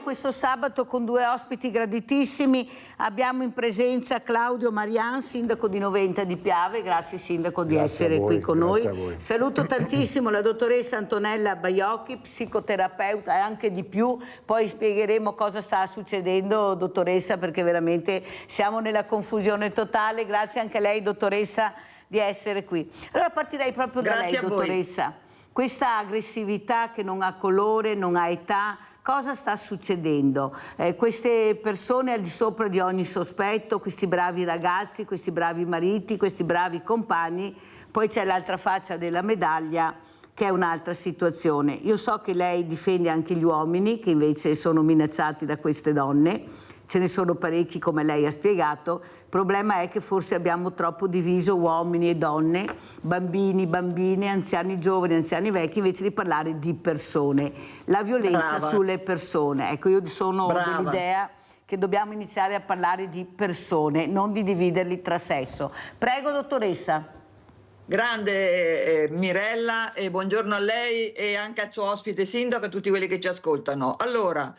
Questo sabato con due ospiti graditissimi. Abbiamo in presenza Claudio Marian, sindaco di Noventa di Piave. Grazie sindaco di essere qui con noi. Saluto tantissimo la dottoressa Antonella Baiocchi, psicoterapeuta e anche di più. Poi spiegheremo cosa sta succedendo, dottoressa, perché veramente siamo nella confusione totale. Grazie anche a lei, dottoressa, di essere qui. Allora partirei proprio da lei, dottoressa. Questa aggressività che non ha colore, non ha età, cosa sta succedendo? Queste persone al di sopra di ogni sospetto, questi bravi ragazzi, questi bravi mariti, questi bravi compagni, poi c'è l'altra faccia della medaglia che è un'altra situazione. Io so che lei difende anche gli uomini che invece sono minacciati da queste donne, ce ne sono parecchi come lei ha spiegato. Il problema è che forse abbiamo troppo diviso uomini e donne, bambini, bambine, anziani giovani, anziani vecchi, invece di parlare di persone. La violenza sulle persone. Ecco, io sono dell'idea che dobbiamo iniziare a parlare di persone, non di dividerli tra sesso. Prego, dottoressa. Grande Mirella, e buongiorno a lei e anche al suo ospite sindaco e a tutti quelli che ci ascoltano. Allora,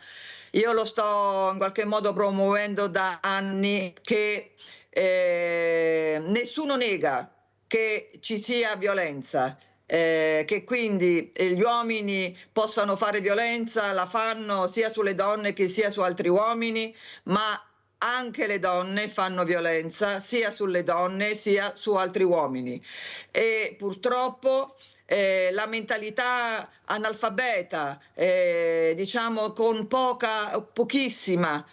io lo sto in qualche modo promuovendo da anni che nessuno nega che ci sia violenza, che quindi gli uomini possano fare violenza, la fanno sia sulle donne che sia su altri uomini, ma anche le donne fanno violenza sia sulle donne sia su altri uomini e purtroppo la mentalità analfabeta, diciamo con pochissima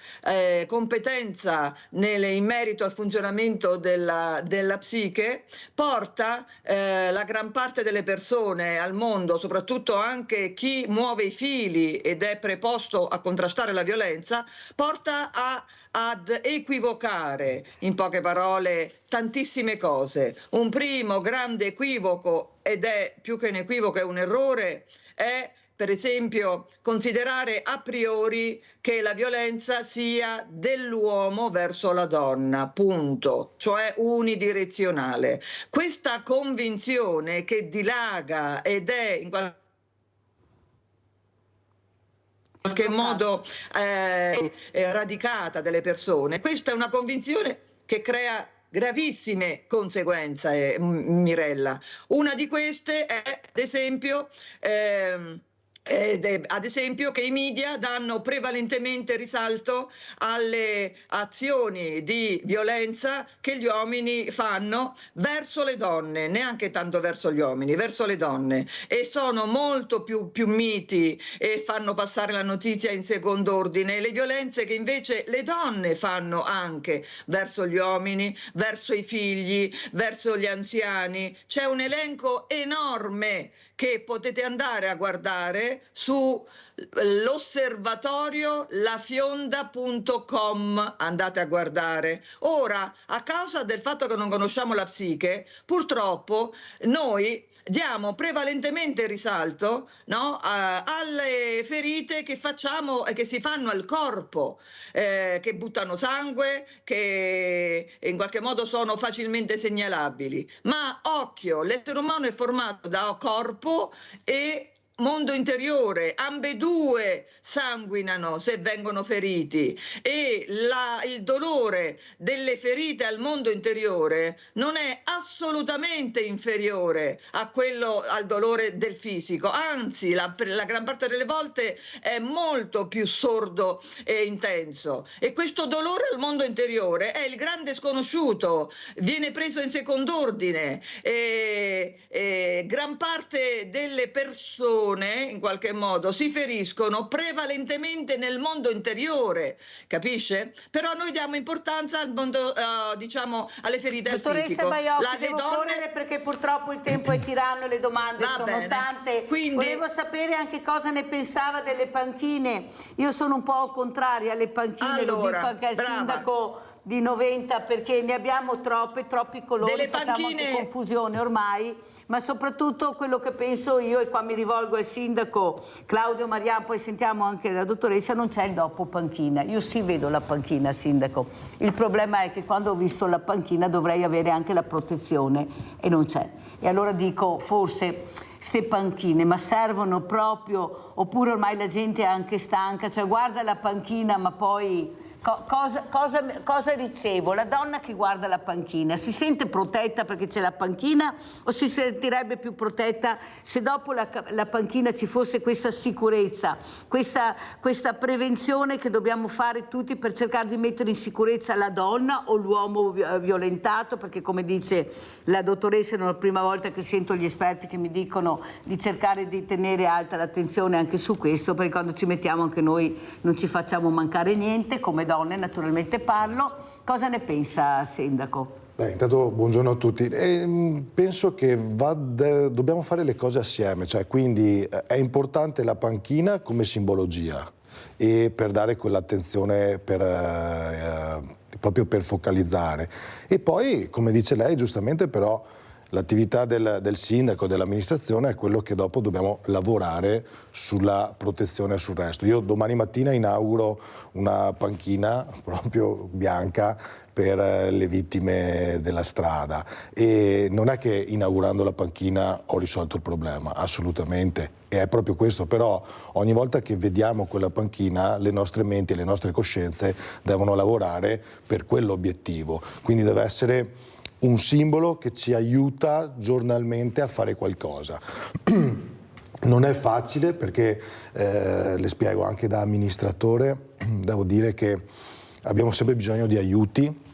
competenza in merito al funzionamento della psiche, porta la gran parte delle persone al mondo, soprattutto anche chi muove i fili ed è preposto a contrastare la violenza, porta ad equivocare, in poche parole, tantissime cose. Un primo grande equivoco, ed è più che un equivoco, è un errore, è per esempio considerare a priori che la violenza sia dell'uomo verso la donna, punto, cioè unidirezionale. Questa convinzione che dilaga ed è in qualche modo radicata delle persone, questa è una convinzione che crea gravissime conseguenze, Mirella. Una di queste è, ad esempio, che i media danno prevalentemente risalto alle azioni di violenza che gli uomini fanno verso le donne, neanche tanto verso gli uomini, verso le donne, e sono molto più miti e fanno passare la notizia in secondo ordine le violenze che invece le donne fanno anche verso gli uomini, verso i figli, verso gli anziani. C'è un elenco enorme che potete andare a guardare su l'osservatorio lafionda.com, andate a guardare. Ora, a causa del fatto che non conosciamo la psiche, purtroppo noi diamo prevalentemente risalto, no, alle ferite che facciamo e che si fanno al corpo, che buttano sangue, che in qualche modo sono facilmente segnalabili. Ma occhio, l'essere umano è formato da corpo e mondo interiore, ambedue sanguinano se vengono feriti, e il dolore delle ferite al mondo interiore non è assolutamente inferiore al dolore del fisico, anzi la gran parte delle volte è molto più sordo e intenso, e questo dolore al mondo interiore è il grande sconosciuto, viene preso in second'ordine, e gran parte delle persone in qualche modo si feriscono prevalentemente nel mondo interiore, capisce? Però noi diamo importanza al mondo, diciamo, alle ferite al fisico. Dottoressa Baiocchi, devo correre perché purtroppo il tempo è tiranno e le domande sono tante. Quindi volevo sapere anche cosa ne pensava delle panchine. Io sono un po' contraria alle panchine, lo dico anche al sindaco di Noventa, perché ne abbiamo troppi colori, facciamo anche confusione ormai. ma soprattutto quello che penso io, e qua mi rivolgo al sindaco Claudio Marian, poi sentiamo anche la dottoressa, non c'è il dopo panchina. Io sì vedo la panchina, sindaco. Il problema è che quando ho visto la panchina dovrei avere anche la protezione e non c'è. E allora dico, forse ste panchine, ma servono proprio, oppure ormai la gente è anche stanca, cioè guarda la panchina ma poi cosa ricevo? La donna che guarda la panchina si sente protetta perché c'è la panchina o si sentirebbe più protetta se dopo la panchina ci fosse questa sicurezza, questa prevenzione che dobbiamo fare tutti per cercare di mettere in sicurezza la donna o l'uomo violentato, perché come dice la dottoressa, non è la prima volta che sento gli esperti che mi dicono di cercare di tenere alta l'attenzione anche su questo, perché quando ci mettiamo anche noi non ci facciamo mancare niente, come donne naturalmente parlo. Cosa ne pensa, sindaco? Beh, intanto buongiorno a tutti. Penso che dobbiamo fare le cose assieme, cioè quindi è importante la panchina come simbologia e per dare quell'attenzione proprio per focalizzare. E poi, come dice lei, giustamente però l'attività del sindaco, dell'amministrazione è quello che dopo dobbiamo lavorare sulla protezione e sul resto. Io domani mattina inauguro una panchina proprio bianca per le vittime della strada e non è che inaugurando la panchina ho risolto il problema, assolutamente, e è proprio questo, però ogni volta che vediamo quella panchina le nostre menti e le nostre coscienze devono lavorare per quell'obiettivo, quindi deve essere un simbolo che ci aiuta giornalmente a fare qualcosa. Non è facile perché, le spiego anche da amministratore, devo dire che abbiamo sempre bisogno di aiuti,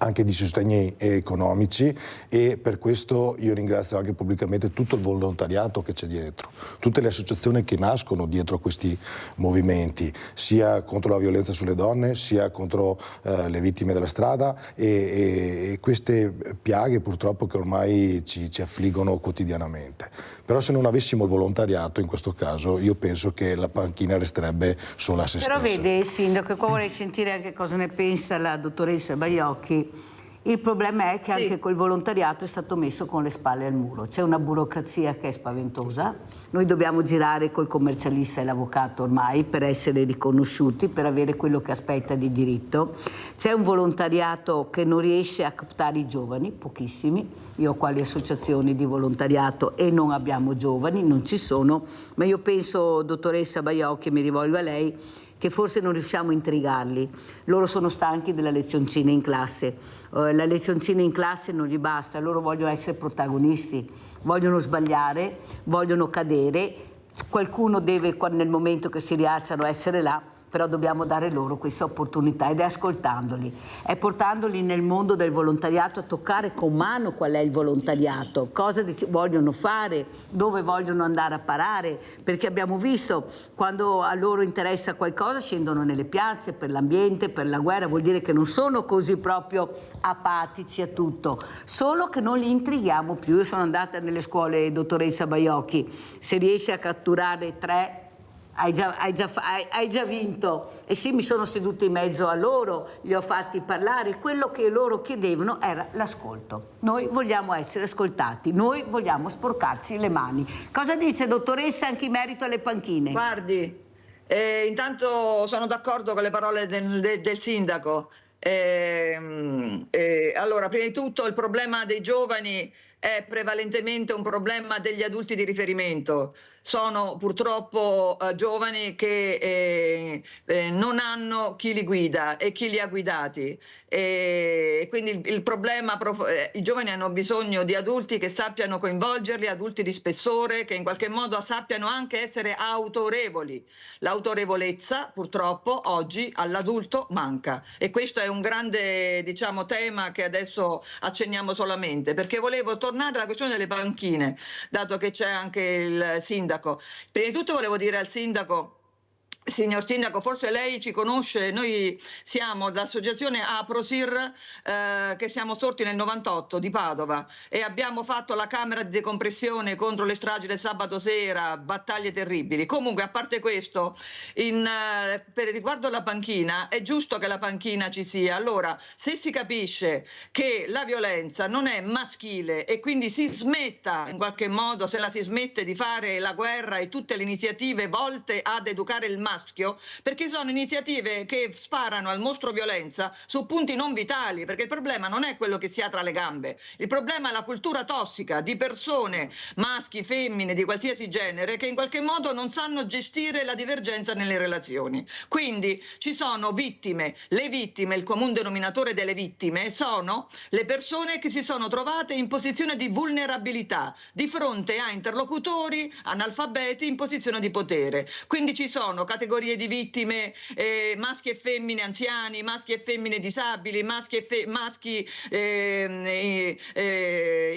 anche di sostegni economici, e per questo io ringrazio anche pubblicamente tutto il volontariato che c'è dietro, tutte le associazioni che nascono dietro questi movimenti, sia contro la violenza sulle donne, sia contro le vittime della strada e queste piaghe purtroppo che ormai ci affliggono quotidianamente. Però se non avessimo il volontariato in questo caso io penso che la panchina resterebbe sola a se stessa. Però vede, sindaco, qua vorrei sentire anche cosa ne pensa la dottoressa Baiocchi. Il problema è che anche col volontariato è stato messo con le spalle al muro. C'è una burocrazia che è spaventosa. Noi dobbiamo girare col commercialista e l'avvocato ormai per essere riconosciuti, per avere quello che aspetta di diritto. C'è un volontariato che non riesce a captare i giovani, pochissimi. Io ho qua le associazioni di volontariato e non abbiamo giovani, non ci sono. Ma io penso, dottoressa Baiocchi, mi rivolgo a lei, che forse non riusciamo a intrigarli. Loro sono stanchi della lezioncina in classe. La lezioncina in classe non gli basta, loro vogliono essere protagonisti, vogliono sbagliare, vogliono cadere. Qualcuno deve, nel momento che si rialzano, essere là, però dobbiamo dare loro questa opportunità ed è ascoltandoli, è portandoli nel mondo del volontariato, a toccare con mano qual è il volontariato, cosa vogliono fare, dove vogliono andare a parare, perché abbiamo visto quando a loro interessa qualcosa scendono nelle piazze per l'ambiente, per la guerra, vuol dire che non sono così proprio apatici a tutto, solo che non li intrighiamo più. Io sono andata nelle scuole, dottoressa Baiocchi, se riesce a catturare 3 hai già vinto. E sì, mi sono seduta in mezzo a loro, li ho fatti parlare, quello che loro chiedevano era l'ascolto. Noi vogliamo essere ascoltati, noi vogliamo sporcarci le mani. Cosa dice, dottoressa, anche in merito alle panchine? Guardi, intanto sono d'accordo con le parole del sindaco. Allora, prima di tutto il problema dei giovani è prevalentemente un problema degli adulti di riferimento. Sono purtroppo giovani che non hanno chi li guida e chi li ha guidati. Quindi il problema, i giovani hanno bisogno di adulti che sappiano coinvolgerli, adulti di spessore, che in qualche modo sappiano anche essere autorevoli. L'autorevolezza purtroppo oggi all'adulto manca e questo è un grande, diciamo, tema che adesso accenniamo solamente, perché volevo tornare alla questione delle panchine, dato che c'è anche il sindaco. Prima di tutto volevo dire al sindaco Signor Sindaco, forse lei ci conosce, noi siamo l'associazione APROSIR, che siamo sorti nel 98 di Padova e abbiamo fatto la camera di decompressione contro le stragi del sabato sera, battaglie terribili. Comunque, a parte questo, per riguardo alla panchina, è giusto che la panchina ci sia. Allora, se si capisce che la violenza non è maschile e quindi si smetta in qualche modo, se la si smette di fare la guerra e tutte le iniziative volte ad educare il maschio, perché sono iniziative che sparano al mostro violenza su punti non vitali, perché il problema non è quello che si ha tra le gambe, il problema è la cultura tossica di persone, maschi, femmine, di qualsiasi genere, che in qualche modo non sanno gestire la divergenza nelle relazioni. Quindi ci sono vittime, le vittime, il comune denominatore delle vittime sono le persone che si sono trovate in posizione di vulnerabilità di fronte a interlocutori analfabeti in posizione di potere. Quindi ci sono categorie di vittime, maschi e femmine anziani, maschi e femmine disabili, i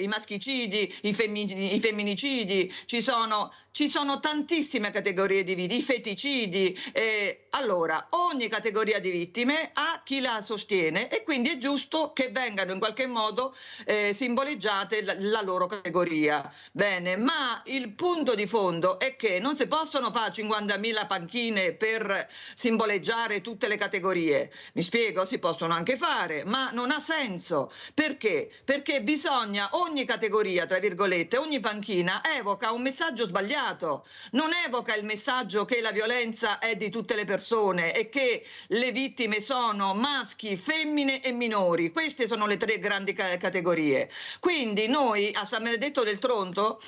maschicidi, i femminicidi, ci sono tantissime categorie di vittime, i feticidi. Allora, ogni categoria di vittime ha chi la sostiene e quindi è giusto che vengano in qualche modo simboleggiate la loro categoria. Bene, ma il punto di fondo è che non si possono fare 50.000 panchine per simboleggiare tutte le categorie. Mi spiego? Si possono anche fare, ma non ha senso. Perché? Perché bisogna, ogni categoria, tra virgolette, ogni panchina evoca un messaggio sbagliato. Non evoca il messaggio che la violenza è di tutte le persone e che le vittime sono maschi, femmine e minori. Queste sono le tre grandi categorie. Quindi noi a San Benedetto del Tronto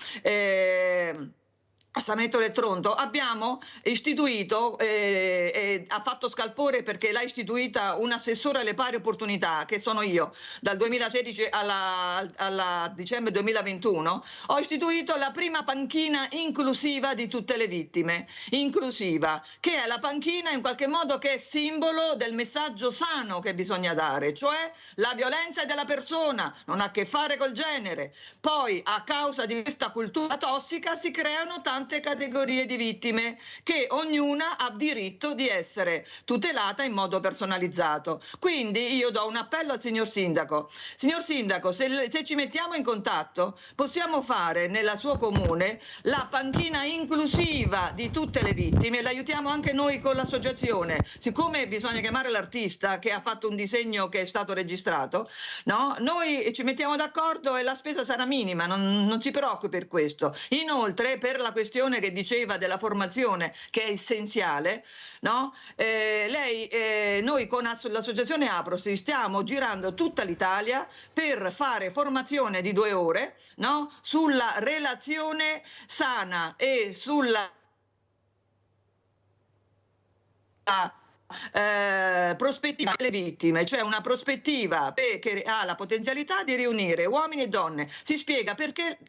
abbiamo istituito, ha fatto scalpore perché l'ha istituita un assessore alle pari opportunità, che sono io, dal 2016 alla dicembre 2021, ho istituito la prima panchina inclusiva di tutte le vittime, inclusiva, che è la panchina in qualche modo che è simbolo del messaggio sano che bisogna dare, cioè la violenza è della persona, non ha a che fare col genere. Poi a causa di questa cultura tossica si creano tante categorie di vittime che ognuna ha diritto di essere tutelata in modo personalizzato. Quindi io do un appello al signor Sindaco. Signor Sindaco, se ci mettiamo in contatto possiamo fare nella sua comune la panchina inclusiva di tutte le vittime, l'aiutiamo anche noi con l'associazione. Siccome bisogna chiamare l'artista che ha fatto un disegno che è stato registrato, no? Noi ci mettiamo d'accordo e la spesa sarà minima, non ci preoccupi per questo. Inoltre, per la questione che diceva della formazione, che è essenziale, no? Noi con l'associazione APROSIR stiamo girando tutta l'Italia per fare formazione di 2 ore, no? Sulla relazione sana e sulla prospettiva delle vittime, cioè una prospettiva che ha la potenzialità di riunire uomini e donne. Si spiega perché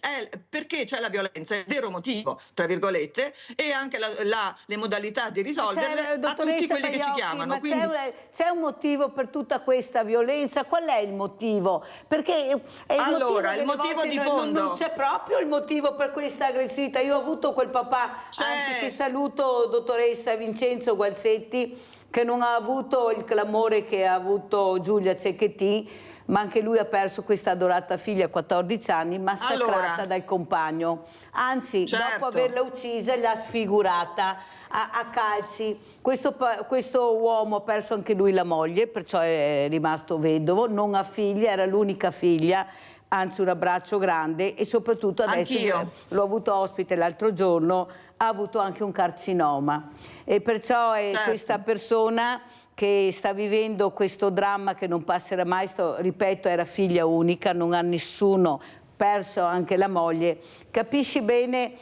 c'è la violenza, è il vero motivo, tra virgolette, e anche le modalità di risolverle a tutti quelli che ci chiamano. Quindi c'è un motivo per tutta questa violenza? Qual è il motivo? Perché il motivo di fondo non c'è proprio il motivo per questa aggressività. Io ho avuto quel papà, anzi, che saluto, dottoressa Vincenzo Gualzetti, che non ha avuto il clamore che ha avuto Giulia Cecchettin, ma anche lui ha perso questa adorata figlia a 14 anni, massacrata dal compagno. Anzi, dopo averla uccisa, l'ha sfigurata a calci. Questo uomo ha perso anche lui la moglie, perciò è rimasto vedovo, non ha figlia, era l'unica figlia. Anzi, un abbraccio grande, e soprattutto adesso l'ho avuto ospite l'altro giorno, ha avuto anche un carcinoma, e perciò è questa persona che sta vivendo questo dramma che non passerà mai. Ripeto, era figlia unica, non ha nessuno, perso anche la moglie. Capisci bene,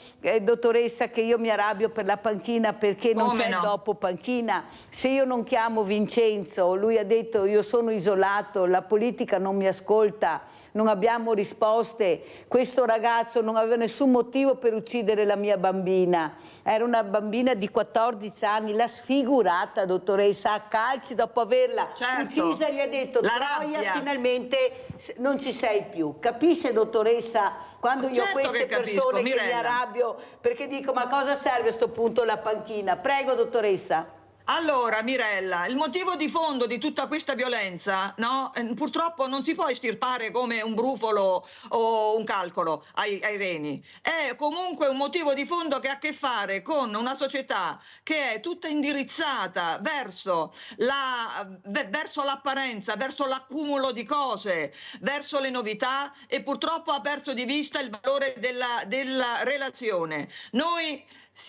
dottoressa, che io mi arrabbio per la panchina perché non c'è dopo panchina. Se io non chiamo Vincenzo, lui ha detto io sono isolato, la politica non mi ascolta, non abbiamo risposte, questo ragazzo non aveva nessun motivo per uccidere la mia bambina, era una bambina di 14 anni, l'ha sfigurata, dottoressa, a calci, dopo averla uccisa, gli ha detto Troia finalmente non ci sei più. Capisce, dottoressa, quando io ho queste persone che mi arrabbio perché dico ma cosa serve a sto punto la panchina? Prego, dottoressa. Allora, Mirella, il motivo di fondo di tutta questa violenza, no? Purtroppo non si può estirpare come un brufolo o un calcolo ai reni. È comunque un motivo di fondo che ha a che fare con una società che è tutta indirizzata verso l'apparenza, verso l'accumulo di cose, verso le novità, e purtroppo ha perso di vista il valore della relazione. Noi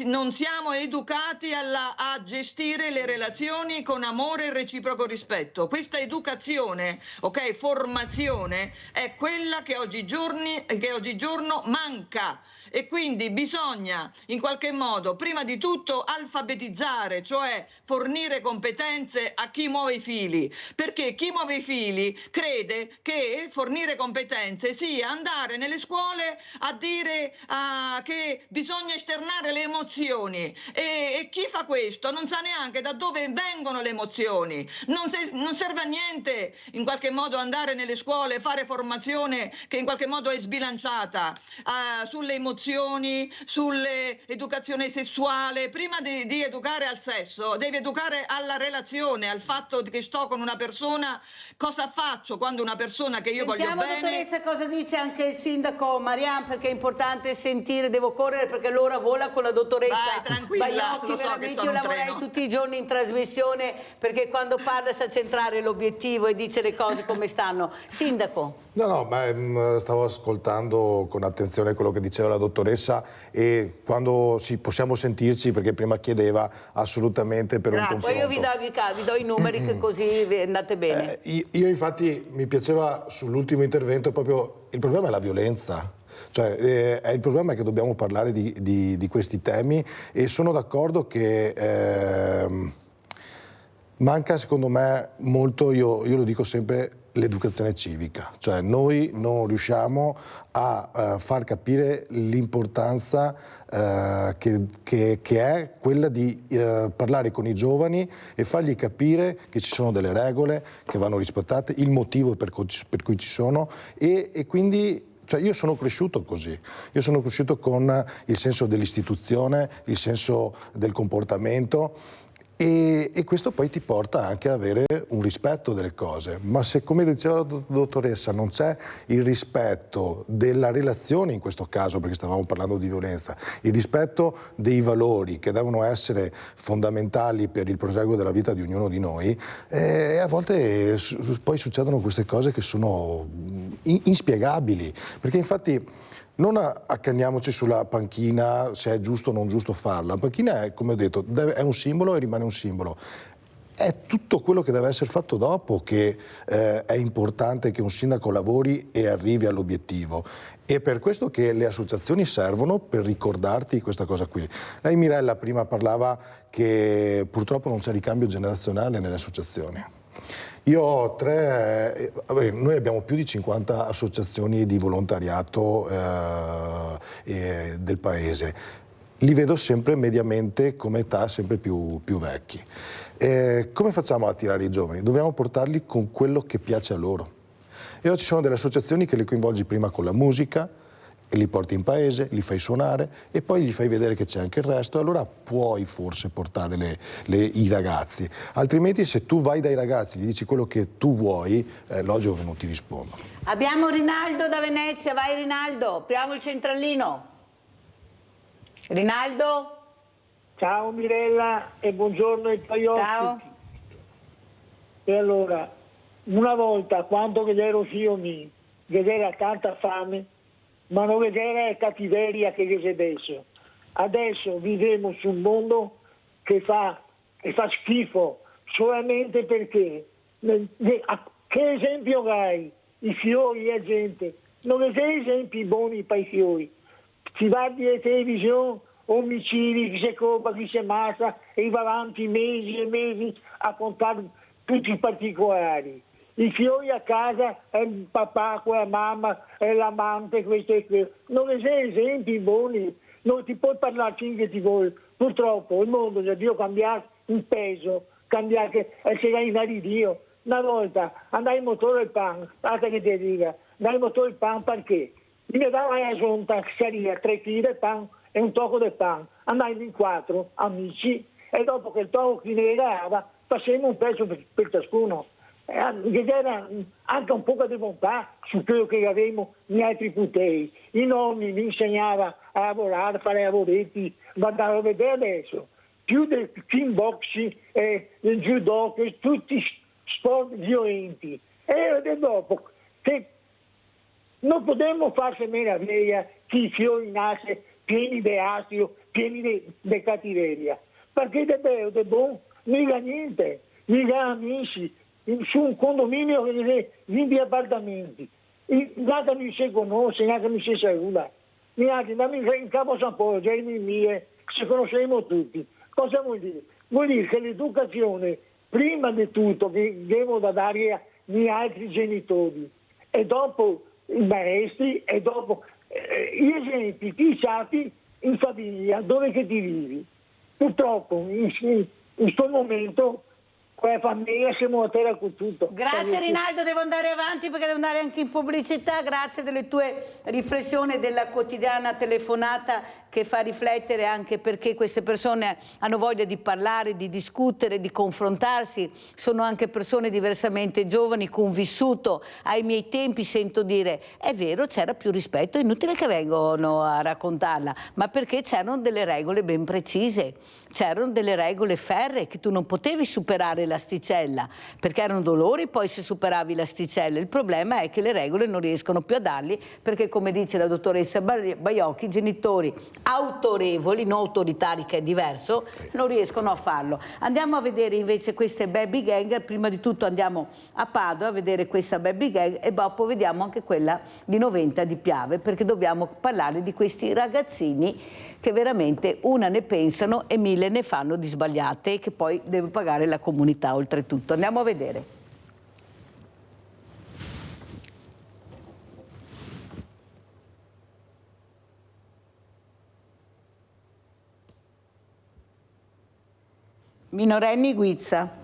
non siamo educati a gestire le relazioni con amore e reciproco rispetto. Questa educazione, ok, formazione, è quella che oggigiorno manca, e quindi bisogna in qualche modo prima di tutto alfabetizzare, cioè fornire competenze a chi muove i fili, perché chi muove i fili crede che fornire competenze sia andare nelle scuole a dire che bisogna esternare le emozioni, e chi fa questo non sa neanche da dove vengono le emozioni. Non serve a niente in qualche modo andare nelle scuole, fare formazione che in qualche modo è sbilanciata sulle emozioni, sull'educazione sessuale. Prima di educare al sesso devi educare alla relazione, al fatto che sto con una persona, cosa faccio quando una persona che io voglio bene. Dottoressa, cosa dice anche il sindaco Marian, perché è importante sentire, devo correre perché l'ora vola con la dottoressa. Vai, tranquilla, Baiocchi, lo so che sono io lavorerei tutti i giorni in trasmissione perché quando parla sa centrare l'obiettivo e dice le cose come stanno. Sindaco. No, ma stavo ascoltando con attenzione quello che diceva la dottoressa, e quando possiamo sentirci, perché prima chiedeva, assolutamente, per un confronto. Poi io vi do i numeri che così andate bene. Io infatti mi piaceva sull'ultimo intervento proprio, il problema è la violenza. Cioè, il problema è che dobbiamo parlare di questi temi, e sono d'accordo che manca, secondo me, molto, io lo dico sempre, l'educazione civica. Cioè, noi non riusciamo a far capire l'importanza che è quella di parlare con i giovani e fargli capire che ci sono delle regole che vanno rispettate, il motivo per cui ci sono, e quindi... Cioè, io sono cresciuto così, io sono cresciuto con il senso dell'istituzione, il senso del comportamento, e questo poi ti porta anche ad avere un rispetto delle cose. Ma se, come diceva la dottoressa, non c'è il rispetto della relazione, in questo caso, perché stavamo parlando di violenza, il rispetto dei valori che devono essere fondamentali per il proseguo della vita di ognuno di noi, a volte poi succedono queste cose che sono inspiegabili, perché infatti non accanniamoci sulla panchina se è giusto o non giusto farla. La panchina è, come ho detto, è un simbolo e rimane un simbolo. È tutto quello che deve essere fatto dopo che è importante che un sindaco lavori e arrivi all'obiettivo. E per questo che le associazioni servono, per ricordarti questa cosa qui. Lei, Mirella, prima parlava che purtroppo non c'è ricambio generazionale nelle associazioni. Io ho noi abbiamo più di 50 associazioni di volontariato del paese. Li vedo sempre mediamente come età sempre più vecchi. Come facciamo a attirare i giovani? Dobbiamo portarli con quello che piace a loro. E oggi ci sono delle associazioni che li coinvolgi prima con la musica, e li porti in paese, li fai suonare e poi gli fai vedere che c'è anche il resto, e allora puoi forse portare i ragazzi. Altrimenti, se tu vai dai ragazzi e gli dici quello che tu vuoi, è logico che non ti rispondono. Abbiamo Rinaldo da Venezia, vai Rinaldo, apriamo il centralino. Rinaldo? Ciao Mirella e buongiorno ai tuoi ospiti. Ciao. E allora, una volta, quando vedevo fiumi, vedeva tanta fame, ma non vedere la cattiveria che c'è adesso. Adesso viviamo su un mondo che fa schifo solamente perché. Che esempio hai? I fiori e gente. Non è esempi buoni per i fiori. Si va alla televisione, omicidi, chi si colpa, chi si ammazza, e va avanti mesi e mesi a contare tutti i particolari. I fiori a casa è il papà, quella mamma, è l'amante, questo e quello. Non è esempi buoni, non ti puoi parlare finché ti vuoi. Purtroppo il mondo da Dio cambiato in peso, cambiato, è serenità di Dio. una volta andai in motore il pan, aspetta che ti dica, andai in motore il pan perché mi dava una taxeria 3 kg di pan e un tocco di pan, andai in 4 amici e dopo che il tocco che ne regalava facemmo un pezzo per ciascuno. Che era anche un po' di bontà su quello che avevamo in altri poteri. I nonni mi insegnava a lavorare, a fare lavoretti, guardavo a vedere adesso, più del kickboxing e del judo, che tutti sport violenti. E dopo che non potremmo farsi meraviglia che i fiori nasce pieni di acido, pieni di cattiveria, perché di bello, di buono, mica niente, mica amici, su un condominio che aveva 20 appartamenti, neanche mi si conosce, neanche mi si saluta, neanche in Capo San Polo, Germi mie, ci conosciamo tutti. Cosa vuol dire? Vuol dire che l'educazione, prima di tutto, che devo da dare agli altri genitori, e dopo i maestri, e dopo gli esempi, ti sappi in famiglia, dove che ti vivi. Purtroppo, in questo momento, con la famiglia siamo a terra con tutto. Grazie Rinaldo, devo andare avanti perché devo andare anche in pubblicità. Grazie delle tue riflessioni, della quotidiana telefonata che fa riflettere, anche perché queste persone hanno voglia di parlare, di discutere, di confrontarsi. Sono anche persone diversamente giovani, con vissuto. Ai miei tempi sento dire, è vero, c'era più rispetto, è inutile che vengono a raccontarla, ma perché c'erano delle regole ben precise, c'erano delle regole ferree che tu non potevi superare l'asticella, perché erano dolori poi se superavi l'asticella. Il problema è che le regole non riescono più a darli, perché come dice la dottoressa Baiocchi, i genitori autorevoli, non autoritari, che è diverso, non riescono a farlo. Andiamo a vedere invece queste baby gang. Prima di tutto andiamo a Padova a vedere questa baby gang e dopo vediamo anche quella di Noventa di Piave, perché dobbiamo parlare di questi ragazzini che veramente una ne pensano e 1000 ne fanno di sbagliate, e che poi deve pagare la comunità oltretutto. Andiamo a vedere. Minorenni Guizza.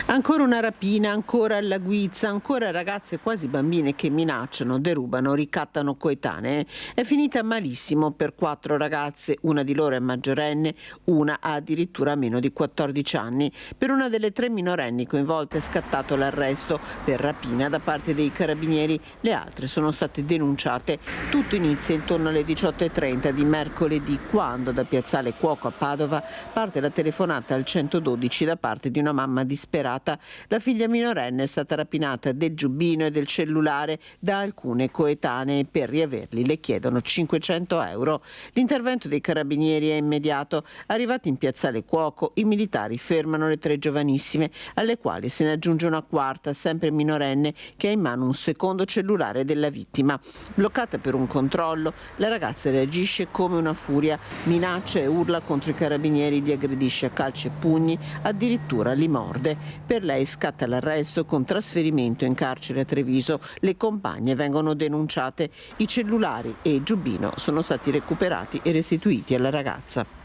Ancora una rapina, ancora alla Guizza, ancora ragazze quasi bambine che minacciano, derubano, ricattano coetanee. È finita malissimo per 4 ragazze, una di loro è maggiorenne, una ha addirittura meno di 14 anni. Per una delle 3 minorenni coinvolte è scattato l'arresto per rapina da parte dei carabinieri, le altre sono state denunciate. Tutto inizia intorno alle 18:30 di mercoledì, quando da Piazzale Cuoco a Padova parte la telefonata al 112 da parte di una mamma disperata. La figlia minorenne è stata rapinata del giubbino e del cellulare da alcune coetanee. Per riaverli le chiedono 500 euro. L'intervento dei carabinieri è immediato. Arrivati in Piazzale Cuoco, i militari fermano le 3 giovanissime, alle quali se ne aggiunge una quarta, sempre minorenne, che ha in mano un secondo cellulare della vittima. Bloccata per un controllo, la ragazza reagisce come una furia, minaccia e urla contro i carabinieri, li aggredisce a calci e pugni, addirittura li morde. Per lei scatta l'arresto con trasferimento in carcere a Treviso. Le compagne vengono denunciate. I cellulari e il giubbino sono stati recuperati e restituiti alla ragazza.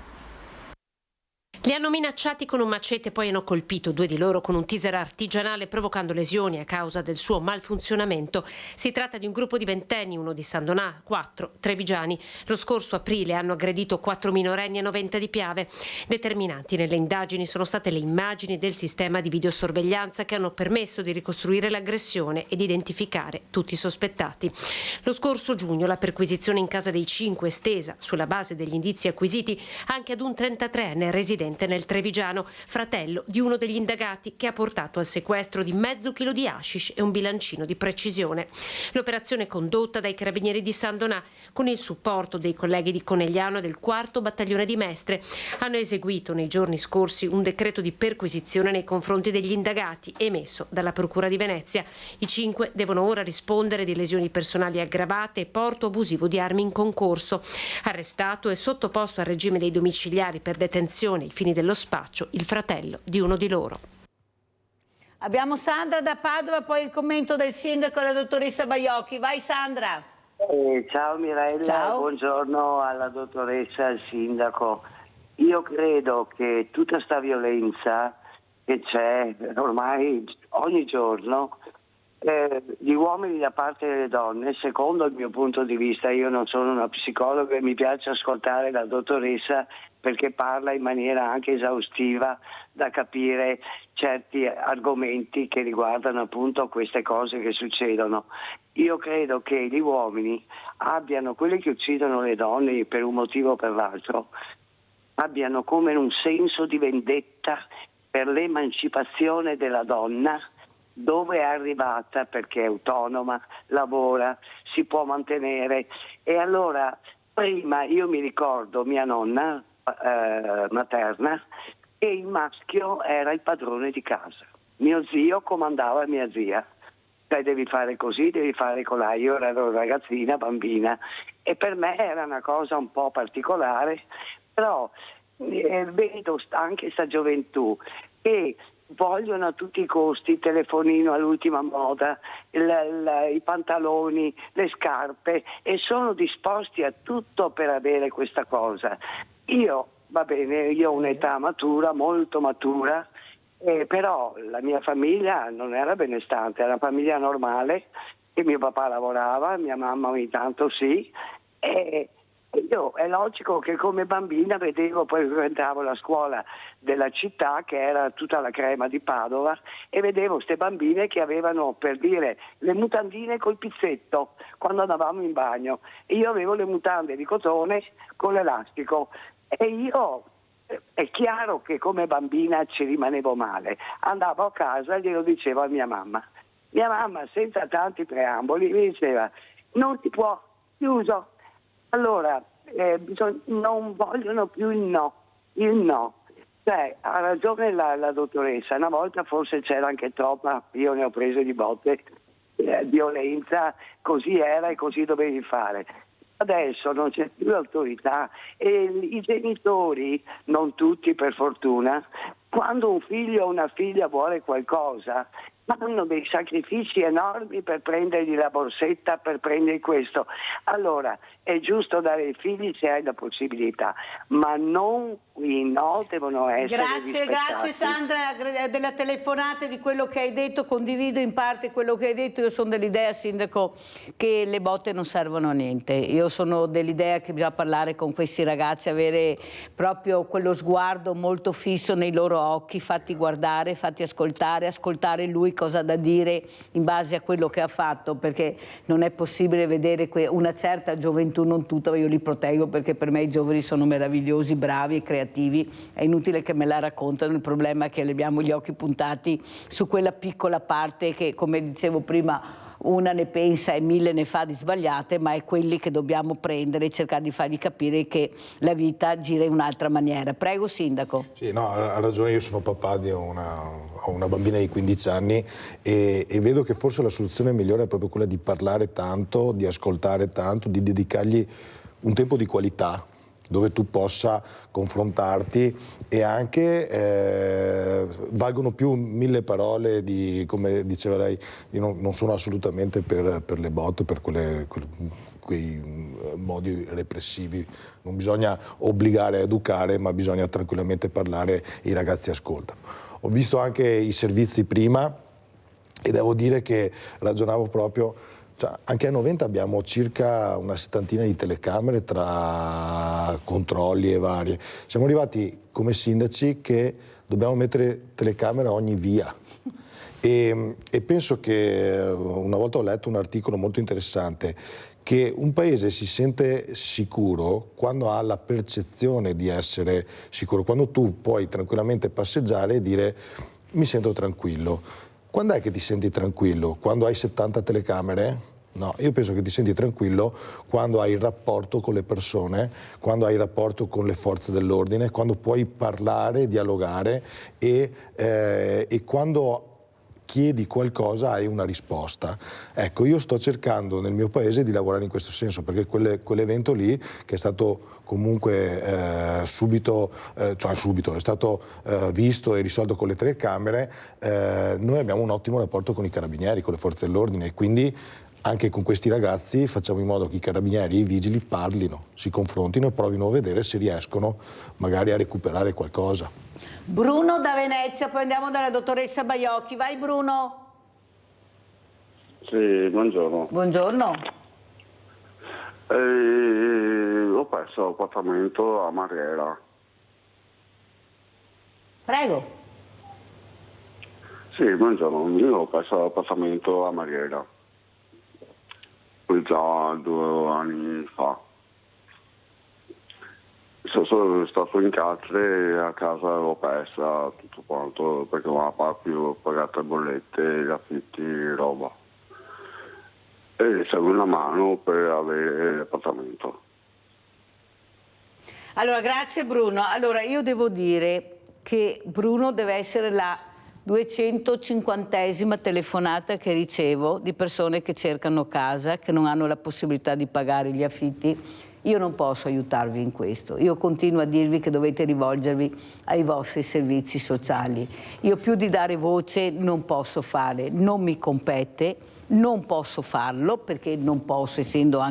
Li hanno minacciati con un macete, poi hanno colpito 2 di loro con un taser artigianale, provocando lesioni a causa del suo malfunzionamento. Si tratta di un gruppo di ventenni, uno di San Donà, 4 trevigiani. Lo scorso aprile hanno aggredito 4 minorenni a Noventa di Piave. Determinanti nelle indagini sono state le immagini del sistema di videosorveglianza che hanno permesso di ricostruire l'aggressione ed identificare tutti i sospettati. Lo scorso giugno la perquisizione in casa dei 5 è estesa, sulla base degli indizi acquisiti, anche ad un 33enne residente nel Trevigiano, fratello di uno degli indagati, che ha portato al sequestro di mezzo chilo di hashish e un bilancino di precisione. L'operazione condotta dai carabinieri di San Donà, con il supporto dei colleghi di Conegliano e del 4° battaglione di Mestre, hanno eseguito nei giorni scorsi un decreto di perquisizione nei confronti degli indagati emesso dalla Procura di Venezia. I 5 devono ora rispondere di lesioni personali aggravate e porto abusivo di armi in concorso. Arrestato e sottoposto al regime dei domiciliari per detenzione ai fini dello spaccio il fratello di uno di loro. Abbiamo Sandra da Padova, poi il commento del sindaco e la dottoressa Baiocchi. Vai Sandra. Ciao Mirella, ciao. Buongiorno alla dottoressa e al sindaco. io credo che tutta sta violenza che c'è ormai ogni giorno, gli uomini da parte delle donne, secondo il mio punto di vista, io non sono una psicologa e mi piace ascoltare la dottoressa perché parla in maniera anche esaustiva da capire certi argomenti che riguardano appunto queste cose che succedono. Io credo che gli uomini abbiano, quelli che uccidono le donne per un motivo o per l'altro, abbiano come un senso di vendetta per l'emancipazione della donna, dove è arrivata perché è autonoma, lavora, si può mantenere. E allora prima io mi ricordo mia nonna materna e il maschio era il padrone di casa. Mio zio comandava mia zia. Cioè, devi fare così, devi fare colà. Io ero ragazzina, bambina, e per me era una cosa un po' particolare, però vedo anche sta gioventù che vogliono a tutti i costi il telefonino all'ultima moda, i pantaloni, le scarpe, e sono disposti a tutto per avere questa cosa. Io, va bene, io ho un'età matura, molto matura, però la mia famiglia non era benestante, era una famiglia normale, e mio papà lavorava, mia mamma ogni tanto sì, e io è logico che come bambina vedevo, poi frequentavo la scuola della città che era tutta la crema di Padova, e vedevo queste bambine che avevano, per dire, le mutandine col pizzetto quando andavamo in bagno, e io avevo le mutande di cotone con l'elastico, e io è chiaro che come bambina ci rimanevo male. Andavo a casa e glielo dicevo a mia mamma, senza tanti preamboli mi diceva: non si può, chiuso. Allora, non vogliono più il no. Cioè, ha ragione la dottoressa, una volta forse c'era anche troppa, io ne ho prese di botte, violenza, così era e così dovevi fare. Adesso non c'è più l'autorità e i genitori, non tutti per fortuna, quando un figlio o una figlia vuole qualcosa, fanno dei sacrifici enormi per prendergli la borsetta, per prendere questo. Allora, è giusto dare ai figli se hai la possibilità, ma non i no devono essere rispettati. Grazie Sandra della telefonata e di quello che hai detto, condivido in parte quello che hai detto. Io sono dell'idea, Sindaco, che le botte non servono a niente. Io sono dell'idea che bisogna parlare con questi ragazzi, avere proprio quello sguardo molto fisso nei loro occhi, fatti guardare, fatti ascoltare lui cosa ha da dire in base a quello che ha fatto, perché non è possibile vedere una certa gioventù, non tutta, io li proteggo perché per me i giovani sono meravigliosi, bravi e creativi, è inutile che me la raccontano, il problema è che abbiamo gli occhi puntati su quella piccola parte che, come dicevo prima, una ne pensa e 1000 ne fa di sbagliate, ma è quelli che dobbiamo prendere e cercare di fargli capire che la vita gira in un'altra maniera. Prego Sindaco. Sì, no, ha ragione, io sono papà di ho una bambina di 15 anni e vedo che forse la soluzione migliore è proprio quella di parlare tanto, di ascoltare tanto, di dedicargli un tempo di qualità dove tu possa confrontarti, e anche valgono più 1000 parole come diceva lei. Io non sono assolutamente per le botte, per quei modi repressivi. Non bisogna obbligare a educare, ma bisogna tranquillamente parlare e i ragazzi ascoltano. Ho visto anche i servizi prima e devo dire che ragionavo proprio. Cioè, anche a Noventa abbiamo circa una settantina di telecamere tra controlli e varie. Siamo arrivati come sindaci che dobbiamo mettere telecamere a ogni via. E penso che una volta ho letto un articolo molto interessante che un paese si sente sicuro quando ha la percezione di essere sicuro, quando tu puoi tranquillamente passeggiare e dire mi sento tranquillo. Quando è che ti senti tranquillo? Quando hai 70 telecamere? No, io penso che ti senti tranquillo quando hai il rapporto con le persone, quando hai il rapporto con le forze dell'ordine, quando puoi parlare, dialogare e quando chiedi qualcosa hai una risposta. Ecco, io sto cercando nel mio paese di lavorare in questo senso, perché quell'evento lì, che è stato comunque subito, è stato visto e risolto con le telecamere, noi abbiamo un ottimo rapporto con i carabinieri, con le forze dell'ordine, e quindi anche con questi ragazzi facciamo in modo che i carabinieri e i vigili parlino, si confrontino e provino a vedere se riescono magari a recuperare qualcosa. Bruno da Venezia, poi andiamo dalla dottoressa Baiocchi. Vai Bruno. Sì, buongiorno. Buongiorno. Ho perso l'appartamento a Marghera. Prego. Sì, buongiorno. Io ho perso l'appartamento a Marghera. Già 2 anni fa. Sono stato in carcere e a casa l'ho persa tutto quanto perché non ha più pagato le bollette, gli affitti, roba. E serve una mano per avere l'appartamento. Allora, grazie Bruno. Allora, io devo dire che Bruno deve essere la 250esima telefonata che ricevo di persone che cercano casa, che non hanno la possibilità di pagare gli affitti. Io non posso aiutarvi in questo. Io continuo a dirvi che dovete rivolgervi ai vostri servizi sociali. Io più di dare voce non posso fare, non mi compete. Non posso farlo perché non posso, essendo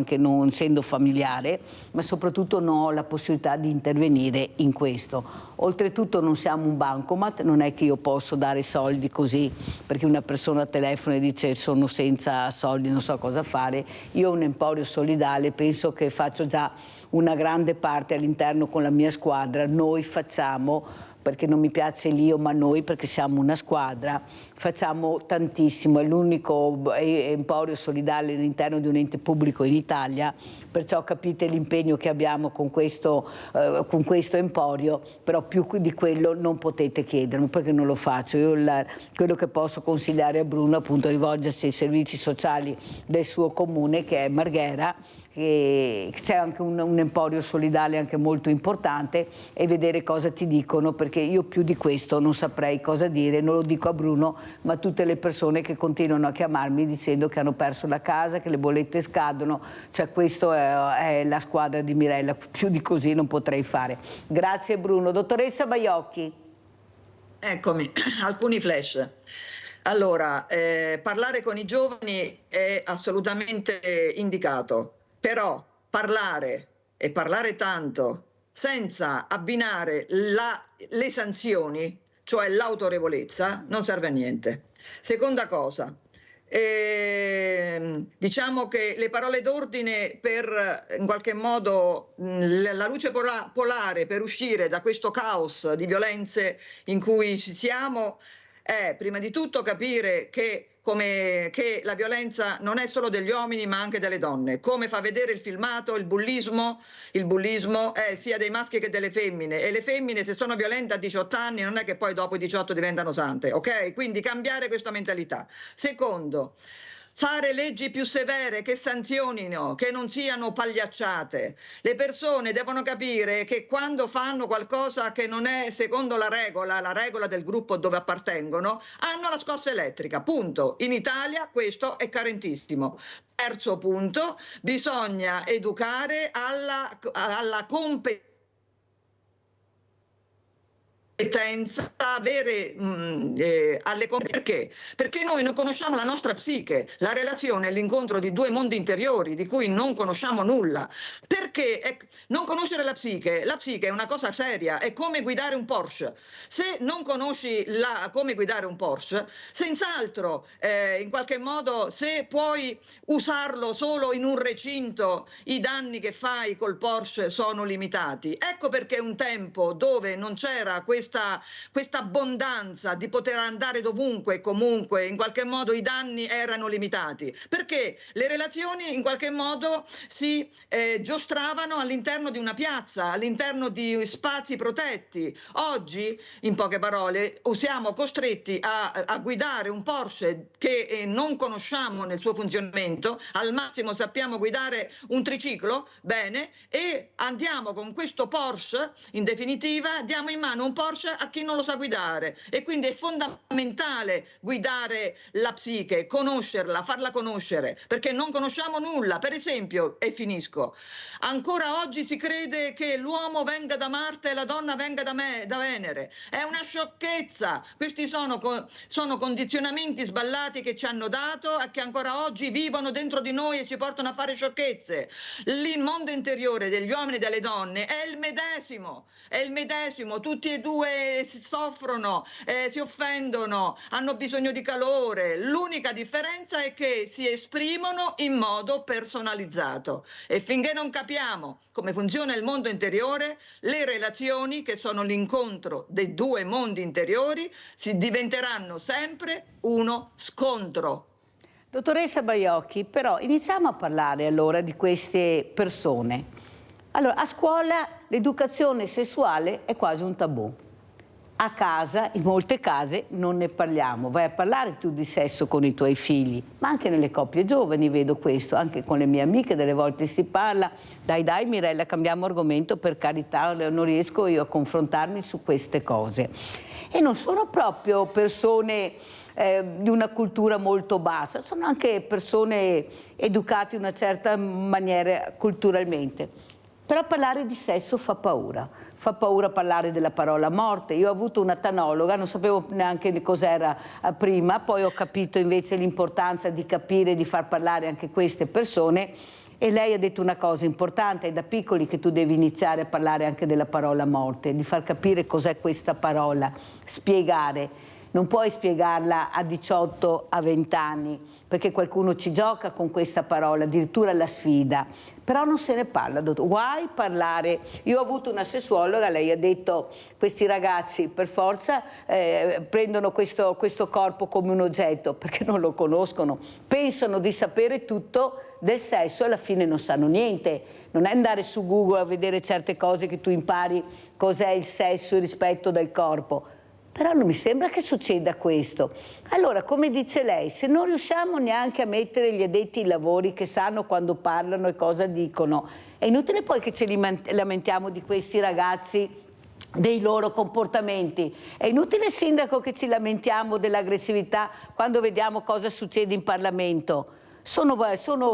familiare, ma soprattutto non ho la possibilità di intervenire in questo. Oltretutto non siamo un bancomat, non è che io posso dare soldi così perché una persona telefona e dice sono senza soldi, non so cosa fare. Io ho un emporio solidale, penso che faccio già una grande parte all'interno con la mia squadra. Noi facciamo, perché non mi piace l'io, ma noi, perché siamo una squadra, facciamo tantissimo, è l'unico emporio solidale all'interno di un ente pubblico in Italia, perciò capite l'impegno che abbiamo con questo emporio, però più di quello non potete chiedermi, perché non lo faccio. Io quello che posso consigliare a Bruno è appunto rivolgersi ai servizi sociali del suo comune, che è Marghera, che c'è anche un emporio solidale anche molto importante, e vedere cosa ti dicono, perché io più di questo non saprei cosa dire, non lo dico a Bruno, ma a tutte le persone che continuano a chiamarmi dicendo che hanno perso la casa, che le bollette scadono. Cioè questo è la squadra di Mirella, più di così non potrei fare. Grazie Bruno. Dottoressa Baiocchi. Eccomi, alcuni flash. Allora, parlare con i giovani è assolutamente indicato. Però parlare e parlare tanto senza abbinare le sanzioni, cioè l'autorevolezza, non serve a niente. Seconda cosa, diciamo che le parole d'ordine per in qualche modo la luce polare per uscire da questo caos di violenze in cui ci siamo è prima di tutto capire che la violenza non è solo degli uomini ma anche delle donne. Come fa vedere il filmato, il bullismo è sia dei maschi che delle femmine, e le femmine se sono violente a 18 anni non è che poi dopo i 18 diventano sante, ok? Quindi cambiare questa mentalità. Secondo, fare leggi più severe che sanzionino, che non siano pagliacciate. Le persone devono capire che quando fanno qualcosa che non è secondo la regola del gruppo dove appartengono, hanno la scossa elettrica, punto. In Italia questo è carentissimo. Terzo punto, bisogna educare alla competenza, avere alle competenze. Perché noi non conosciamo la nostra psiche, la relazione è l'incontro di due mondi interiori di cui non conosciamo nulla. Perché non conoscere la psiche è una cosa seria, è come guidare un Porsche. Se non conosci come guidare un Porsche, senz'altro in qualche modo, se puoi usarlo solo in un recinto, i danni che fai col Porsche sono limitati. Ecco perché un tempo dove non c'era questa abbondanza di poter andare dovunque e comunque, in qualche modo i danni erano limitati, perché le relazioni in qualche modo si giostravano all'interno di una piazza, all'interno di spazi protetti. Oggi, in poche parole, siamo costretti a guidare un Porsche che non conosciamo nel suo funzionamento, al massimo sappiamo guidare un triciclo, bene, e andiamo con questo Porsche, in definitiva diamo in mano un Porsche Porsche a chi non lo sa guidare, e quindi è fondamentale guidare la psiche, conoscerla, farla conoscere, perché non conosciamo nulla. Per esempio, e finisco, ancora oggi si crede che l'uomo venga da Marte e la donna venga da Venere. È una sciocchezza. Questi sono condizionamenti sballati che ci hanno dato e che ancora oggi vivono dentro di noi e ci portano a fare sciocchezze. Il mondo interiore degli uomini e delle donne è il medesimo, tutti e due soffrono, si offendono, hanno bisogno di calore. L'unica differenza è che si esprimono in modo personalizzato, e finché non capiamo come funziona il mondo interiore, le relazioni, che sono l'incontro dei due mondi interiori, si diventeranno sempre uno scontro. Dottoressa Baiocchi, però iniziamo a parlare allora di queste persone. Allora, a scuola l'educazione sessuale è quasi un tabù. A casa, in molte case, non ne parliamo. Vai a parlare tu di sesso con i tuoi figli, ma anche nelle coppie giovani vedo questo, anche con le mie amiche delle volte si parla. Dai Mirella, cambiamo argomento, per carità, non riesco io a confrontarmi su queste cose. E non sono proprio persone di una cultura molto bassa, sono anche persone educate in una certa maniera culturalmente. Però parlare di sesso fa paura parlare della parola morte. Io ho avuto una tanologa, non sapevo neanche cos'era prima, poi ho capito invece l'importanza di capire, di far parlare anche queste persone, e lei ha detto una cosa importante: è da piccoli che tu devi iniziare a parlare anche della parola morte, di far capire cos'è questa parola, spiegare. Non puoi spiegarla a 18, a 20 anni, perché qualcuno ci gioca con questa parola, addirittura la sfida. Però non se ne parla, vuoi parlare? Io ho avuto una sessuologa, lei ha detto: questi ragazzi per forza prendono questo corpo come un oggetto, perché non lo conoscono, pensano di sapere tutto del sesso e alla fine non sanno niente. Non è andare su Google a vedere certe cose che tu impari cos'è il sesso, il rispetto del corpo. Però non mi sembra che succeda questo. Allora, come dice lei, se non riusciamo neanche a mettere gli addetti ai lavori che sanno quando parlano e cosa dicono, è inutile poi che ci lamentiamo di questi ragazzi, dei loro comportamenti. È inutile, sindaco, che ci lamentiamo dell'aggressività quando vediamo cosa succede in Parlamento. Sono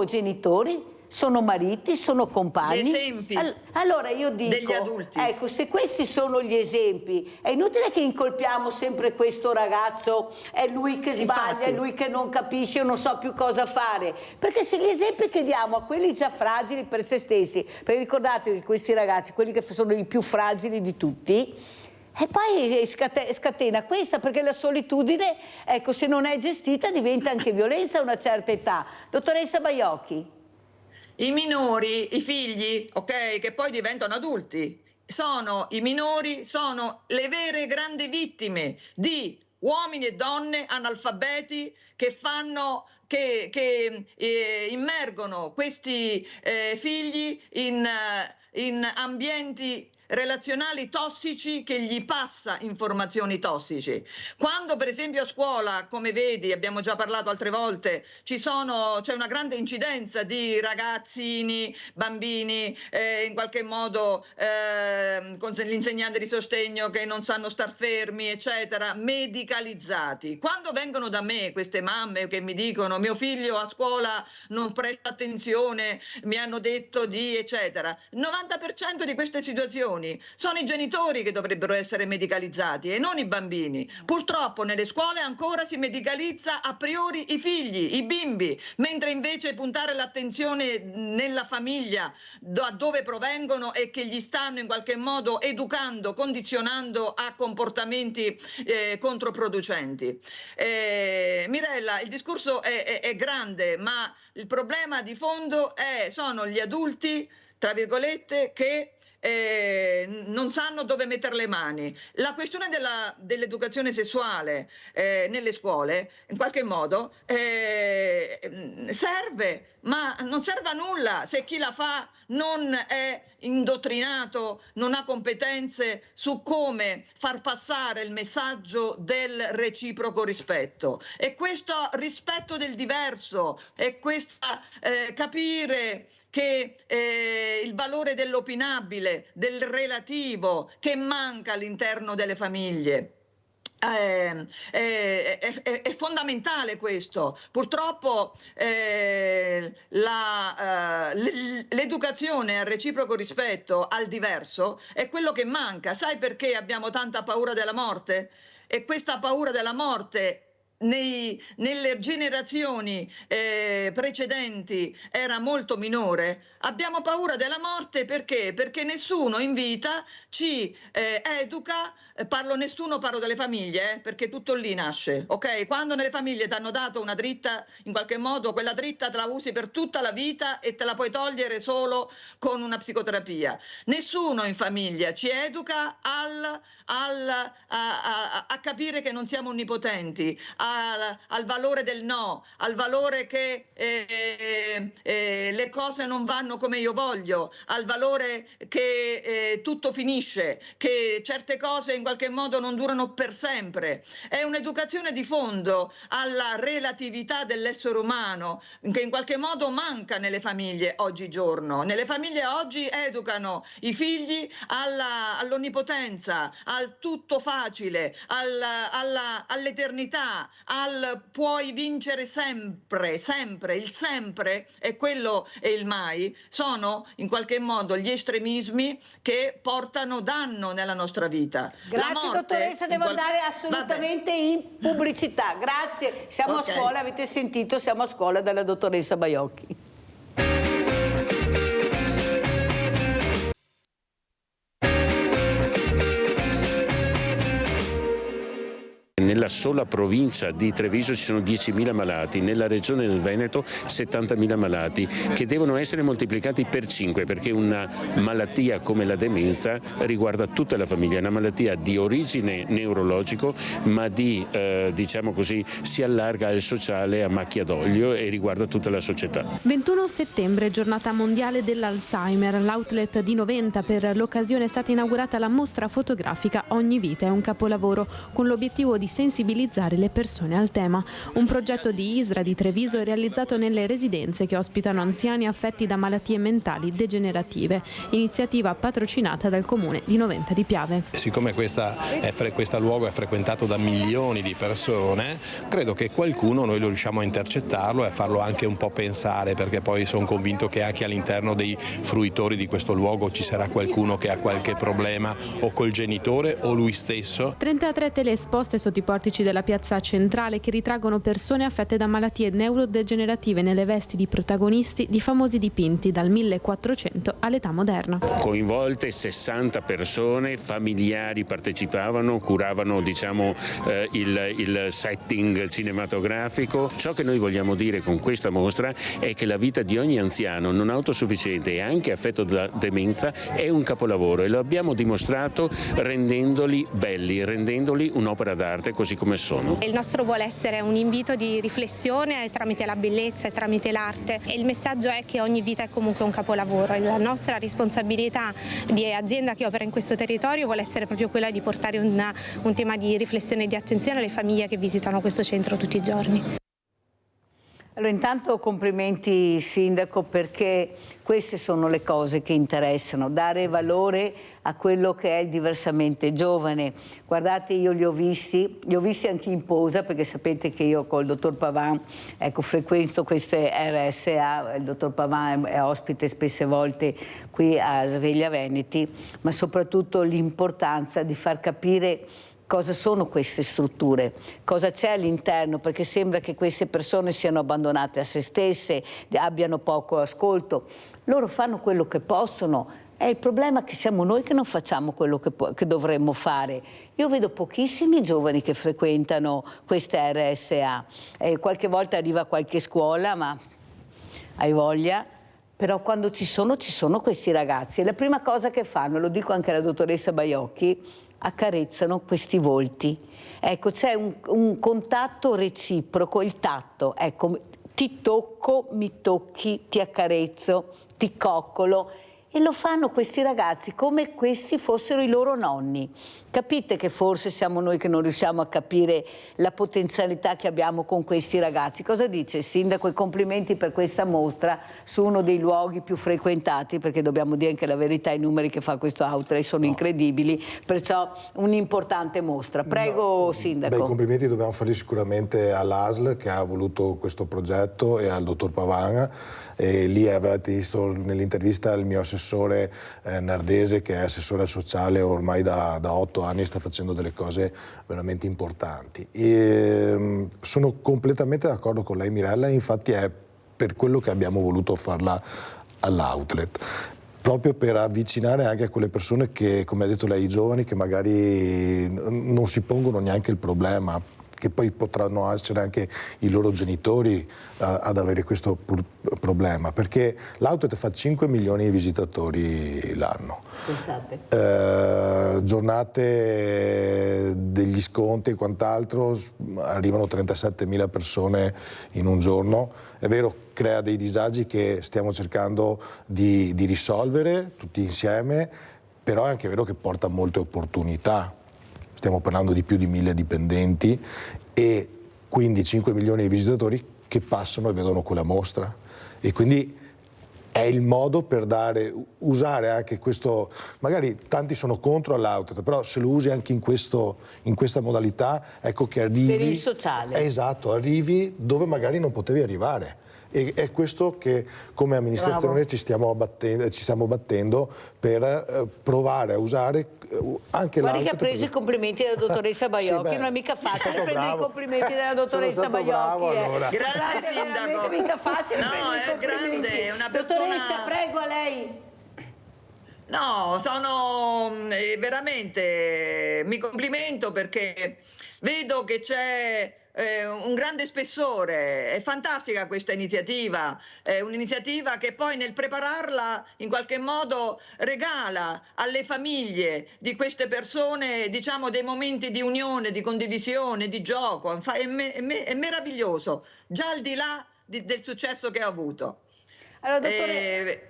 genitori, sono mariti, sono compagni. Gli esempi allora io dico, degli adulti. Ecco, se questi sono gli esempi, è inutile che incolpiamo sempre questo ragazzo, è lui che sbaglia, Infatti. è lui che non capisce, io non so più cosa fare. Perché se gli esempi che diamo a quelli già fragili per se stessi, perché ricordate che questi ragazzi, quelli che sono i più fragili di tutti, e poi scatena questa, perché la solitudine, ecco, se non è gestita diventa anche violenza a una certa età. Dottoressa Baiocchi? I minori, i figli, ok, che poi diventano adulti, i minori sono le vere grandi vittime di uomini e donne analfabeti che immergono questi figli in ambienti relazionali tossici, che gli passa informazioni tossici. Quando per esempio a scuola, come vedi, abbiamo già parlato altre volte, c'è una grande incidenza di ragazzini, bambini, in qualche modo con l'insegnante di sostegno che non sanno star fermi, eccetera, medicalizzati. Quando vengono da me queste mamme che mi dicono: mio figlio a scuola non presta attenzione, mi hanno detto di eccetera, 90% di queste situazioni sono i genitori che dovrebbero essere medicalizzati e non i bambini. Purtroppo nelle scuole ancora si medicalizza a priori i figli, i bimbi, mentre invece puntare l'attenzione nella famiglia, da dove provengono e che gli stanno in qualche modo educando, condizionando a comportamenti controproducenti. Mirella, il discorso è grande, ma il problema di fondo sono gli adulti, tra virgolette, che non sanno dove mettere le mani. La questione dell'educazione sessuale nelle scuole in qualche modo serve, ma non serve a nulla se chi la fa non è indottrinato, non ha competenze su come far passare il messaggio del reciproco rispetto. E questo rispetto del diverso, e questa capire che il valore dell'opinabile del relativo che manca all'interno delle famiglie. È fondamentale questo. Purtroppo l'educazione al reciproco rispetto, al diverso, è quello che manca. Sai perché abbiamo tanta paura della morte? E questa paura della morte nelle generazioni precedenti era molto minore. Abbiamo paura della morte perché? Perché nessuno in vita ci educa, parlo delle famiglie, perché tutto lì nasce, ok? Quando nelle famiglie ti hanno dato una dritta, in qualche modo quella dritta te la usi per tutta la vita e te la puoi togliere solo con una psicoterapia. Nessuno in famiglia ci educa a capire che non siamo onnipotenti, al valore del no, al valore che le cose non vanno come io voglio, al valore che tutto finisce, che certe cose in qualche modo non durano per sempre. È un'educazione di fondo alla relatività dell'essere umano che in qualche modo manca nelle famiglie oggigiorno. Nelle famiglie oggi educano i figli all'onnipotenza, al tutto facile, all'eternità, al puoi vincere sempre, sempre. Il sempre e quello e il mai sono in qualche modo gli estremismi che portano danno nella nostra vita. Grazie dottoressa, devo andare assolutamente in pubblicità. Grazie, siamo a scuola, avete sentito, siamo a scuola dalla dottoressa Baiocchi. Nella sola provincia di Treviso ci sono 10.000 malati, nella regione del Veneto 70.000 malati che devono essere moltiplicati per 5 perché una malattia come la demenza riguarda tutta la famiglia, è una malattia di origine neurologico ma diciamo così, si allarga al sociale a macchia d'olio e riguarda tutta la società. 21 settembre, giornata mondiale dell'Alzheimer. L'outlet di Noventa, per l'occasione è stata inaugurata la mostra fotografica Ogni vita è un capolavoro, con l'obiettivo di sensibilizzare le persone al tema. Un progetto di ISRA di Treviso è realizzato nelle residenze che ospitano anziani affetti da malattie mentali degenerative, iniziativa patrocinata dal comune di Noventa di Piave. Siccome questo luogo è frequentato da milioni di persone, credo che qualcuno noi lo riusciamo a intercettarlo e a farlo anche un po' pensare, perché poi sono convinto che anche all'interno dei fruitori di questo luogo ci sarà qualcuno che ha qualche problema o col genitore o lui stesso. 33 tele esposte sotto i portici della piazza centrale che ritraggono persone affette da malattie neurodegenerative nelle vesti di protagonisti di famosi dipinti dal 1400 all'età moderna. Coinvolte 60 persone, familiari partecipavano, curavano diciamo il setting cinematografico. Ciò che noi vogliamo dire con questa mostra è che la vita di ogni anziano non autosufficiente e anche affetto da demenza è un capolavoro e lo abbiamo dimostrato rendendoli belli, rendendoli un'opera d'arte così come sono. Il nostro vuole essere un invito di riflessione tramite la bellezza e tramite l'arte, e il messaggio è che ogni vita è comunque un capolavoro. La nostra responsabilità di azienda che opera in questo territorio vuole essere proprio quella di portare un tema di riflessione e di attenzione alle famiglie che visitano questo centro tutti i giorni. Allora, intanto complimenti Sindaco, perché queste sono le cose che interessano, dare valore a quello che è il diversamente giovane. Guardate, io li ho visti anche in posa, perché sapete che io col dottor Pavan frequento queste RSA, il dottor Pavan è ospite spesse volte qui a Sveglia Veneti, ma soprattutto l'importanza di far capire cosa sono queste strutture, cosa c'è all'interno, perché sembra che queste persone siano abbandonate a se stesse, abbiano poco ascolto. Loro fanno quello che possono, è il problema che siamo noi che non facciamo quello che dovremmo fare. Io vedo pochissimi giovani che frequentano queste RSA, qualche volta arriva qualche scuola, ma hai voglia. Però quando ci sono questi ragazzi e la prima cosa che fanno, lo dico anche alla dottoressa Baiocchi, accarezzano questi volti. Ecco, c'è un contatto reciproco, il tatto. Ecco, ti tocco, mi tocchi, ti accarezzo, ti coccolo. e lo fanno questi ragazzi come questi fossero i loro nonni. Capite che forse siamo noi che non riusciamo a capire la potenzialità che abbiamo con questi ragazzi. Cosa dice il sindaco? I complimenti per questa mostra su uno dei luoghi più frequentati, perché dobbiamo dire anche la verità, i numeri che fa questo outlet sono incredibili, perciò un'importante mostra. Prego, sindaco. Beh, i complimenti dobbiamo farli sicuramente all'ASL che ha voluto questo progetto e al dottor Pavana. E lì avete visto nell'intervista il mio assessore Nardese, che è assessore sociale ormai da 8 anni, sta facendo delle cose veramente importanti. E sono completamente d'accordo con lei, Mirella, infatti è per quello che abbiamo voluto farla all'outlet, proprio per avvicinare anche a quelle persone che, come ha detto lei, i giovani, che magari non si pongono neanche il problema, che poi potranno essere anche i loro genitori ad avere questo problema, perché l'outlet fa 5 milioni di visitatori l'anno. Pensate. Giornate degli sconti e quant'altro, arrivano 37.000 persone in un giorno. È vero, crea dei disagi che stiamo cercando di risolvere tutti insieme, però è anche vero che porta molte opportunità. Stiamo parlando di più di 1.000 dipendenti e quindi 5 milioni di visitatori che passano e vedono quella mostra. E quindi è il modo per usare anche questo, magari tanti sono contro all'outlet, però se lo usi anche in questa modalità, ecco che arrivi... Per il sociale. Esatto, arrivi dove magari non potevi arrivare. E è questo che come amministrazione ci stiamo battendo per provare a usare anche Guardi che ha preso i complimenti della dottoressa Baiocchi, non è mica facile prendere i complimenti della dottoressa Baiocchi. Allora. Grazie sindaco. Non è mica facile No, è grande, è una persona... Dottoressa, prego, a lei. No, sono veramente, mi complimento perché vedo che c'è un grande spessore. È fantastica questa iniziativa, è un'iniziativa che poi nel prepararla in qualche modo regala alle famiglie di queste persone, diciamo, dei momenti di unione, di condivisione, di gioco. È meraviglioso, già al di là del successo che ha avuto. Allora,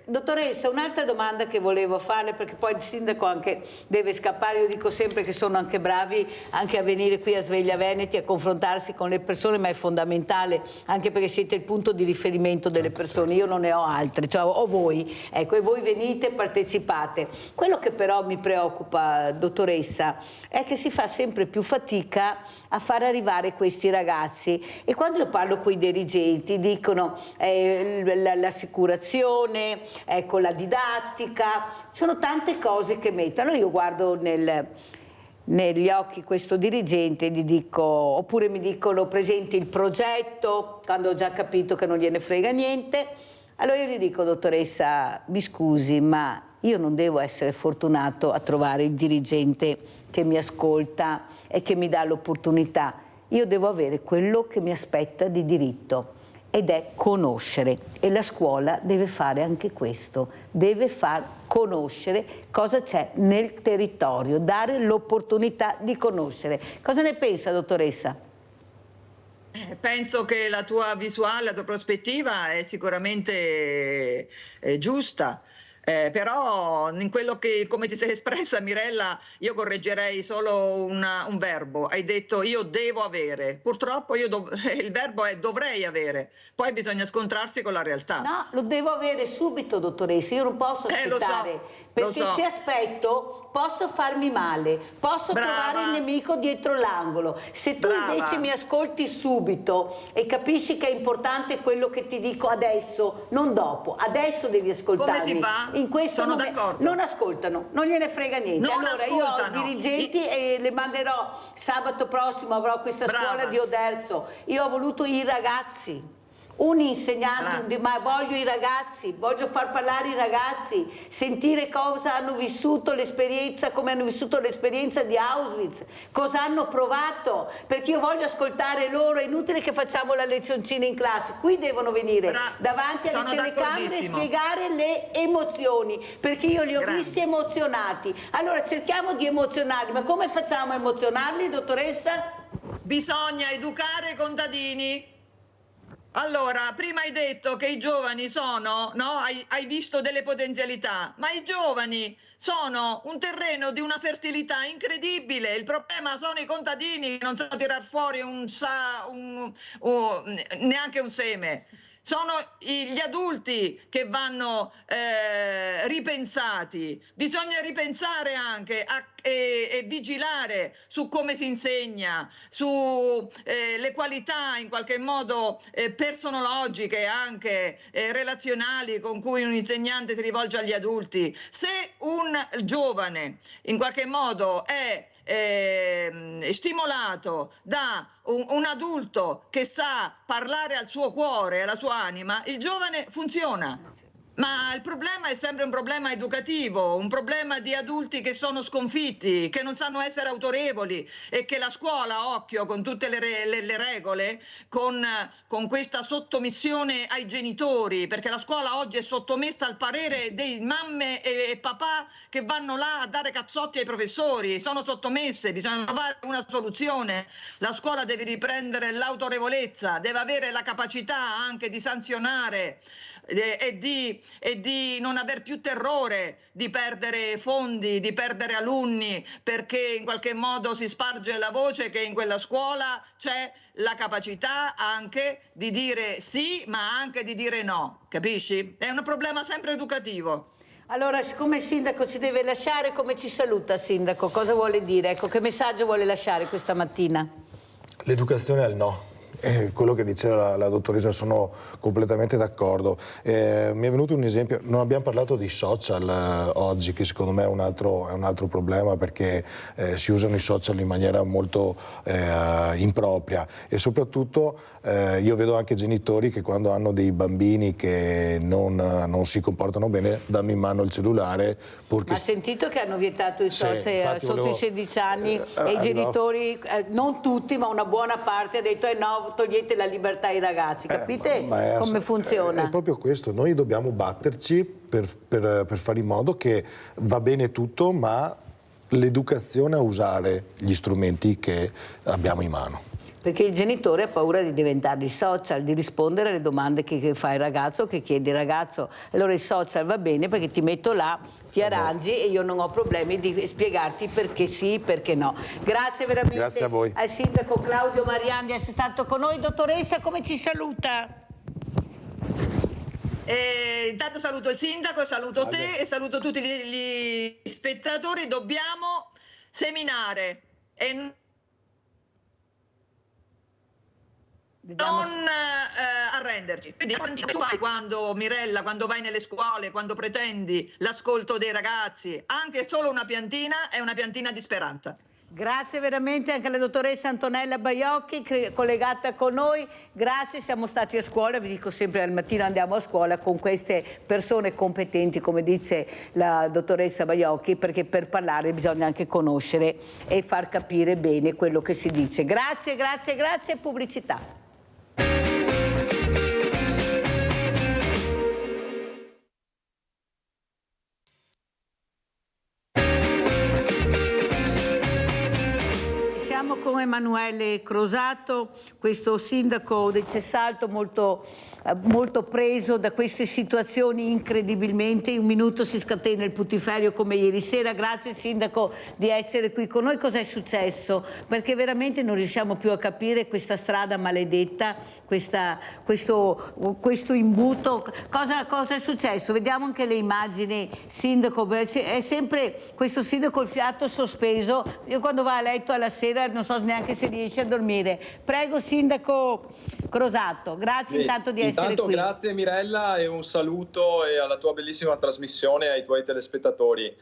dottoressa, un'altra domanda che volevo farle, perché poi il sindaco anche deve scappare. Io dico sempre che sono anche bravi anche a venire qui a Sveglia Veneti, a confrontarsi con le persone, ma è fondamentale anche perché siete il punto di riferimento delle persone. Io non ne ho altre, cioè ho voi, ecco, e voi venite, partecipate. Quello che però mi preoccupa, dottoressa, è che si fa sempre più fatica a far arrivare questi ragazzi, e quando io parlo con i dirigenti dicono l'assicurazione, ecco, la didattica, sono tante cose che mettono. Io guardo negli occhi questo dirigente e gli dico, oppure mi dicono presenti il progetto, quando ho già capito che non gliene frega niente. Allora io gli dico, dottoressa, mi scusi, ma io non devo essere fortunato a trovare il dirigente che mi ascolta e che mi dà l'opportunità. Io devo avere quello che mi aspetta di diritto, ed è conoscere, e la scuola deve fare anche questo, deve far conoscere cosa c'è nel territorio, dare l'opportunità di conoscere. Cosa ne pensa, dottoressa? Penso che la tua visuale, la tua prospettiva è sicuramente giusta. Però in quello che, come ti sei espressa, Mirella, io correggerei solo un verbo. Hai detto io devo avere, purtroppo il verbo è dovrei avere, poi bisogna scontrarsi con la realtà. No, lo devo avere subito, dottoressa, io non posso aspettare, perché se aspetto posso farmi male, posso trovare il nemico dietro l'angolo. Se tu invece mi ascolti subito e capisci che è importante quello che ti dico adesso, non dopo, adesso devi ascoltarmi. Come si fa? In questo sono d'accordo. Non ascoltano, non gliene frega niente. Non allora ascoltano. Io ho dirigenti e le manderò sabato prossimo, avrò questa scuola di Oderzo. Io ho voluto i ragazzi. Un insegnante, ma voglio i ragazzi, voglio far parlare i ragazzi, sentire cosa hanno vissuto l'esperienza, come hanno vissuto l'esperienza di Auschwitz, cosa hanno provato, perché io voglio ascoltare loro. È inutile che facciamo la lezioncina in classe, qui devono venire davanti alle telecamere e spiegare le emozioni, perché io li ho visti emozionati. Allora cerchiamo di emozionarli, ma come facciamo a emozionarli, dottoressa? Bisogna educare i contadini. Allora, prima hai detto che i giovani sono, no? Hai visto delle potenzialità, ma i giovani sono un terreno di una fertilità incredibile. Il problema sono i contadini che non sanno tirar fuori neanche un seme. Sono gli adulti che vanno ripensati. Bisogna ripensare anche e vigilare su come si insegna, su le qualità in qualche modo personologiche, anche relazionali con cui un insegnante si rivolge agli adulti. Se un giovane in qualche modo è stimolato da un adulto che sa parlare al suo cuore, alla sua anima, il giovane funziona. Ma il problema è sempre un problema educativo, un problema di adulti che sono sconfitti, che non sanno essere autorevoli, e che la scuola, occhio, con tutte le regole, con questa sottomissione ai genitori, perché la scuola oggi è sottomessa al parere dei mamme e papà che vanno là a dare cazzotti ai professori, sono sottomesse, bisogna trovare una soluzione. La scuola deve riprendere l'autorevolezza, deve avere la capacità anche di sanzionare e di non aver più terrore di perdere fondi, di perdere alunni, perché in qualche modo si sparge la voce che in quella scuola c'è la capacità anche di dire sì, ma anche di dire no, capisci? È un problema sempre educativo. Allora, siccome il sindaco ci deve lasciare, come ci saluta, sindaco? Cosa vuole dire? Ecco, che messaggio vuole lasciare questa mattina? L'educazione al no. Quello che diceva la dottoressa, sono completamente d'accordo. Mi è venuto un esempio, non abbiamo parlato di social oggi, che secondo me è un altro problema, perché si usano i social in maniera molto impropria, e soprattutto io vedo anche genitori che quando hanno dei bambini che non si comportano bene danno in mano il cellulare. Ma ha sentito che hanno vietato i social sotto i 16 anni e i genitori, non tutti ma una buona parte, ha detto no, togliete la libertà ai ragazzi, capite come funziona? È proprio questo, noi dobbiamo batterci per fare in modo che va bene tutto, ma l'educazione a usare gli strumenti che abbiamo in mano. Perché il genitore ha paura di diventare il social, di rispondere alle domande che fa il ragazzo, che chiede il ragazzo. Allora il social va bene perché ti metto là, ti arrangi e io non ho problemi di spiegarti perché sì, perché no. Grazie veramente. Grazie a voi. Al sindaco Claudio Marian di essere stato con noi. Dottoressa, come ci saluta? Intanto saluto il sindaco, saluto te e saluto tutti gli spettatori. Dobbiamo seminare e non arrenderci. Quindi tu fai quando, Mirella, quando vai nelle scuole, quando pretendi l'ascolto dei ragazzi, anche solo una piantina è una piantina di speranza. Grazie veramente anche alla dottoressa Antonella Baiocchi, collegata con noi. Grazie, siamo stati a scuola, vi dico sempre al mattino andiamo a scuola con queste persone competenti, come dice la dottoressa Baiocchi, perché per parlare bisogna anche conoscere e far capire bene quello che si dice. Grazie, grazie, grazie, pubblicità. Siamo con Emanuele Crosato, questo sindaco del Cessalto molto preso da queste situazioni incredibilmente. In un minuto si scatena il putiferio come ieri sera. Grazie sindaco di essere qui con noi. Cos'è successo? Perché veramente non riusciamo più a capire questa strada maledetta, questo imbuto. Cosa è successo? Vediamo anche le immagini, sindaco. È sempre questo sindaco il fiato sospeso. Io quando va a letto alla sera non so neanche se riesce a dormire. Prego sindaco Crosato, grazie intanto di essere qui. Grazie Mirella e un saluto e alla tua bellissima trasmissione e ai tuoi telespettatori.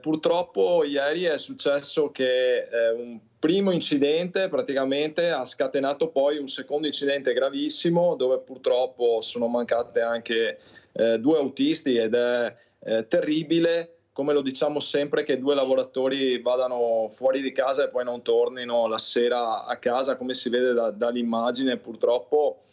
Purtroppo ieri è successo che un primo incidente praticamente ha scatenato poi un secondo incidente gravissimo, dove purtroppo sono mancate anche 2 autisti, ed è terribile, come lo diciamo sempre, che 2 lavoratori vadano fuori di casa e poi non tornino la sera a casa, come si vede dall'immagine. Purtroppo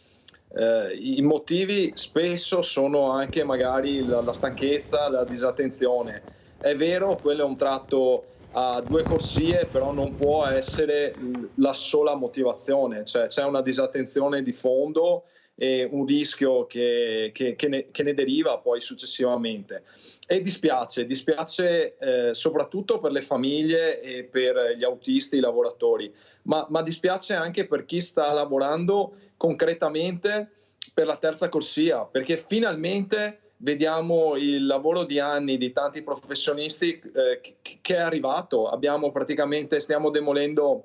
i motivi spesso sono anche magari la stanchezza, la disattenzione. È vero, quello è un tratto a 2 corsie, però non può essere la sola motivazione, cioè c'è una disattenzione di fondo un rischio che ne deriva poi successivamente. E dispiace soprattutto per le famiglie e per gli autisti, i lavoratori, ma dispiace anche per chi sta lavorando concretamente per la terza corsia, perché finalmente vediamo il lavoro di anni di tanti professionisti che è arrivato. Stiamo demolendo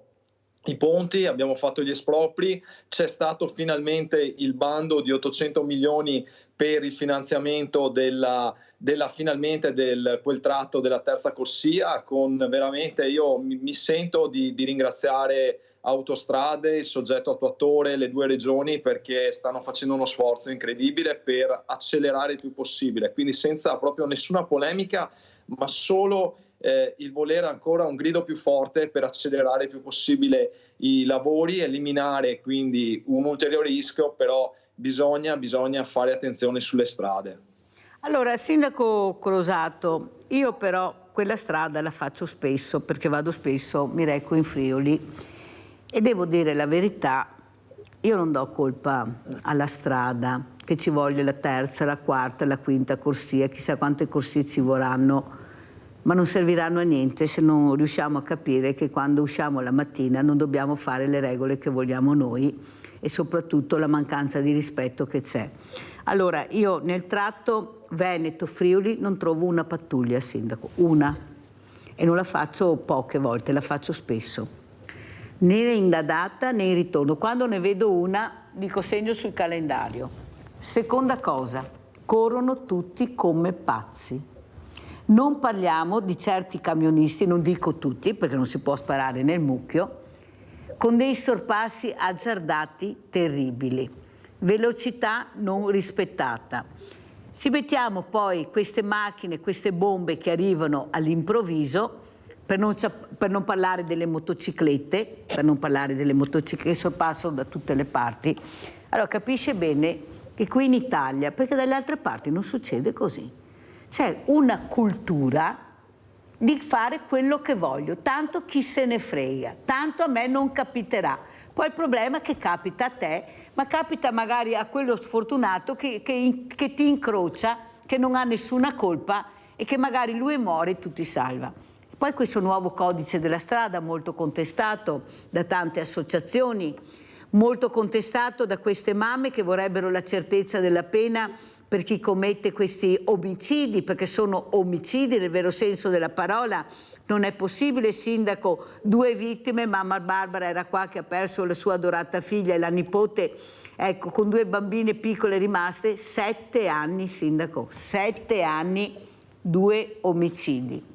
i ponti, abbiamo fatto gli espropri, c'è stato finalmente il bando di 800 milioni per il finanziamento quel tratto della terza corsia, con veramente, io mi sento di ringraziare Autostrade, il soggetto attuatore, le 2 regioni, perché stanno facendo uno sforzo incredibile per accelerare il più possibile, quindi senza proprio nessuna polemica, ma solo il volere ancora un grido più forte per accelerare il più possibile i lavori, eliminare quindi un ulteriore rischio, però bisogna fare attenzione sulle strade. Allora, Sindaco Crosato, io però quella strada la faccio spesso, perché vado spesso, mi reco in Friuli, e devo dire la verità, io non do colpa alla strada, che ci voglia la terza, la quarta, la quinta corsia, chissà quante corsie ci vorranno, ma non serviranno a niente se non riusciamo a capire che quando usciamo la mattina non dobbiamo fare le regole che vogliamo noi e soprattutto la mancanza di rispetto che c'è. Allora, io nel tratto Veneto-Friuli non trovo una pattuglia, Sindaco, una, e non la faccio poche volte, la faccio spesso. Né in data né in ritorno. Quando ne vedo una, dico segno sul calendario. Seconda cosa, corrono tutti come pazzi. Non parliamo di certi camionisti, non dico tutti perché non si può sparare nel mucchio, con dei sorpassi azzardati terribili, velocità non rispettata. Ci mettiamo poi queste macchine, queste bombe che arrivano all'improvviso, per non parlare delle motociclette, che sorpassano da tutte le parti. Allora capisce bene che qui in Italia, perché dalle altre parti non succede così, c'è una cultura di fare quello che voglio, tanto chi se ne frega, tanto a me non capiterà. Poi il problema è che capita a te, ma capita magari a quello sfortunato che ti incrocia, che non ha nessuna colpa e che magari lui muore e tu ti salva. Poi questo nuovo codice della strada, molto contestato da tante associazioni, molto contestato da queste mamme che vorrebbero la certezza della pena per chi commette questi omicidi, perché sono omicidi nel vero senso della parola. Non è possibile, Sindaco, 2 vittime, mamma Barbara era qua che ha perso la sua adorata figlia e la nipote, ecco, con 2 bambine piccole rimaste, 7 anni, Sindaco, 7 anni, 2 omicidi.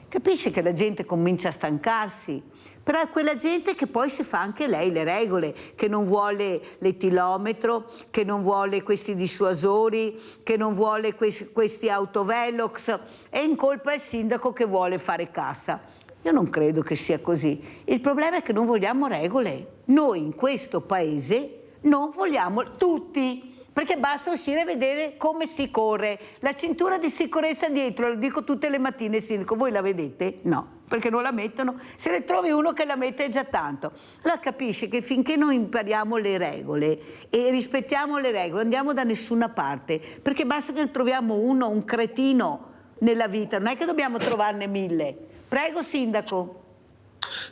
Capisce che la gente comincia a stancarsi, però è quella gente che poi si fa anche lei le regole, che non vuole l'etilometro, che non vuole questi dissuasori, che non vuole questi autovelox, e in colpa è il sindaco che vuole fare cassa. Io non credo che sia così. Il problema è che non vogliamo regole. Noi in questo paese non vogliamo tutti. Perché basta uscire e vedere come si corre. La cintura di sicurezza dietro, lo dico tutte le mattine, Sindaco, voi la vedete? No, perché non la mettono. Se ne trovi uno che la mette è già tanto. Allora capisci che finché non impariamo le regole e rispettiamo le regole, andiamo da nessuna parte. Perché basta che troviamo uno, un cretino nella vita, non è che dobbiamo trovarne 1000. Prego, Sindaco.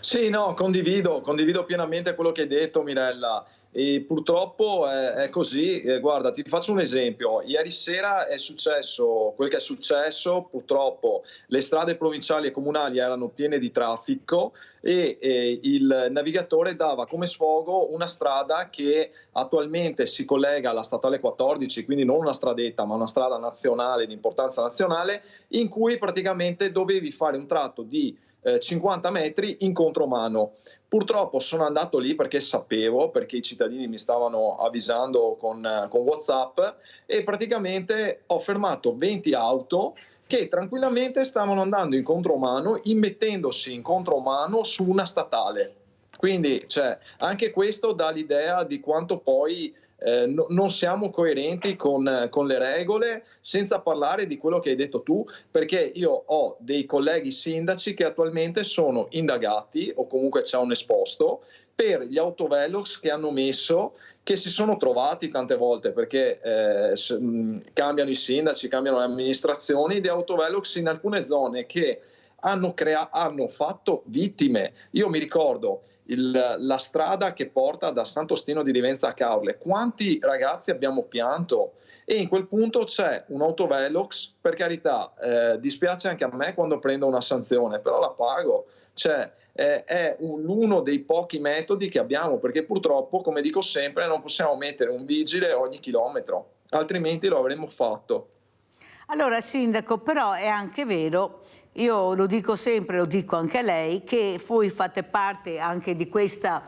Sì, no, condivido pienamente quello che hai detto, Mirella. E purtroppo è così. Guarda, ti faccio un esempio. Ieri sera è successo quel che è successo. Purtroppo le strade provinciali e comunali erano piene di traffico e il navigatore dava come sfogo una strada che attualmente si collega alla statale 14, quindi non una stradetta ma una strada nazionale di importanza nazionale, in cui praticamente dovevi fare un tratto di 50 metri in contromano. Purtroppo sono andato lì perché sapevo, perché i cittadini mi stavano avvisando con WhatsApp, e praticamente ho fermato 20 auto che tranquillamente stavano andando in contromano, immettendosi in contromano su una statale. Quindi anche questo dà l'idea di quanto poi non siamo coerenti con le regole, senza parlare di quello che hai detto tu, perché io ho dei colleghi sindaci che attualmente sono indagati o comunque c'è un esposto per gli autovelox che hanno messo, che si sono trovati tante volte, perché cambiano i sindaci, cambiano le amministrazioni, di autovelox in alcune zone che hanno fatto vittime. Io mi ricordo la strada che porta da Sant'Ostino di Livenza a Caorle, quanti ragazzi abbiamo pianto, e in quel punto c'è un autovelox, per carità, dispiace anche a me quando prendo una sanzione, però la pago, cioè è uno dei pochi metodi che abbiamo, perché purtroppo, come dico sempre, non possiamo mettere un vigile ogni chilometro, altrimenti lo avremmo fatto. Allora, Sindaco, però è anche vero, io lo dico sempre, lo dico anche a lei, che voi fate parte anche di questa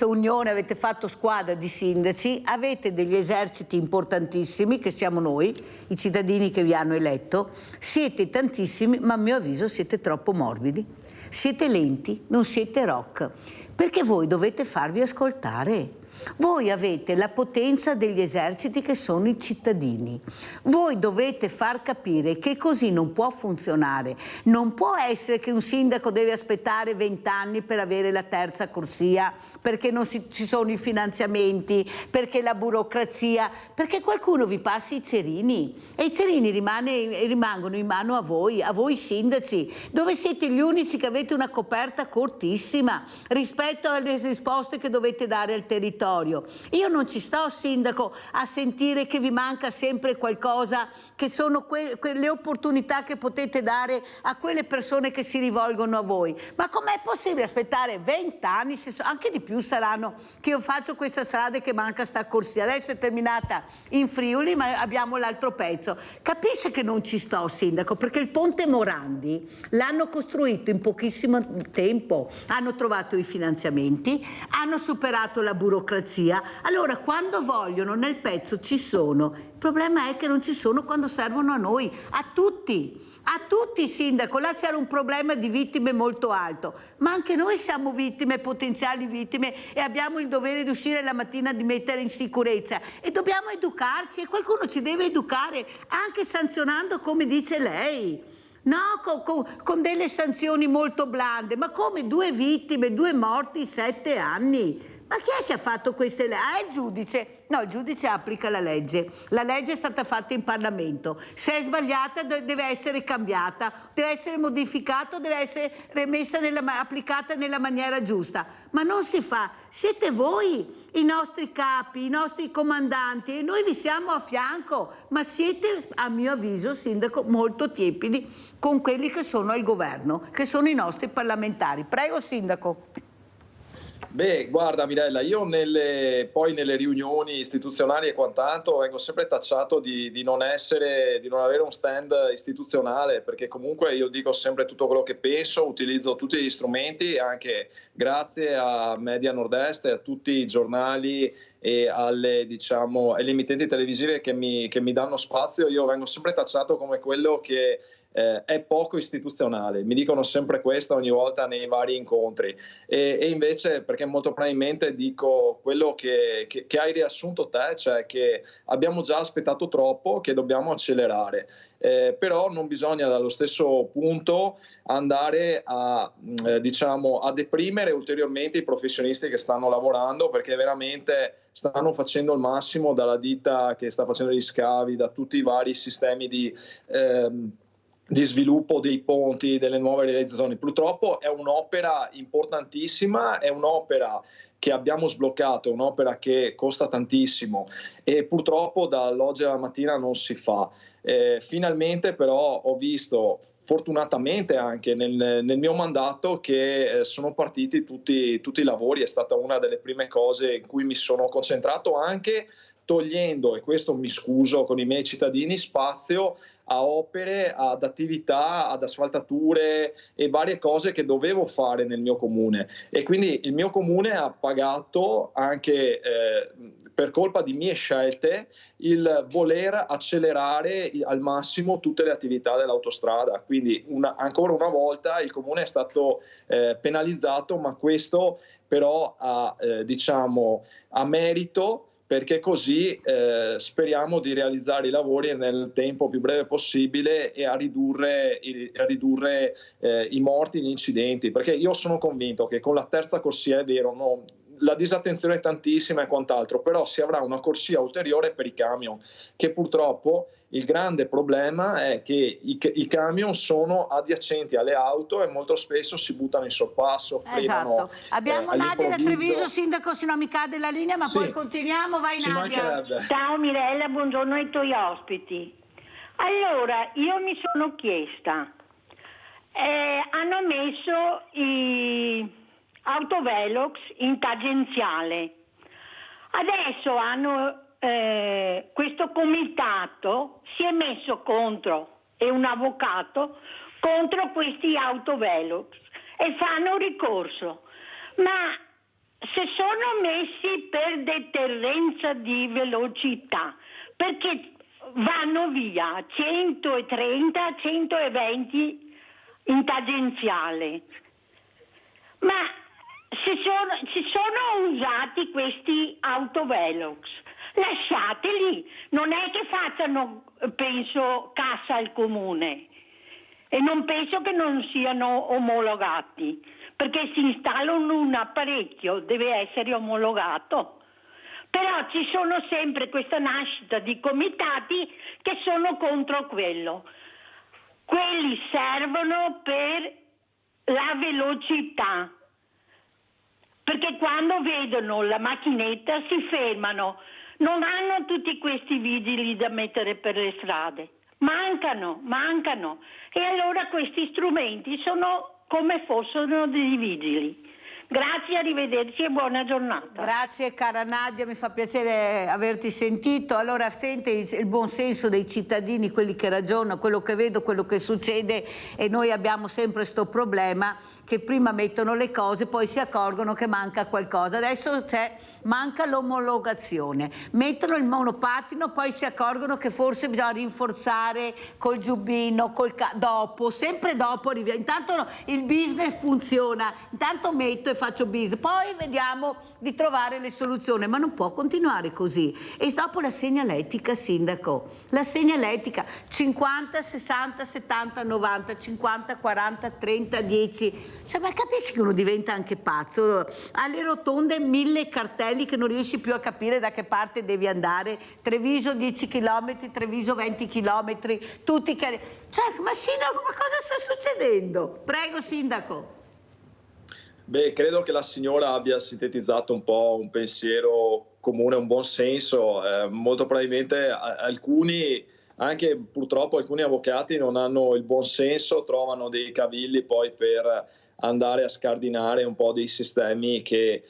unione, avete fatto squadra di sindaci, avete degli eserciti importantissimi, che siamo noi, i cittadini che vi hanno eletto, siete tantissimi, ma a mio avviso siete troppo morbidi, siete lenti, non siete rock, perché voi dovete farvi ascoltare. Voi avete la potenza degli eserciti che sono i cittadini. Voi dovete far capire che così non può funzionare. Non può essere che un sindaco deve aspettare 20 anni per avere la terza corsia, perché non ci sono i finanziamenti, perché la burocrazia, perché qualcuno vi passi i cerini e i cerini rimangono in mano a voi sindaci, dove siete gli unici che avete una coperta cortissima rispetto alle risposte che dovete dare al territorio. Io non ci sto, sindaco, a sentire che vi manca sempre qualcosa, che sono quelle opportunità che potete dare a quelle persone che si rivolgono a voi. Ma com'è possibile aspettare 20 anni, anche di più saranno, che io faccio questa strada e che manca sta corsia? Adesso è terminata in Friuli, ma abbiamo l'altro pezzo. Capisce che non ci sto, sindaco, perché il ponte Morandi l'hanno costruito in pochissimo tempo, hanno trovato i finanziamenti, hanno superato la burocrazia. Allora, quando vogliono nel pezzo ci sono. Il problema è che non ci sono quando servono a noi, a tutti, sindaco. Là c'era un problema di vittime molto alto, ma anche noi siamo vittime, potenziali vittime, e abbiamo il dovere di uscire la mattina, di mettere in sicurezza, e dobbiamo educarci, e qualcuno ci deve educare anche sanzionando, come dice lei. No, con delle sanzioni molto blande. Ma come 2 vittime, 2 morti in 7 anni? Ma chi è che ha fatto queste leggi? Ah, il giudice. No, il giudice applica la legge. La legge è stata fatta in Parlamento. Se è sbagliata deve essere cambiata, deve essere modificata, deve essere applicata nella maniera giusta. Ma non si fa. Siete voi i nostri capi, i nostri comandanti, e noi vi siamo a fianco. Ma siete, a mio avviso, sindaco, molto tiepidi con quelli che sono al governo, che sono i nostri parlamentari. Prego, sindaco. Beh, guarda Mirella, io nelle riunioni istituzionali e quant'altro vengo sempre tacciato di non avere un stand istituzionale, perché comunque io dico sempre tutto quello che penso, utilizzo tutti gli strumenti, anche grazie a Media Nord-Est e a tutti i giornali e alle emittenti televisive che mi danno spazio. Io vengo sempre tacciato come quello che è poco istituzionale, mi dicono sempre questo ogni volta nei vari incontri, e invece, perché molto probabilmente dico quello che hai riassunto te, cioè che abbiamo già aspettato troppo, che dobbiamo accelerare, però non bisogna dallo stesso punto andare a deprimere ulteriormente i professionisti che stanno lavorando, perché veramente stanno facendo il massimo, dalla ditta che sta facendo gli scavi, da tutti i vari sistemi di sviluppo dei ponti, delle nuove realizzazioni. Purtroppo è un'opera importantissima, è un'opera che abbiamo sbloccato, è un'opera che costa tantissimo e purtroppo dall'oggi alla mattina non si fa. Finalmente però ho visto, fortunatamente anche nel mio mandato, che sono partiti tutti i lavori. È stata una delle prime cose in cui mi sono concentrato, anche togliendo, e questo mi scuso con i miei cittadini, spazio a opere, ad attività, ad asfaltature e varie cose che dovevo fare nel mio comune, e quindi il mio comune ha pagato anche per colpa di mie scelte il voler accelerare al massimo tutte le attività dell'autostrada. Quindi ancora una volta il comune è stato penalizzato, ma questo però a merito, perché così speriamo di realizzare i lavori nel tempo più breve possibile e a ridurre i morti, gli incidenti, perché io sono convinto che con la terza corsia, è vero, la disattenzione è tantissima e quant'altro, però si avrà una corsia ulteriore per i camion, che purtroppo il grande problema è che i camion sono adiacenti alle auto e molto spesso si buttano in sorpasso, frenano. Esatto. Abbiamo Nadia da Treviso, sindaco, se no mi cade la linea, ma poi continuiamo, vai Nadia. Ciao Mirella, buongiorno ai tuoi ospiti. Allora, io mi sono chiesta, hanno messo i autovelox in tangenziale, adesso hanno questo comitato si è messo contro, e un avvocato contro questi autovelox e fanno ricorso, ma se sono messi per deterrenza di velocità, perché vanno via 130, 120 in tangenziale, ma si sono usati questi autovelox, lasciateli, non è che facciano, penso, cassa al comune, e non penso che non siano omologati, perché si installano un apparecchio, deve essere omologato. Però ci sono sempre questa nascita di comitati che sono contro quello. Quelli servono per la velocità, perché quando vedono la macchinetta si fermano, non hanno tutti questi vigili da mettere per le strade, mancano, e allora questi strumenti sono come fossero dei vigili. Grazie, arrivederci e buona giornata. Grazie cara Nadia, mi fa piacere averti sentito. Allora sente il buon senso dei cittadini, quelli che ragionano, quello che vedo, quello che succede, e noi abbiamo sempre questo problema che prima mettono le cose, poi si accorgono che manca qualcosa. Adesso manca l'omologazione, mettono il monopattino, poi si accorgono che forse bisogna rinforzare col giubbino, dopo, sempre dopo, intanto il business funziona, intanto metto e faccio business, poi vediamo di trovare le soluzioni, ma non può continuare così. E dopo la segnaletica, sindaco, la segnaletica 50, 60, 70, 90, 50, 40, 30, 10, cioè, ma capisci che uno diventa anche pazzo? Alle rotonde 1000 cartelli che non riesci più a capire da che parte devi andare, Treviso 10 km, Treviso 20 km, tutti che... Cioè, ma sindaco, ma cosa sta succedendo? Prego sindaco. Beh, credo che la signora abbia sintetizzato un po' un pensiero comune, un buon senso. Molto probabilmente alcuni, anche purtroppo alcuni avvocati non hanno il buon senso, trovano dei cavilli poi per andare a scardinare un po' dei sistemi che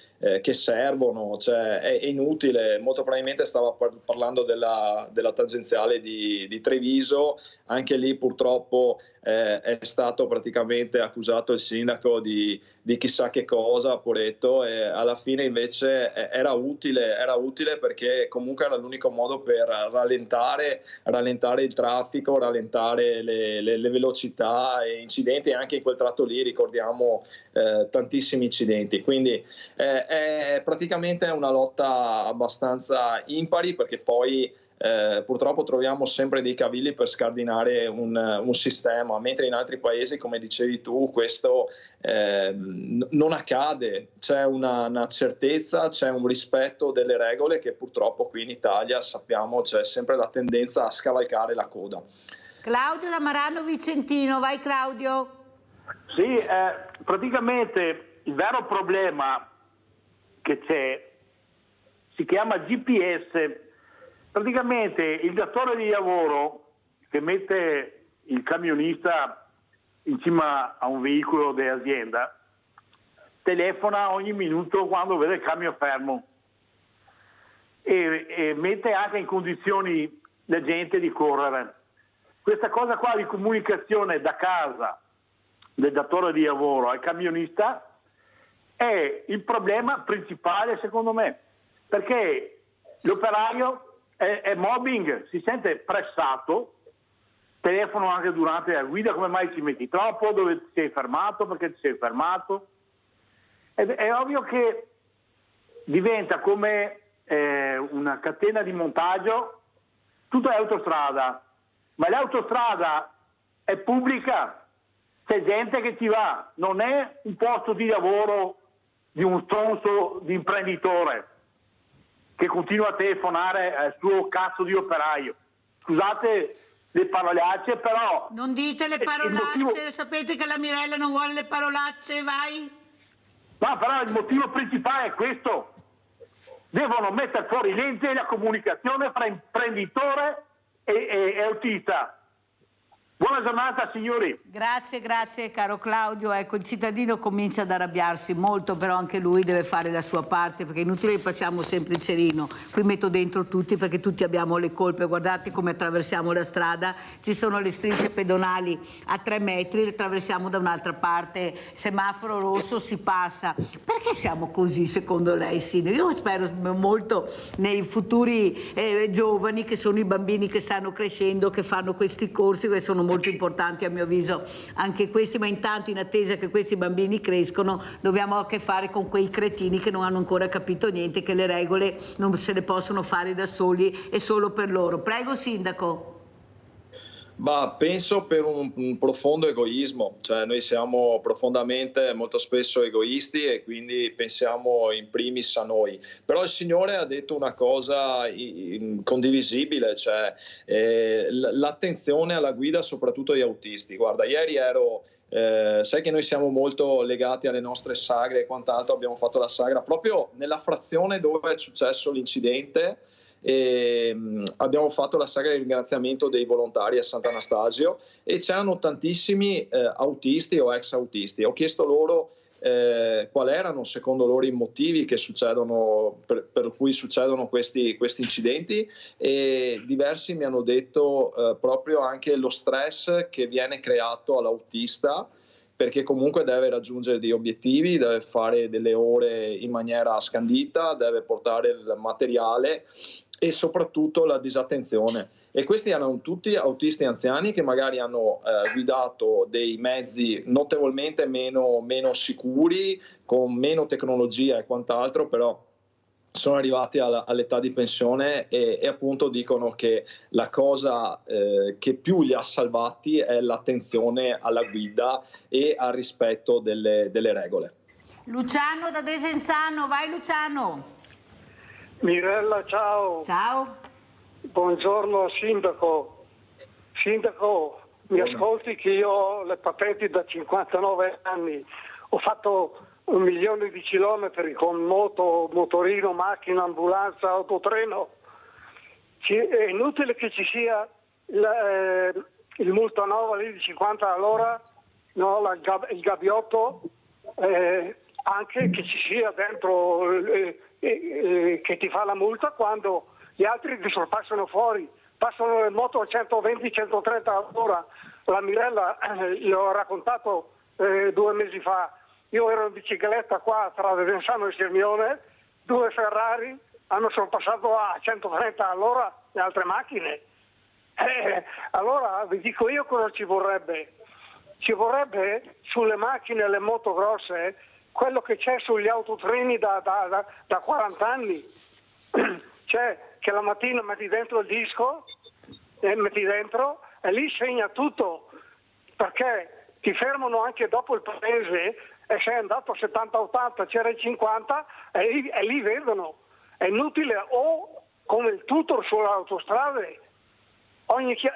servono, cioè è inutile. Molto probabilmente stava parlando della tangenziale di Treviso, anche lì purtroppo è stato praticamente accusato il sindaco di chissà che cosa, poretto, e alla fine invece era utile perché comunque era l'unico modo per rallentare il traffico, rallentare le velocità e incidenti, e anche in quel tratto lì ricordiamo tantissimi incidenti, quindi è praticamente una lotta abbastanza impari, perché poi purtroppo troviamo sempre dei cavilli per scardinare un sistema, mentre in altri paesi, come dicevi tu, questo non accade, c'è una certezza, c'è un rispetto delle regole, che purtroppo qui in Italia sappiamo c'è sempre la tendenza a scavalcare la coda. Claudio da Marano Vicentino, vai Claudio. Sì, praticamente il vero problema che c'è si chiama GPS. Praticamente il datore di lavoro che mette il camionista in cima a un veicolo dell'azienda telefona ogni minuto quando vede il camion fermo e mette anche in condizioni la gente di correre. Questa cosa qua di comunicazione da casa del datore di lavoro al camionista è il problema principale, secondo me, perché l'operario è mobbing, si sente pressato, telefono anche durante la guida, come mai ci metti troppo, dove ti sei fermato, perché ti sei fermato. È ovvio che diventa come una catena di montaggio, tutta è autostrada, ma l'autostrada è pubblica, c'è gente che ci va, non è un posto di lavoro di un stronzo di imprenditore che continua a telefonare al suo cazzo di operaio. Scusate le parolacce, però... Non dite le parolacce, sapete che la Mirella non vuole le parolacce, vai? No, però il motivo principale è questo. Devono mettere fuori legge la comunicazione fra imprenditore e autista. Buona giornata signori. Grazie caro Claudio. Ecco, il cittadino comincia ad arrabbiarsi molto, però anche lui deve fare la sua parte, perché è inutile che facciamo sempre il cerino. Qui metto dentro tutti perché tutti abbiamo le colpe. Guardate come attraversiamo la strada, ci sono le strisce pedonali a 3 metri, le attraversiamo da un'altra parte, semaforo rosso, si passa. Perché siamo così secondo lei, Sindaco? Io spero molto nei futuri giovani, che sono i bambini che stanno crescendo, che fanno questi corsi, che sono molto importanti a mio avviso anche questi, ma intanto in attesa che questi bambini crescono dobbiamo a che fare con quei cretini che non hanno ancora capito niente, che le regole non se le possono fare da soli e solo per loro. Prego Sindaco. Ma penso per un profondo egoismo, cioè noi siamo profondamente molto spesso egoisti e quindi pensiamo in primis a noi. Però il Signore ha detto una cosa condivisibile, cioè l'attenzione alla guida soprattutto agli autisti. Guarda, ieri sai che noi siamo molto legati alle nostre sagre e quant'altro, abbiamo fatto la sagra proprio nella frazione dove è successo l'incidente. E abbiamo fatto la sagra di ringraziamento dei volontari a Sant'Anastasio e c'erano tantissimi autisti o ex autisti. Ho chiesto loro quali erano secondo loro i motivi che succedono, per cui succedono questi incidenti, e diversi mi hanno detto proprio anche lo stress che viene creato all'autista, perché comunque deve raggiungere degli obiettivi, deve fare delle ore in maniera scandita, deve portare il materiale e soprattutto la disattenzione. E questi erano tutti autisti anziani che magari hanno guidato dei mezzi notevolmente meno sicuri, con meno tecnologia e quant'altro, però sono arrivati all'età di pensione e appunto dicono che la cosa che più li ha salvati è l'attenzione alla guida e al rispetto delle regole. Luciano da Desenzano, vai Luciano. Mirella, ciao. Ciao. Buongiorno Sindaco. Sindaco, mi ascolti che io ho le patenti da 59 anni, ho fatto 1 milione di chilometri con moto, motorino, macchina, ambulanza, autotreno. È inutile che ci sia il multa nuova lì di 50 all'ora, no, il gabbiotto, anche che ci sia dentro che ti fa la multa quando gli altri ti sorpassano fuori, passano le moto a 120-130 all'ora. La Mirella gli ho raccontato 2 mesi fa, io ero in bicicletta qua tra Desenzano e Sirmione, 2 Ferrari hanno sorpassato a 130 all'ora le altre macchine. Allora vi dico io cosa ci vorrebbe. Ci vorrebbe sulle macchine e le moto grosse quello che c'è sugli autotreni da 40 anni. Cioè che la mattina metti dentro il disco, metti dentro e lì segna tutto, perché ti fermano anche dopo il paese e sei andato a 70-80, c'era il 50 e lì vedono. È inutile, o come il tutor sulle autostrade,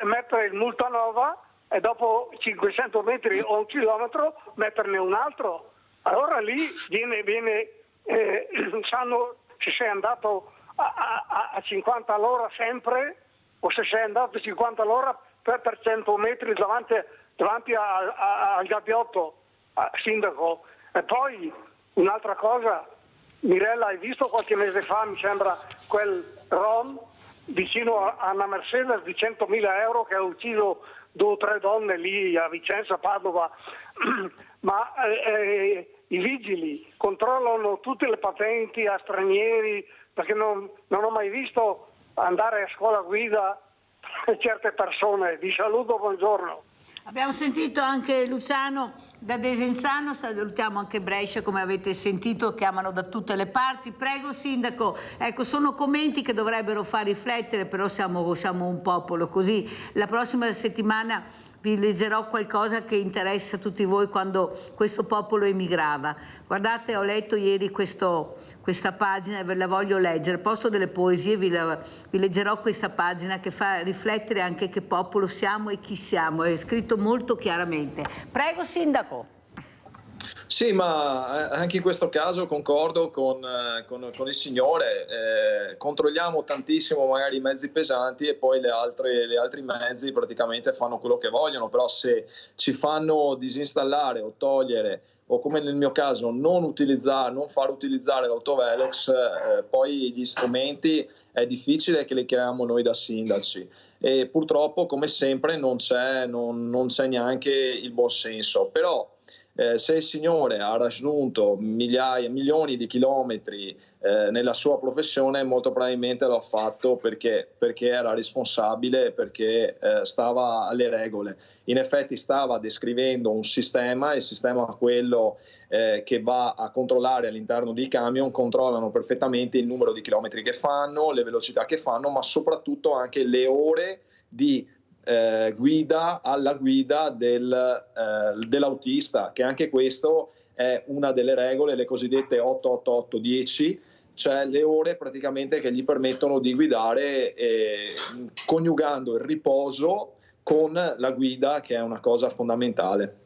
mettere il multa nuova e dopo 500 metri o 1 chilometro metterne un altro. Allora lì sanno se sei andato a 50 all'ora sempre o se sei andato a 50 all'ora per 100 metri davanti al gabbiotto, Sindaco. E poi un'altra cosa, Mirella, hai visto qualche mese fa, mi sembra, quel rom vicino a una Mercedes di 100.000 euro che ha ucciso 2 o 3 donne lì a Vicenza, Padova, ma i vigili controllano tutte le patenti a stranieri, perché non ho mai visto andare a scuola guida certe persone. Vi saluto, buongiorno. Abbiamo sentito anche Luciano da Desenzano, salutiamo anche Brescia, come avete sentito, chiamano da tutte le parti. Prego Sindaco, ecco, sono commenti che dovrebbero far riflettere, però siamo un popolo così. La prossima settimana vi leggerò qualcosa che interessa a tutti voi quando questo popolo emigrava. Guardate, ho letto ieri questa pagina e ve la voglio leggere. Al posto delle poesie vi leggerò questa pagina che fa riflettere anche che popolo siamo e chi siamo. È scritto molto chiaramente. Prego, Sindaco. Sì, ma anche in questo caso concordo con il signore, controlliamo tantissimo magari i mezzi pesanti e poi gli altri mezzi praticamente fanno quello che vogliono, però se ci fanno disinstallare o togliere, o come nel mio caso non far utilizzare l'autovelox, poi gli strumenti è difficile che li creiamo noi da sindaci. E purtroppo, come sempre, non c'è neanche il buon senso. Però se il signore ha raggiunto milioni di chilometri nella sua professione, molto probabilmente l'ha fatto perché era responsabile, perché stava alle regole. In effetti stava descrivendo un sistema, il sistema quello che va a controllare all'interno dei camion, controllano perfettamente il numero di chilometri che fanno, le velocità che fanno, ma soprattutto anche le ore di guida alla guida dell'autista, che anche questo è una delle regole, le cosiddette 8-8-8-10, cioè le ore praticamente che gli permettono di guidare coniugando il riposo con la guida, che è una cosa fondamentale.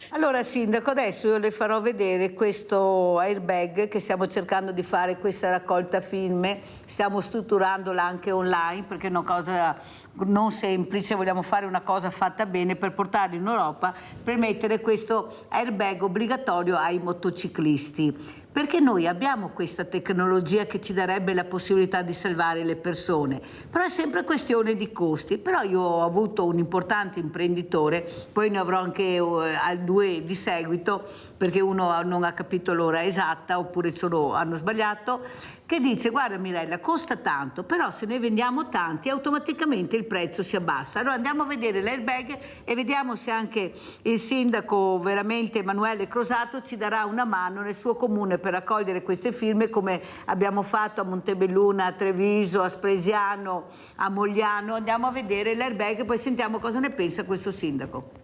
Allora Sindaco, adesso io le farò vedere questo airbag che stiamo cercando di fare, questa raccolta film, stiamo strutturandola anche online perché è una cosa non semplice, vogliamo fare una cosa fatta bene per portarla in Europa, per mettere questo airbag obbligatorio ai motociclisti. Perché noi abbiamo questa tecnologia che ci darebbe la possibilità di salvare le persone, però è sempre questione di costi. Però io ho avuto un importante imprenditore, poi ne avrò anche 2 di seguito, perché uno non ha capito l'ora esatta oppure hanno sbagliato, che dice: guarda Mirella, costa tanto, però se ne vendiamo tanti automaticamente il prezzo si abbassa. Allora andiamo a vedere l'airbag e vediamo se anche il sindaco, veramente Emanuele Crosato, ci darà una mano nel suo comune per raccogliere queste firme, come abbiamo fatto a Montebelluna, a Treviso, a Spresiano, a Mogliano. Andiamo a vedere l'airbag e poi sentiamo cosa ne pensa questo sindaco.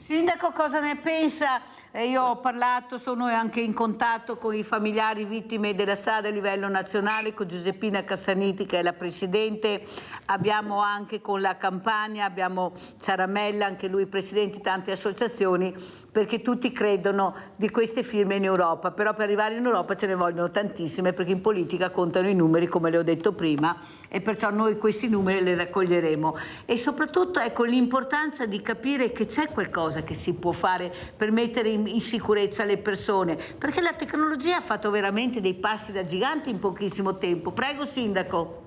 Sindaco, cosa ne pensa? Io ho parlato, sono anche in contatto con i familiari vittime della strada a livello nazionale, con Giuseppina Cassaniti che è la presidente, abbiamo anche con la Campania, abbiamo Ciaramella, anche lui presidente di tante associazioni, perché tutti credono di queste firme in Europa, però per arrivare in Europa ce ne vogliono tantissime, perché in politica contano i numeri, come le ho detto prima, e perciò noi questi numeri li raccoglieremo. E soprattutto ecco l'importanza di capire che c'è qualcosa che si può fare per mettere in sicurezza le persone, perché la tecnologia ha fatto veramente dei passi da gigante in pochissimo tempo. Prego Sindaco.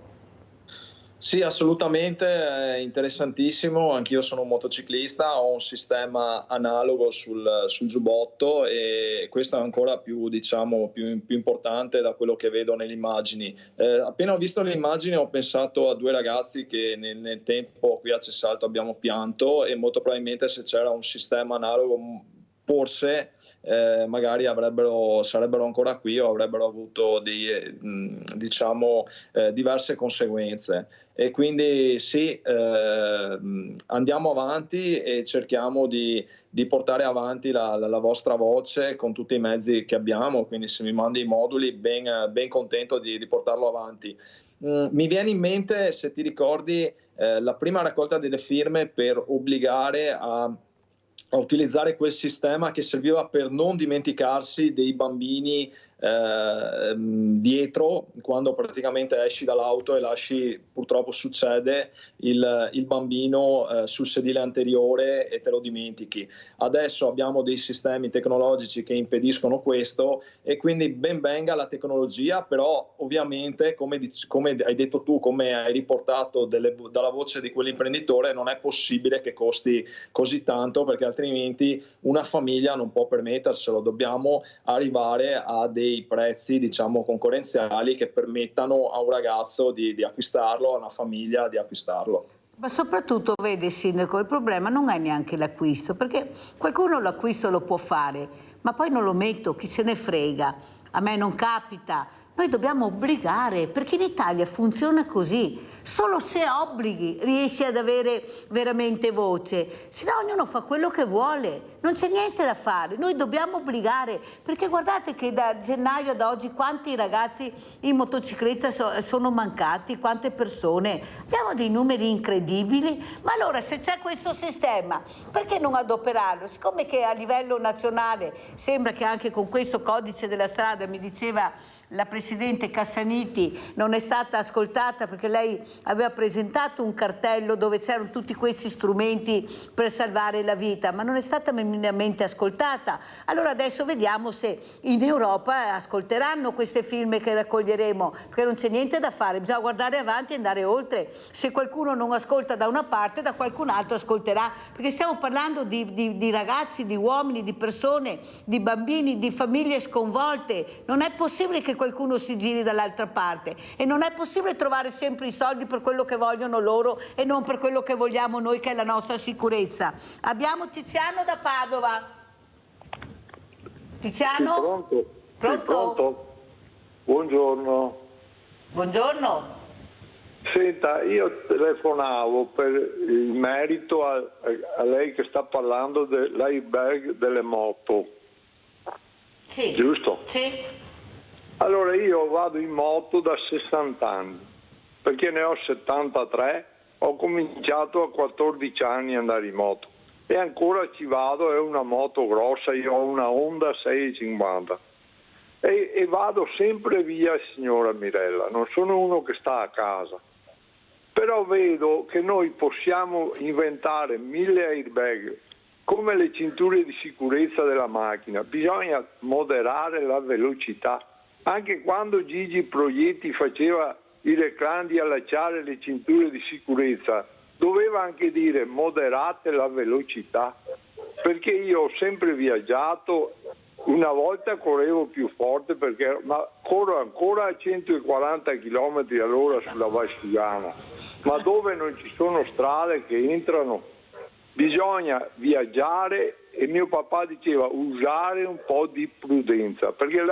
Sì, assolutamente, è interessantissimo. Anch'io sono un motociclista, ho un sistema analogo sul giubbotto e questo è ancora più, diciamo, più importante da quello che vedo nelle immagini. Appena ho visto le immagini ho pensato a 2 ragazzi che nel tempo qui a Cessalto abbiamo pianto, e molto probabilmente se c'era un sistema analogo forse magari sarebbero ancora qui o avrebbero avuto diverse conseguenze. E quindi sì, andiamo avanti e cerchiamo di portare avanti la vostra voce con tutti i mezzi che abbiamo, quindi se mi mandi i moduli ben contento di portarlo avanti. Mi viene in mente, se ti ricordi, la prima raccolta delle firme per obbligare a utilizzare quel sistema che serviva per non dimenticarsi dei bambini dietro, quando praticamente esci dall'auto e lasci, purtroppo succede, il bambino sul sedile anteriore e te lo dimentichi. Adesso abbiamo dei sistemi tecnologici che impediscono questo e quindi ben venga la tecnologia, però ovviamente come hai detto tu, come hai riportato dalla voce di quell'imprenditore, non è possibile che costi così tanto, perché altrimenti una famiglia non può permetterselo. Dobbiamo arrivare a dei prezzi, diciamo, concorrenziali che permettano a un ragazzo di acquistarlo, a una famiglia di acquistarlo. Ma soprattutto, vede Sindaco, il problema non è neanche l'acquisto, perché qualcuno l'acquisto lo può fare, ma poi non lo metto, chi se ne frega, a me non capita. Noi dobbiamo obbligare, perché in Italia funziona così. Solo se obblighi riesci ad avere veramente voce, se no ognuno fa quello che vuole, non c'è niente da fare. Noi dobbiamo obbligare, perché guardate che da gennaio ad oggi quanti ragazzi in motocicletta sono mancati, quante persone, abbiamo dei numeri incredibili. Ma allora, se c'è questo sistema, perché non adoperarlo? Siccome che a livello nazionale sembra che anche con questo codice della strada, mi diceva la Presidente Cassaniti, non è stata ascoltata, perché lei aveva presentato un cartello dove c'erano tutti questi strumenti per salvare la vita, ma non è stata minimamente ascoltata. Allora adesso vediamo se in Europa ascolteranno queste firme che raccoglieremo, perché non c'è niente da fare, bisogna guardare avanti e andare oltre. Se qualcuno non ascolta da una parte, da qualcun altro ascolterà, perché stiamo parlando di ragazzi, di uomini, di persone, di bambini, di famiglie sconvolte. Non è possibile che qualcuno si giri dall'altra parte e non è possibile trovare sempre i soldi per quello che vogliono loro e non per quello che vogliamo noi, che è la nostra sicurezza. Abbiamo Tiziano da Padova. Tiziano? Sì, pronto? Pronto? Sì, pronto? Buongiorno. Buongiorno. Senta, io telefonavo in merito a lei che sta parlando dell'airbag delle moto. Sì. Giusto? Sì. Allora io vado in moto da 60 anni, perché ne ho 73, ho cominciato a 14 anni ad andare in moto e ancora ci vado, è una moto grossa, io ho una Honda 650 e vado sempre via, signora Mirella, non sono uno che sta a casa, però vedo che noi possiamo inventare 1000 airbag come le cinture di sicurezza della macchina, bisogna moderare la velocità. Anche quando Gigi Proietti faceva i reclami di allacciare le cinture di sicurezza, doveva anche dire moderate la velocità, perché io ho sempre viaggiato, una volta correvo più forte, ma corro ancora a 140 km all'ora sulla Valsugana, ma dove non ci sono strade che entrano bisogna viaggiare e mio papà diceva usare un po' di prudenza, perché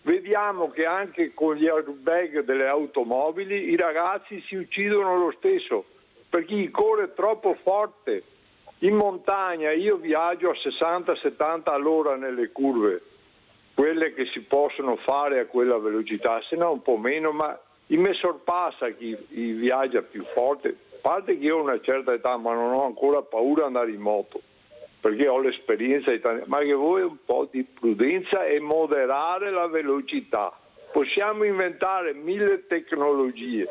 vediamo che anche con gli airbag delle automobili i ragazzi si uccidono lo stesso, perché chi corre troppo forte. In montagna io viaggio a 60-70 all'ora nelle curve, quelle che si possono fare a quella velocità, se no un po' meno, ma me sorpassa chi viaggia più forte. A parte che io ho una certa età, ma non ho ancora paura di andare in moto, perché ho l'esperienza ma che voi un po' di prudenza e moderare la velocità. Possiamo inventare 1000 tecnologie,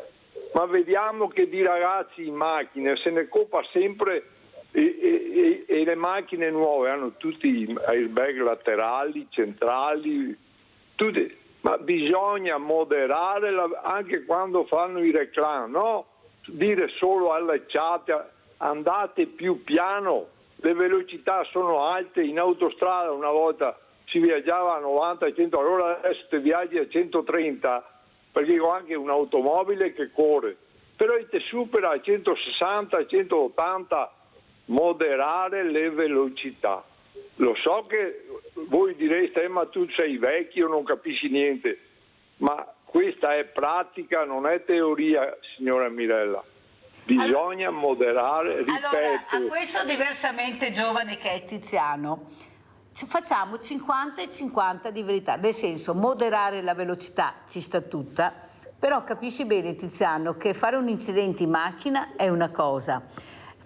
ma vediamo che di ragazzi in macchina se ne copa sempre e le macchine nuove hanno tutti gli airbag laterali, centrali, tutti, ma bisogna moderare anche quando fanno i reclami, no? Dire solo allacciate, andate più piano. Le velocità sono alte, in autostrada una volta si viaggiava a 90-100 all'ora, adesso ti viaggi a 130, perché ho anche un'automobile che corre, però te supera a 160-180, moderare le velocità. Lo so che voi direste ma tu sei vecchio, non capisci niente, ma questa è pratica, non è teoria, signora Mirella. Bisogna moderare, ripeto. Allora, a questo diversamente giovane che è Tiziano, facciamo 50 e 50 di verità, nel senso moderare la velocità ci sta tutta, però capisci bene Tiziano che fare un incidente in macchina è una cosa,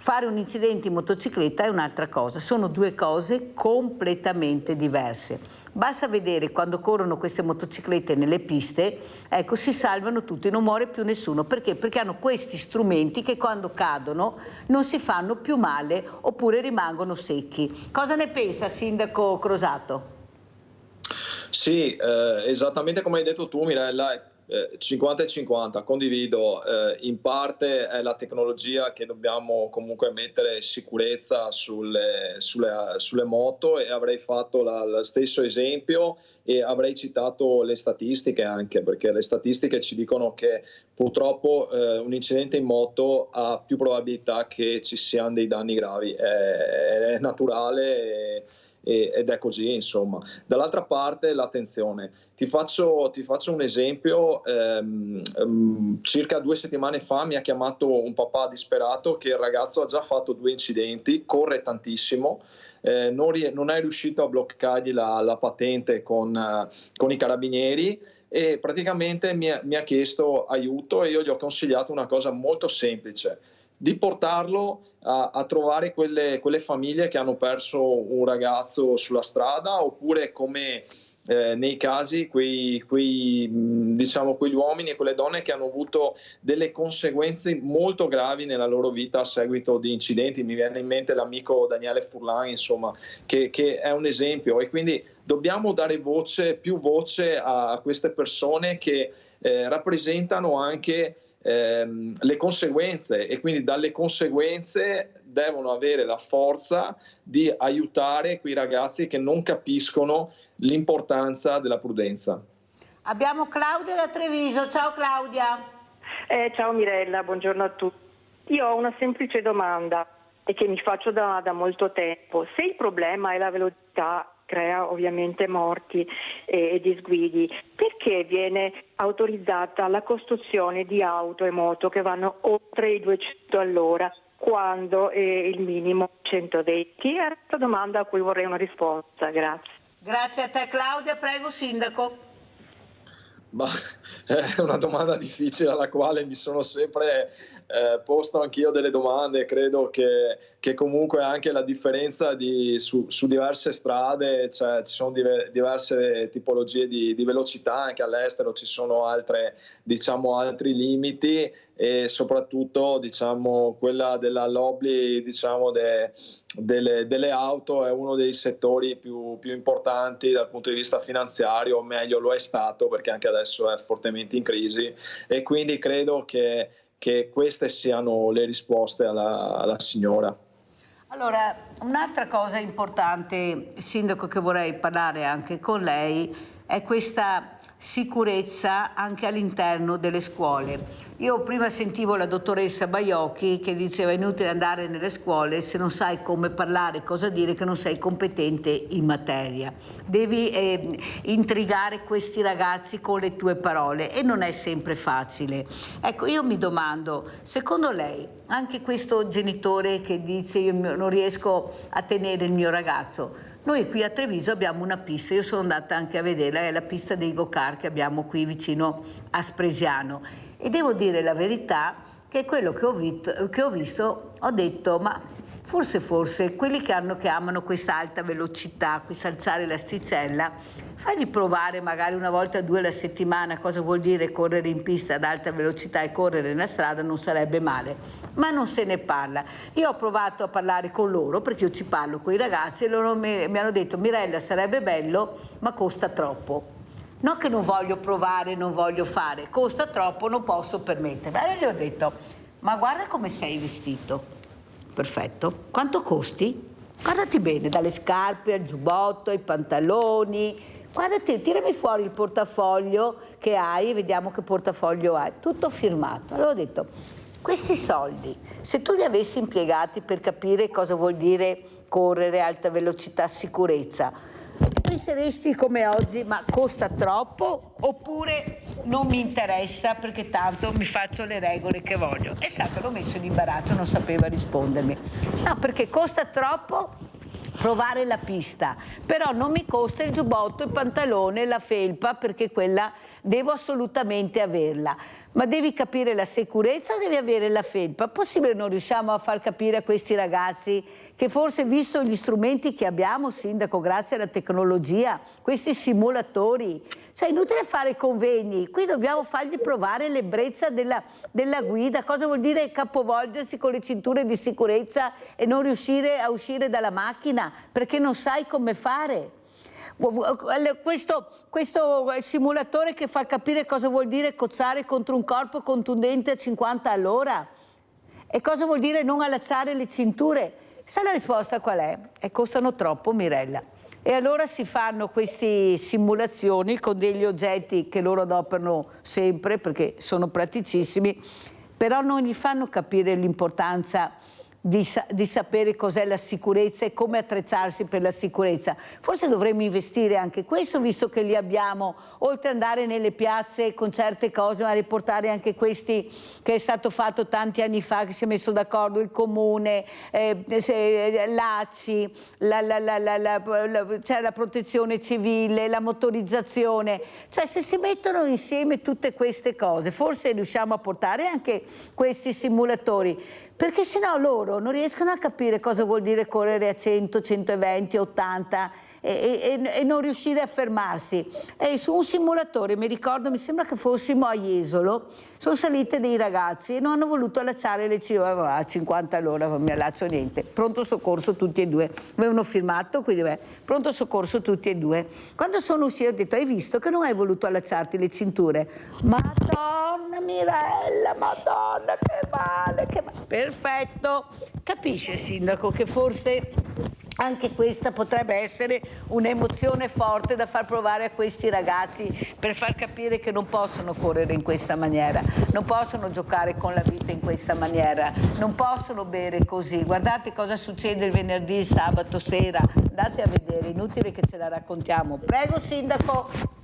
fare un incidente in motocicletta è un'altra cosa, sono due cose completamente diverse. Basta vedere quando corrono queste motociclette nelle piste, ecco, si salvano tutti, non muore più nessuno. Perché? Perché hanno questi strumenti che quando cadono non si fanno più male oppure rimangono secchi. Cosa ne pensa, Sindaco Crosato? Sì, esattamente come hai detto tu, Mirella. 50 e 50, condivido, in parte è la tecnologia che dobbiamo comunque mettere sicurezza sulle moto, e avrei fatto lo stesso esempio e avrei citato le statistiche anche, perché le statistiche ci dicono che purtroppo un incidente in moto ha più probabilità che ci siano dei danni gravi, è naturale ed è così, insomma. Dall'altra parte l'attenzione. Ti faccio un esempio. Circa 2 settimane fa mi ha chiamato un papà disperato che il ragazzo ha già fatto 2 incidenti, corre tantissimo, non è riuscito a bloccargli la patente con i carabinieri, e praticamente mi ha chiesto aiuto, e io gli ho consigliato una cosa molto semplice: di portarlo a trovare quelle famiglie che hanno perso un ragazzo sulla strada, oppure come nei casi quegli uomini e quelle donne che hanno avuto delle conseguenze molto gravi nella loro vita a seguito di incidenti. Mi viene in mente l'amico Daniele Furlan, insomma, che è un esempio, e quindi dobbiamo dare più voce a queste persone che rappresentano anche le conseguenze, e quindi dalle conseguenze devono avere la forza di aiutare quei ragazzi che non capiscono l'importanza della prudenza. Abbiamo Claudia da Treviso. Ciao Claudia. Ciao Mirella, buongiorno a tutti. Io ho una semplice domanda e che mi faccio da molto tempo. Se il problema è la velocità, crea ovviamente morti e disguidi, perché viene autorizzata la costruzione di auto e moto che vanno oltre i 200 all'ora quando il minimo 120? È una domanda a cui vorrei una risposta. Grazie. Grazie a te Claudia, prego Sindaco. Ma è una domanda difficile alla quale mi sono sempre posto anch'io delle domande. Credo che comunque anche la differenza su diverse strade, cioè ci sono diverse tipologie di velocità, anche all'estero ci sono altri limiti, e soprattutto quella della lobby delle auto è uno dei settori più importanti dal punto di vista finanziario, o meglio lo è stato, perché anche adesso è fortemente in crisi, e quindi credo che queste siano le risposte alla signora. Allora, un'altra cosa importante, Sindaco, che vorrei parlare anche con lei, è questa sicurezza anche all'interno delle scuole. Io prima sentivo la dottoressa Baiocchi che diceva: è inutile andare nelle scuole se non sai come parlare, cosa dire, che non sei competente in materia. Devi intrigare questi ragazzi con le tue parole, e non è sempre facile. Ecco, io mi domando, secondo lei, anche questo genitore che dice io non riesco a tenere il mio ragazzo, noi qui a Treviso abbiamo una pista, io sono andata anche a vederla, è la pista dei go-kart che abbiamo qui vicino a Spresiano, e devo dire la verità che quello che ho visto ho detto: ma forse quelli che amano questa alta velocità, questo alzare l'asticella, fagli provare magari una volta o 2 alla settimana cosa vuol dire correre in pista ad alta velocità e correre nella strada, non sarebbe male, ma non se ne parla. Io ho provato a parlare con loro, perché io ci parlo con i ragazzi, e loro mi hanno detto: Mirella, sarebbe bello, ma costa troppo. Non che non voglio provare, non voglio fare, costa troppo, non posso permettermi. Allora gli ho detto: ma guarda come sei vestito. Perfetto. Quanto costi? Guardati bene, dalle scarpe al giubbotto, ai pantaloni. Guardati, tirami fuori il portafoglio che hai, vediamo che portafoglio hai. Tutto firmato. Allora ho detto: questi soldi, se tu li avessi impiegati per capire cosa vuol dire correre, alta velocità, sicurezza, penseresti come oggi, ma costa troppo oppure non mi interessa perché tanto mi faccio le regole che voglio? E Sandra l'ho messo in imbarazzo, non sapeva rispondermi. No, perché costa troppo provare la pista, però non mi costa il giubbotto, il pantalone, la felpa, perché quella devo assolutamente averla. Ma devi capire la sicurezza, devi avere la felpa. Possibile non riusciamo a far capire a questi ragazzi che forse, visto gli strumenti che abbiamo, Sindaco, grazie alla tecnologia, questi simulatori, cioè è inutile fare convegni, qui dobbiamo fargli provare l'ebbrezza della guida, cosa vuol dire capovolgersi con le cinture di sicurezza e non riuscire a uscire dalla macchina perché non sai come fare. Questo simulatore che fa capire cosa vuol dire cozzare contro un corpo contundente a 50 all'ora e cosa vuol dire non allacciare le cinture. Sai la risposta qual è? Costano troppo, Mirella. E allora si fanno queste simulazioni con degli oggetti che loro adoperano sempre perché sono praticissimi, però non gli fanno capire l'importanza di sapere cos'è la sicurezza e come attrezzarsi per la sicurezza. Forse dovremmo investire anche questo, visto che li abbiamo, oltre ad andare nelle piazze con certe cose, ma riportare anche questi che è stato fatto tanti anni fa, che si è messo d'accordo il comune, l'ACI, c'è la protezione civile, la motorizzazione, cioè se si mettono insieme tutte queste cose forse riusciamo a portare anche questi simulatori, perché sennò loro non riescono a capire cosa vuol dire correre a 100, 120, 80 e non riuscire a fermarsi. E su un simulatore, mi ricordo, mi sembra che fossimo a Jesolo, sono salite dei ragazzi e non hanno voluto allacciare le a 50 all'ora, non mi allaccio niente. Pronto soccorso tutti e due. Avevano firmato, quindi pronto soccorso tutti e due. Quando sono usciti ho detto: hai visto che non hai voluto allacciarti le cinture? Madonna Mirella, madonna, che male, che male. Perfetto. Capisce, Sindaco, che forse anche questa potrebbe essere un'emozione forte da far provare a questi ragazzi, per far capire che non possono correre in questa maniera, non possono giocare con la vita in questa maniera, non possono bere così. Guardate cosa succede il venerdì, il sabato sera, andate a vedere, inutile che ce la raccontiamo. Prego, Sindaco.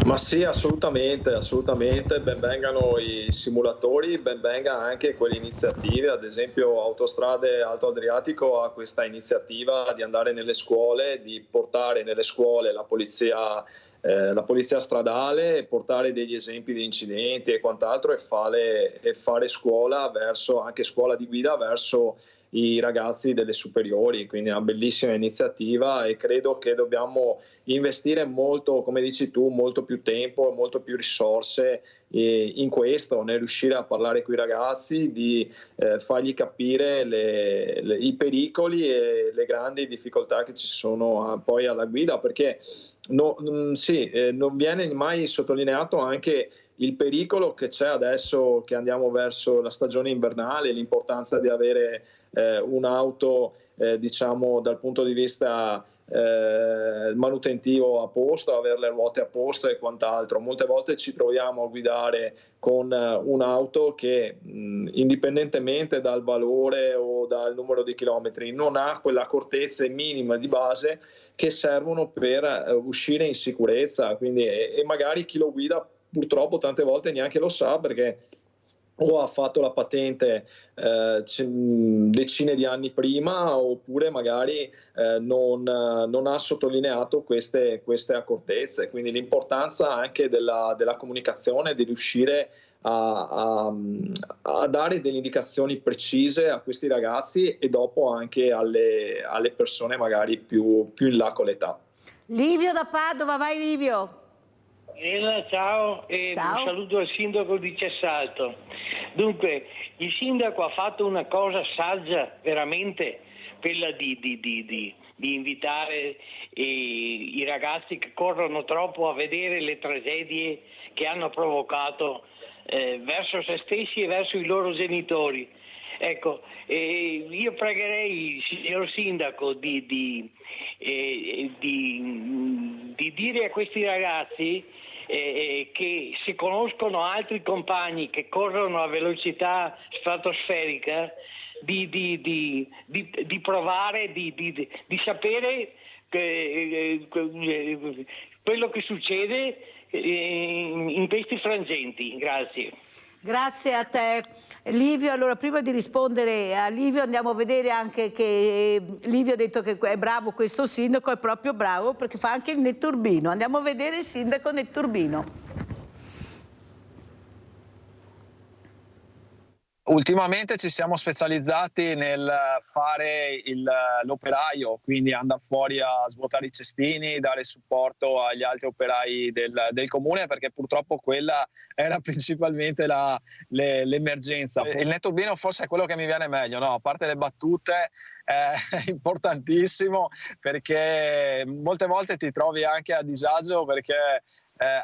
Ma sì, assolutamente, ben vengano i simulatori, ben venga anche quelle iniziative, ad esempio Autostrade Alto Adriatico ha questa iniziativa di andare nelle scuole, di portare nelle scuole la polizia stradale, portare degli esempi di incidenti e quant'altro e fare scuola anche scuola di guida verso i ragazzi delle superiori, quindi è una bellissima iniziativa e credo che dobbiamo investire molto, come dici tu, molto più tempo e molto più risorse in questo, nel riuscire a parlare con i ragazzi, di fargli capire i pericoli e le grandi difficoltà che ci sono poi alla guida, perché non viene mai sottolineato anche il pericolo che c'è adesso che andiamo verso la stagione invernale, l'importanza di avere un'auto diciamo dal punto di vista manutentivo a posto, avere le ruote a posto e quant'altro. Molte volte ci troviamo a guidare con un'auto che indipendentemente dal valore o dal numero di chilometri non ha quelle accortezze minime di base che servono per uscire in sicurezza, quindi, e magari chi lo guida purtroppo tante volte neanche lo sa, perché o ha fatto la patente decine di anni prima, oppure magari non ha sottolineato queste accortezze. Quindi l'importanza anche della comunicazione, di riuscire a dare delle indicazioni precise a questi ragazzi e dopo anche alle persone magari più in là con l'età. Livio da Padova, vai Livio. Ciao e Ciao. Un saluto al sindaco di Cessalto. Dunque, il sindaco ha fatto una cosa saggia, veramente, quella di invitare i ragazzi che corrono troppo a vedere le tragedie che hanno provocato verso se stessi e verso i loro genitori. Ecco, io pregherei il signor sindaco di dire a questi ragazzi che se conoscono altri compagni che corrono a velocità stratosferica, di provare, di sapere quello che succede in questi frangenti. Grazie. Grazie a te Livio. Allora, prima di rispondere a Livio andiamo a vedere anche che Livio ha detto che è bravo questo sindaco, è proprio bravo perché fa anche il netturbino. Andiamo a vedere il sindaco netturbino. Ultimamente ci siamo specializzati nel fare l'operaio, quindi andare fuori a svuotare i cestini, dare supporto agli altri operai del comune, perché purtroppo quella era principalmente l'emergenza. Il netturbino forse è quello che mi viene meglio, no? A parte le battute, è importantissimo perché molte volte ti trovi anche a disagio perché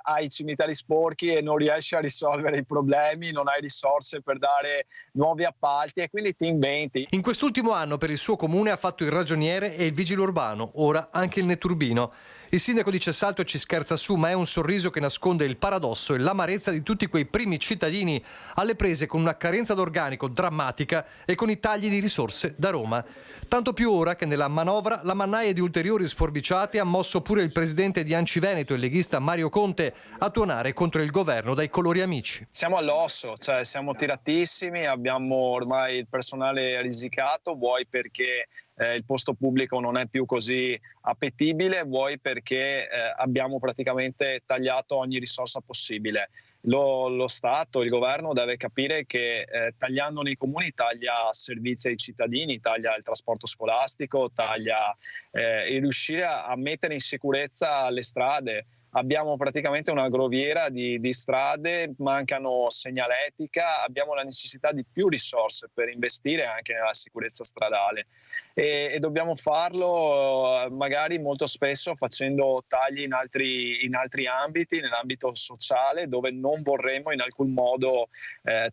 hai i cimiteri sporchi e non riesci a risolvere i problemi, non hai risorse per dare nuovi appalti e quindi ti inventi. In quest'ultimo anno per il suo comune ha fatto il ragioniere e il vigile urbano, ora anche il netturbino. Il sindaco di Cessalto ci scherza su, ma è un sorriso che nasconde il paradosso e l'amarezza di tutti quei primi cittadini alle prese con una carenza d'organico drammatica e con i tagli di risorse da Roma. Tanto più ora che nella manovra la mannaia di ulteriori sforbiciate ha mosso pure il presidente di Anci Veneto, il leghista Mario Conte, a tuonare contro il governo dai colori amici. Siamo all'osso, cioè siamo tiratissimi, abbiamo ormai il personale risicato, vuoi perché il posto pubblico non è più così appetibile, vuoi perché abbiamo praticamente tagliato ogni risorsa possibile. Lo Stato, il governo deve capire che tagliando nei comuni taglia servizi ai cittadini, taglia il trasporto scolastico, taglia e riuscire a mettere in sicurezza le strade. Abbiamo praticamente una groviera di strade, mancano segnaletica, abbiamo la necessità di più risorse per investire anche nella sicurezza stradale e dobbiamo farlo magari molto spesso facendo tagli in altri ambiti, nell'ambito sociale dove non vorremmo in alcun modo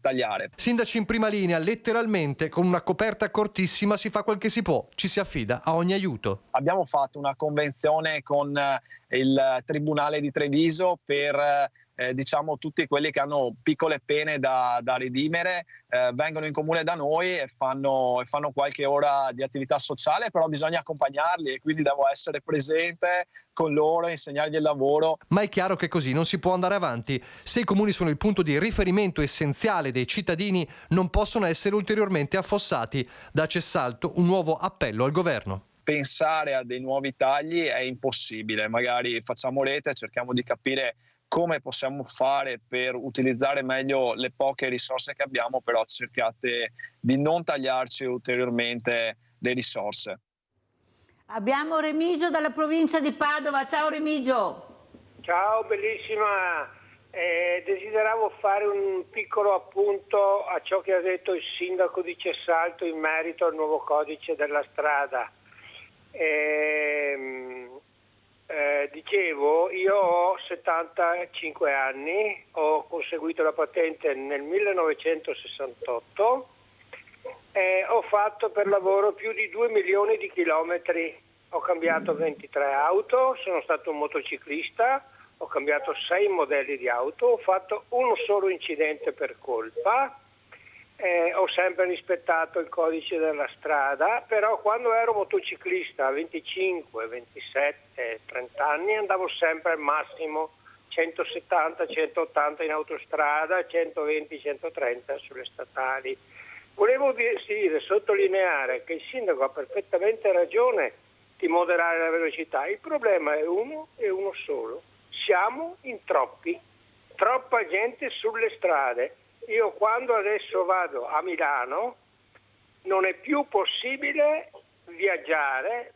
tagliare. Sindaci in prima linea, letteralmente con una coperta cortissima si fa quel che si può, ci si affida a ogni aiuto. Abbiamo fatto una convenzione con il Tribunale di Treviso per diciamo tutti quelli che hanno piccole pene da redimere, vengono in comune da noi e fanno qualche ora di attività sociale, però bisogna accompagnarli e quindi devo essere presente con loro, insegnargli il lavoro. Ma è chiaro che così non si può andare avanti. Se i comuni sono il punto di riferimento essenziale dei cittadini, non possono essere ulteriormente affossati. Da Cessalto un nuovo appello al governo. Pensare a dei nuovi tagli è impossibile, magari facciamo rete, cerchiamo di capire come possiamo fare per utilizzare meglio le poche risorse che abbiamo, però cercate di non tagliarci ulteriormente le risorse. Abbiamo Remigio dalla provincia di Padova. Ciao Remigio. Ciao, bellissima. Desideravo fare un piccolo appunto a ciò che ha detto il sindaco di Cessalto in merito al nuovo codice della strada. Dicevo, io ho 75 anni, ho conseguito la patente nel 1968 e ho fatto per lavoro più di 2 milioni di chilometri, ho cambiato 23 auto, sono stato un motociclista, ho cambiato 6 modelli di auto, ho fatto uno solo incidente per colpa. Ho sempre rispettato il codice della strada, però quando ero motociclista a 25, 27, 30 anni andavo sempre al massimo 170, 180 in autostrada, 120, 130 sulle statali. Volevo sottolineare che il sindaco ha perfettamente ragione di moderare la velocità, il problema è uno e uno solo, siamo in troppi, troppa gente sulle strade. Io quando adesso vado a Milano non è più possibile viaggiare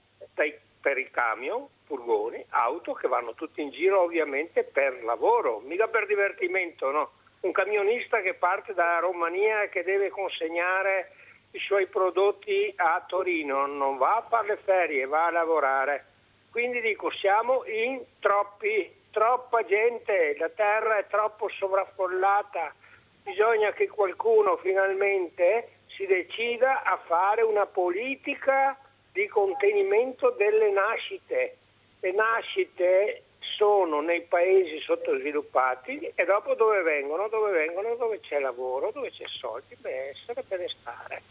per i camion, furgoni, auto che vanno tutti in giro ovviamente per lavoro, mica per divertimento, no? Un camionista che parte da Romania e che deve consegnare i suoi prodotti a Torino non va a fare le ferie, va a lavorare. Quindi dico, siamo in troppa gente, la terra è troppo sovraffollata. Bisogna che qualcuno finalmente si decida a fare una politica di contenimento delle nascite. Le nascite sono nei paesi sottosviluppati e dopo dove vengono? Dove c'è lavoro, dove c'è soldi, benessere, benestare.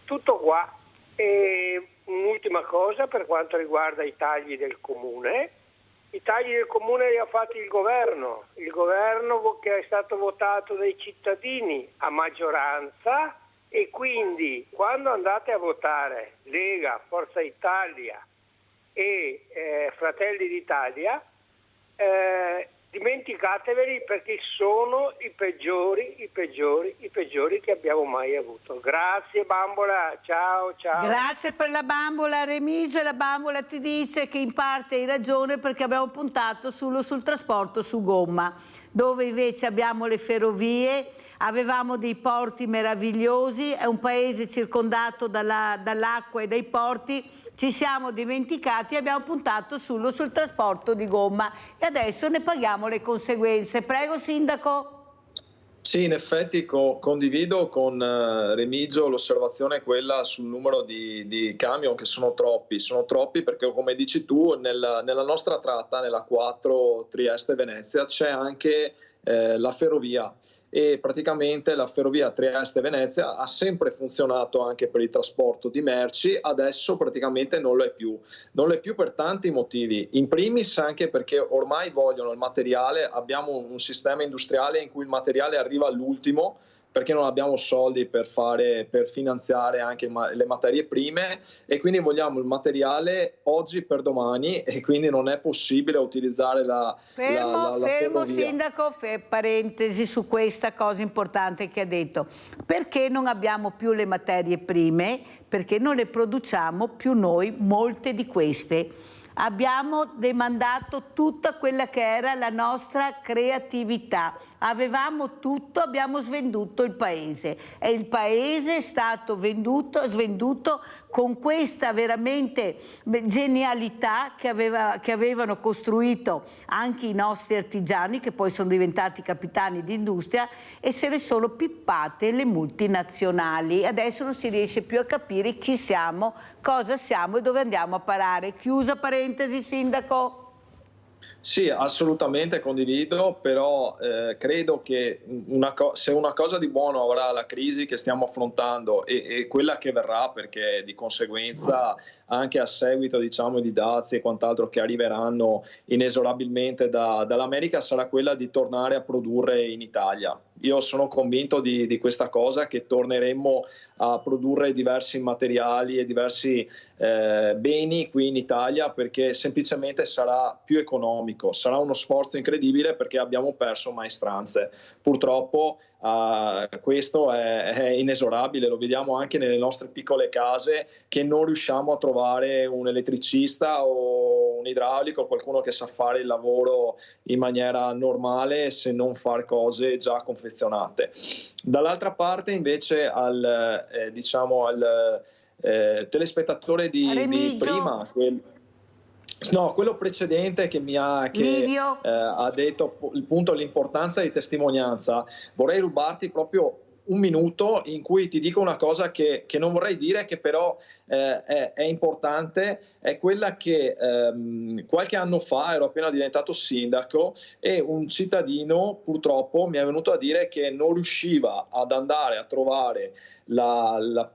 Tutto qua. E un'ultima cosa per quanto riguarda i tagli del comune. I tagli del comune li ha fatti il governo che è stato votato dai cittadini a maggioranza, e quindi quando andate a votare Lega, Forza Italia e Fratelli d'Italia, dimenticateveli, perché sono i peggiori che abbiamo mai avuto. Grazie Bambola, ciao. Grazie per la Bambola, Remigio. La Bambola ti dice che in parte hai ragione, perché abbiamo puntato solo sul trasporto su gomma, dove invece abbiamo le ferrovie, avevamo dei porti meravigliosi, è un paese circondato dall'acqua e dai porti, ci siamo dimenticati e abbiamo puntato solo sul trasporto di gomma e adesso ne paghiamo le conseguenze. Prego Sindaco. Sì, in effetti condivido con Remigio l'osservazione è quella sul numero di camion, che sono troppi perché, come dici tu, nella nostra tratta, nella 4 Trieste-Venezia, c'è anche la ferrovia, e praticamente la ferrovia Trieste-Venezia ha sempre funzionato anche per il trasporto di merci, adesso praticamente non lo è più per tanti motivi, in primis anche perché ormai vogliono il materiale, abbiamo un sistema industriale in cui il materiale arriva all'ultimo, perché non abbiamo soldi per finanziare anche le materie prime, e quindi vogliamo il materiale oggi per domani, e quindi non è possibile utilizzare la Fermo Sindaco, parentesi su questa cosa importante che ha detto. Perché non abbiamo più le materie prime? Perché non le produciamo più noi, molte di queste. Abbiamo demandato tutta quella che era la nostra creatività, avevamo tutto, abbiamo svenduto il paese e il paese è stato svenduto con questa veramente genialità che avevano costruito anche i nostri artigiani, che poi sono diventati capitani di industria, e se le sono pippate le multinazionali. Adesso non si riesce più a capire chi siamo, cosa siamo e dove andiamo a parare. Chiusa parentesi, Sindaco. Sì, assolutamente condivido, però credo che se una cosa di buono avrà la crisi che stiamo affrontando e quella che verrà, perché di conseguenza anche a seguito, diciamo, di dazi e quant'altro che arriveranno inesorabilmente dall'America, sarà quella di tornare a produrre in Italia. Io sono convinto di questa cosa, che torneremo a produrre diversi materiali e diversi beni qui in Italia, perché semplicemente sarà più economico, sarà uno sforzo incredibile perché abbiamo perso maestranze. Purtroppo questo è inesorabile, lo vediamo anche nelle nostre piccole case, che non riusciamo a trovare un elettricista o un idraulico, qualcuno che sa fare il lavoro in maniera normale, se non far cose già confezionate. Dall'altra parte invece al telespettatore di prima, quello precedente che ha detto il punto, l'importanza di testimonianza, vorrei rubarti proprio un minuto in cui ti dico una cosa che non vorrei dire, che però è importante, è quella che qualche anno fa ero appena diventato sindaco e un cittadino purtroppo mi è venuto a dire che non riusciva ad andare a trovare il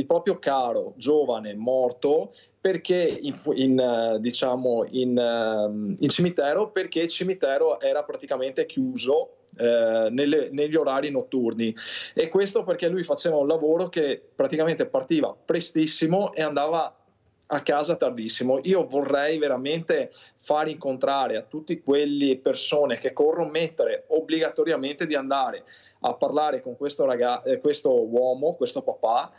proprio caro giovane morto perché in cimitero, perché il cimitero era praticamente chiuso negli orari notturni, e questo perché lui faceva un lavoro che praticamente partiva prestissimo e andava a casa tardissimo. Io vorrei veramente far incontrare a tutti quelle persone che corrommettere obbligatoriamente di andare a parlare con questo uomo, questo papà,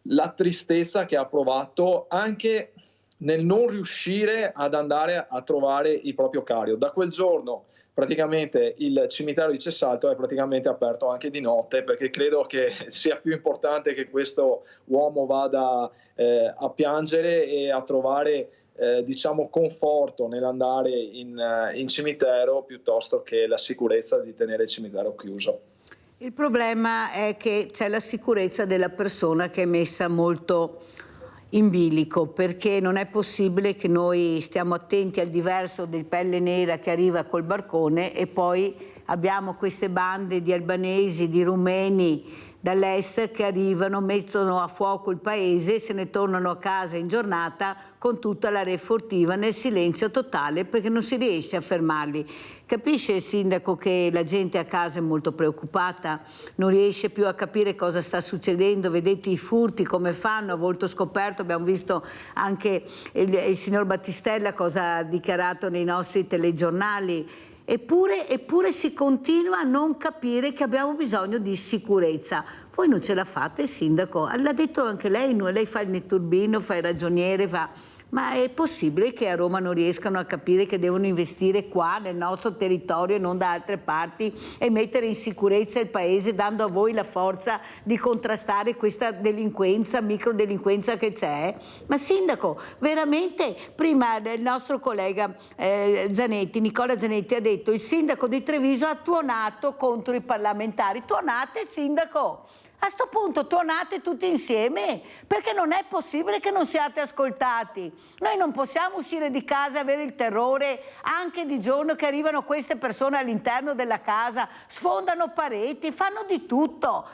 la tristezza che ha provato anche nel non riuscire ad andare a trovare il proprio caro. Da quel giorno praticamente il cimitero di Cessalto è praticamente aperto anche di notte, perché credo che sia più importante che questo uomo vada a piangere e a trovare conforto nell'andare in cimitero, piuttosto che la sicurezza di tenere il cimitero chiuso. Il problema è che c'è la sicurezza della persona che è messa molto in bilico, perché non è possibile che noi stiamo attenti al diverso del pelle nera che arriva col barcone e poi abbiamo queste bande di albanesi, di rumeni, dall'est che arrivano, mettono a fuoco il paese, se ne tornano a casa in giornata con tutta l'area furtiva nel silenzio totale perché non si riesce a fermarli. Capisce il sindaco che la gente a casa è molto preoccupata, non riesce più a capire cosa sta succedendo, vedete i furti come fanno a volto scoperto, abbiamo visto anche il signor Battistella cosa ha dichiarato nei nostri telegiornali. Eppure si continua a non capire che abbiamo bisogno di sicurezza. Voi non ce la fate, sindaco? L'ha detto anche lei fa il netturbino, fa il ragioniere, ma è possibile che a Roma non riescano a capire che devono investire qua nel nostro territorio e non da altre parti e mettere in sicurezza il paese dando a voi la forza di contrastare questa delinquenza, microdelinquenza che c'è? Ma sindaco, veramente prima il nostro collega Nicola Zanetti ha detto il sindaco di Treviso ha tuonato contro i parlamentari. Tuonate, sindaco! A sto punto tuonate tutti insieme, perché non è possibile che non siate ascoltati. Noi non possiamo uscire di casa e avere il terrore anche di giorno che arrivano queste persone all'interno della casa, sfondano pareti, fanno di tutto.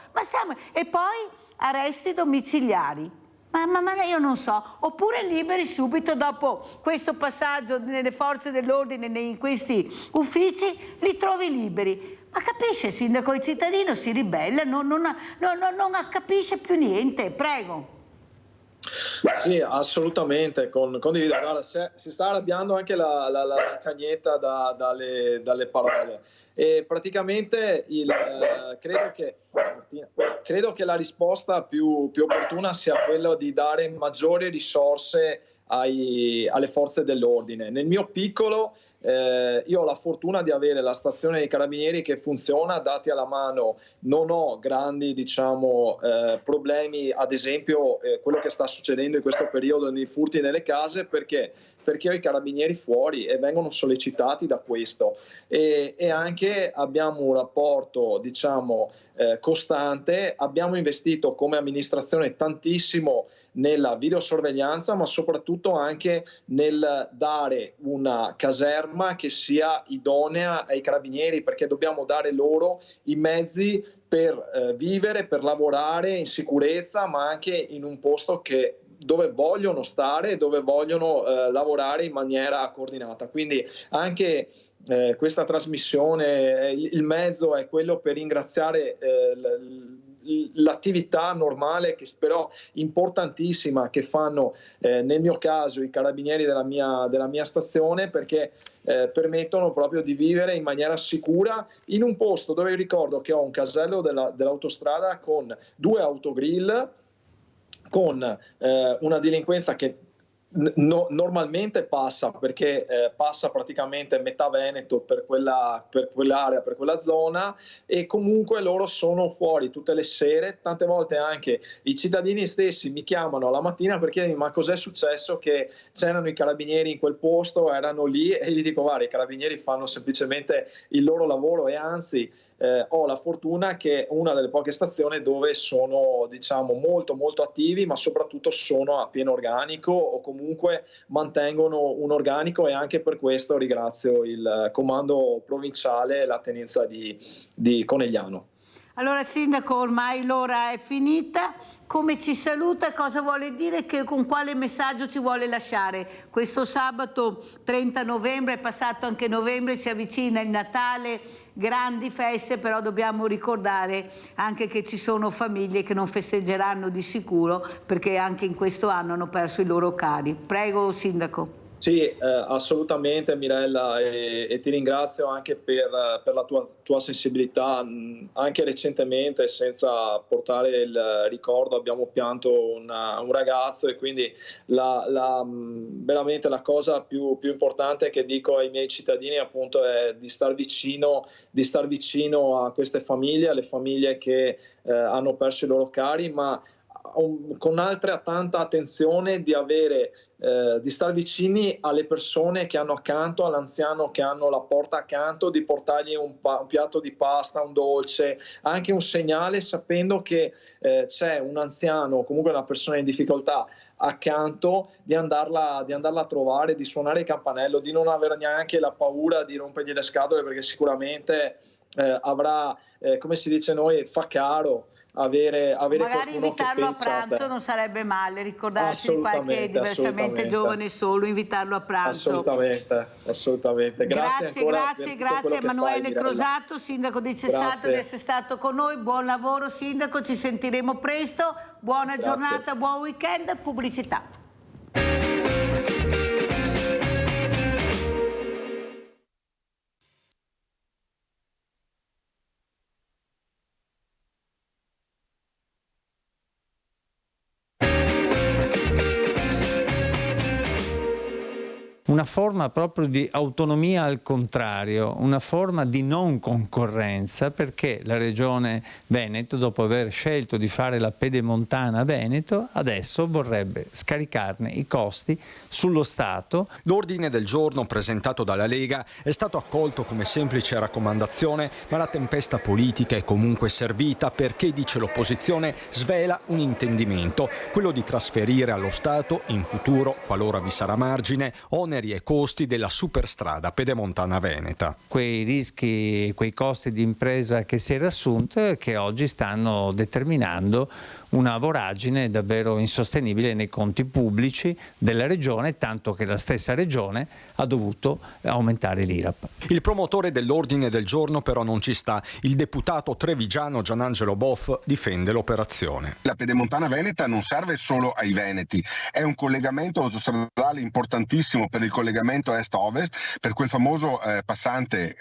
E poi arresti domiciliari. Ma io non so, oppure liberi subito dopo questo passaggio nelle forze dell'ordine, in questi uffici, li trovi liberi. Ma capisce il sindaco, il cittadino si ribella, non capisce più niente, prego. Sì, assolutamente, condivido. Guarda, si sta arrabbiando anche la Cagnetta dalle parole. E praticamente credo che la risposta più opportuna sia quella di dare maggiori risorse alle forze dell'ordine. Nel mio piccolo io ho la fortuna di avere la stazione dei carabinieri che funziona, dati alla mano non ho grandi problemi, ad esempio quello che sta succedendo in questo periodo nei furti nelle case, perché ho i carabinieri fuori e vengono sollecitati da questo e anche abbiamo un rapporto costante. Abbiamo investito come amministrazione tantissimo nella videosorveglianza, ma soprattutto anche nel dare una caserma che sia idonea ai carabinieri, perché dobbiamo dare loro i mezzi per vivere, per lavorare in sicurezza, ma anche in un posto dove vogliono stare, dove vogliono lavorare in maniera coordinata. Quindi anche questa trasmissione, il mezzo è quello per ringraziare l'attività normale, che però importantissima, che fanno nel mio caso i carabinieri della mia stazione, perché permettono proprio di vivere in maniera sicura in un posto dove ricordo che ho un casello dell'autostrada con 2 autogrill, con una delinquenza che normalmente passa, perché passa praticamente metà Veneto per quell'area, per quella zona, e comunque loro sono fuori tutte le sere. Tante volte anche i cittadini stessi mi chiamano alla mattina per chiedermi ma cos'è successo, che c'erano i carabinieri in quel posto, erano lì, e gli dico guarda, i carabinieri fanno semplicemente il loro lavoro, e anzi ho la fortuna che è una delle poche stazioni dove sono molto molto attivi, ma soprattutto sono a pieno organico o comunque mantengono un organico, e anche per questo ringrazio il comando provinciale e la tenenza di Conegliano. Allora sindaco, ormai l'ora è finita, come ci saluta, cosa vuole dire, con quale messaggio ci vuole lasciare? Questo sabato 30 novembre, è passato anche novembre, si avvicina il Natale, grandi feste, però dobbiamo ricordare anche che ci sono famiglie che non festeggeranno di sicuro, perché anche in questo anno hanno perso i loro cari. Prego sindaco. Sì, assolutamente Mirella, e ti ringrazio anche per la tua sensibilità. Anche recentemente, senza portare il ricordo, abbiamo pianto un ragazzo, e quindi veramente la cosa più importante che dico ai miei cittadini appunto è di star vicino a queste famiglie, alle famiglie che hanno perso i loro cari, ma con altra tanta attenzione di star vicini alle persone che hanno accanto, all'anziano che hanno la porta accanto, di portargli un piatto di pasta, un dolce, anche un segnale, sapendo che c'è un anziano o comunque una persona in difficoltà accanto, di andarla a trovare, di suonare il campanello, di non avere neanche la paura di rompergli le scatole, perché sicuramente avrà, come si dice noi, fa caro avere magari qualcuno che invitarlo a pensa a te. pranzo non sarebbe male, ricordarsi di qualche diversamente giovane solo, invitarlo a pranzo. Assolutamente. Grazie a Emanuele Crosato, sindaco di Cessato, di essere stato con noi. Buon lavoro sindaco, ci sentiremo presto, buona giornata, buon weekend. Pubblicità. Una forma proprio di autonomia al contrario, una forma di non concorrenza, perché la Regione Veneto, dopo aver scelto di fare la Pedemontana Veneto, adesso vorrebbe scaricarne i costi sullo Stato. L'ordine del giorno presentato dalla Lega è stato accolto come semplice raccomandazione, ma la tempesta politica è comunque servita perché, dice l'opposizione, svela un intendimento, quello di trasferire allo Stato in futuro, qualora vi sarà margine, oneri e costi della superstrada pedemontana veneta. Quei rischi, quei costi di impresa che si era assunto e che oggi stanno determinando una voragine davvero insostenibile nei conti pubblici della Regione, tanto che la stessa Regione ha dovuto aumentare l'IRAP. Il promotore dell'ordine del giorno però non ci sta. Il deputato trevigiano Gianangelo Boff difende l'operazione. La pedemontana veneta non serve solo ai veneti, è un collegamento autostradale importantissimo per il collegamento est-ovest, per quel famoso passante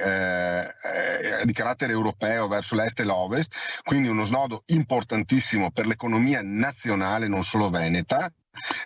di carattere europeo verso l'est e l'ovest, quindi uno snodo importantissimo per l'economia nazionale, non solo veneta,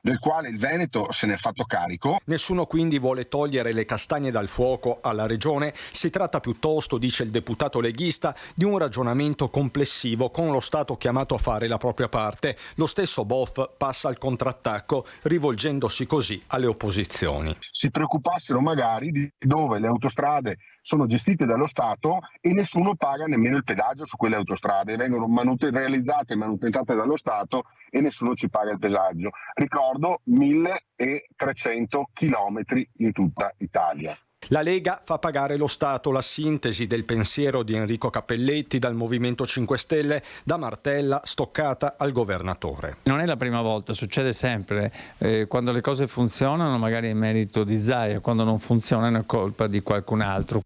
del quale il Veneto se ne è fatto carico. Nessuno quindi vuole togliere le castagne dal fuoco alla Regione, si tratta piuttosto, dice il deputato leghista, di un ragionamento complessivo con lo Stato chiamato a fare la propria parte. Lo stesso Boff passa al contrattacco, rivolgendosi così alle opposizioni. Si preoccupassero magari di dove le autostrade sono gestite dallo Stato e nessuno paga nemmeno il pedaggio su quelle autostrade, vengono realizzate e manutentate dallo Stato e nessuno ci paga il pedaggio. Ricordo 1300 chilometri in tutta Italia. La Lega fa pagare lo Stato, la sintesi del pensiero di Enrico Cappelletti dal Movimento 5 Stelle, da Martella stoccata al governatore. Non è la prima volta, succede sempre, quando le cose funzionano magari è merito di Zaia, quando non funzionano è colpa di qualcun altro.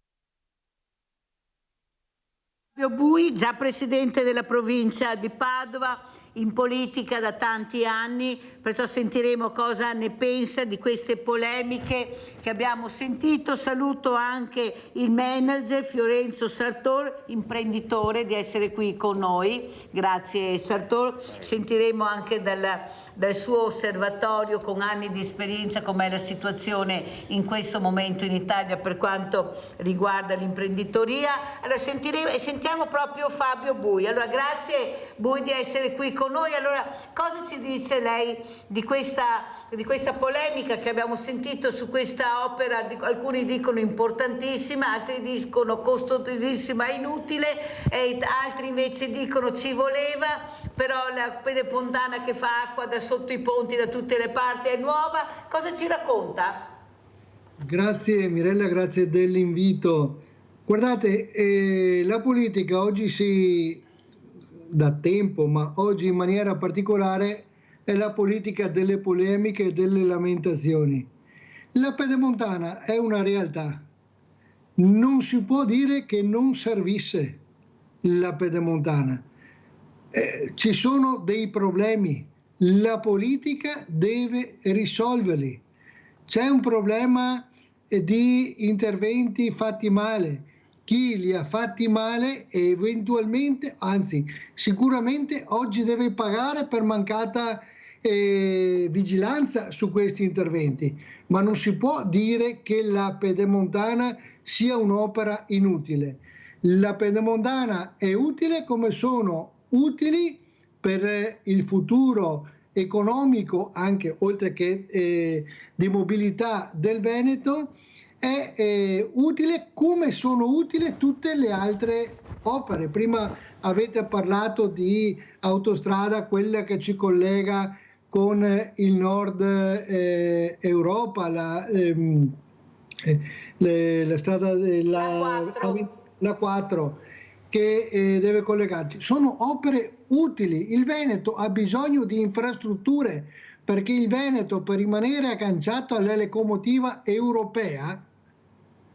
Fabio Bui, già presidente della provincia di Padova, in politica da tanti anni, perciò sentiremo cosa ne pensa di queste polemiche che abbiamo sentito. Saluto anche il manager Fiorenzo Sartor, imprenditore, di essere qui con noi. Grazie Sartor. Sentiremo anche dal suo osservatorio con anni di esperienza com'è la situazione in questo momento in Italia per quanto riguarda l'imprenditoria. Allora sentiamo proprio Fabio Bui. Allora grazie Bui di essere qui con noi. Allora, cosa ci dice lei di questa polemica che abbiamo sentito su questa opera? Alcuni dicono importantissima, altri dicono costosissima e inutile, e altri invece dicono ci voleva, però la pedemontana che fa acqua da sotto i ponti da tutte le parti è nuova. Cosa ci racconta? Grazie Mirella, grazie dell'invito. Guardate, la politica oggi da tempo, ma oggi in maniera particolare è la politica delle polemiche e delle lamentazioni. La pedemontana è una realtà. Non si può dire che non servisse la pedemontana. Ci sono dei problemi. La politica deve risolverli. C'è un problema di interventi fatti male. Chi li ha fatti male eventualmente, anzi sicuramente oggi deve pagare per mancata vigilanza su questi interventi, ma non si può dire che la pedemontana sia un'opera inutile. La pedemontana è utile come sono utili per il futuro economico, anche oltre che di mobilità del Veneto. È utile come sono utili tutte le altre opere. Prima avete parlato di autostrada, quella che ci collega con il nord Europa, la strada la 4, che deve collegarci. Sono opere utili. Il Veneto ha bisogno di infrastrutture, perché il Veneto, per rimanere agganciato alla locomotiva europea,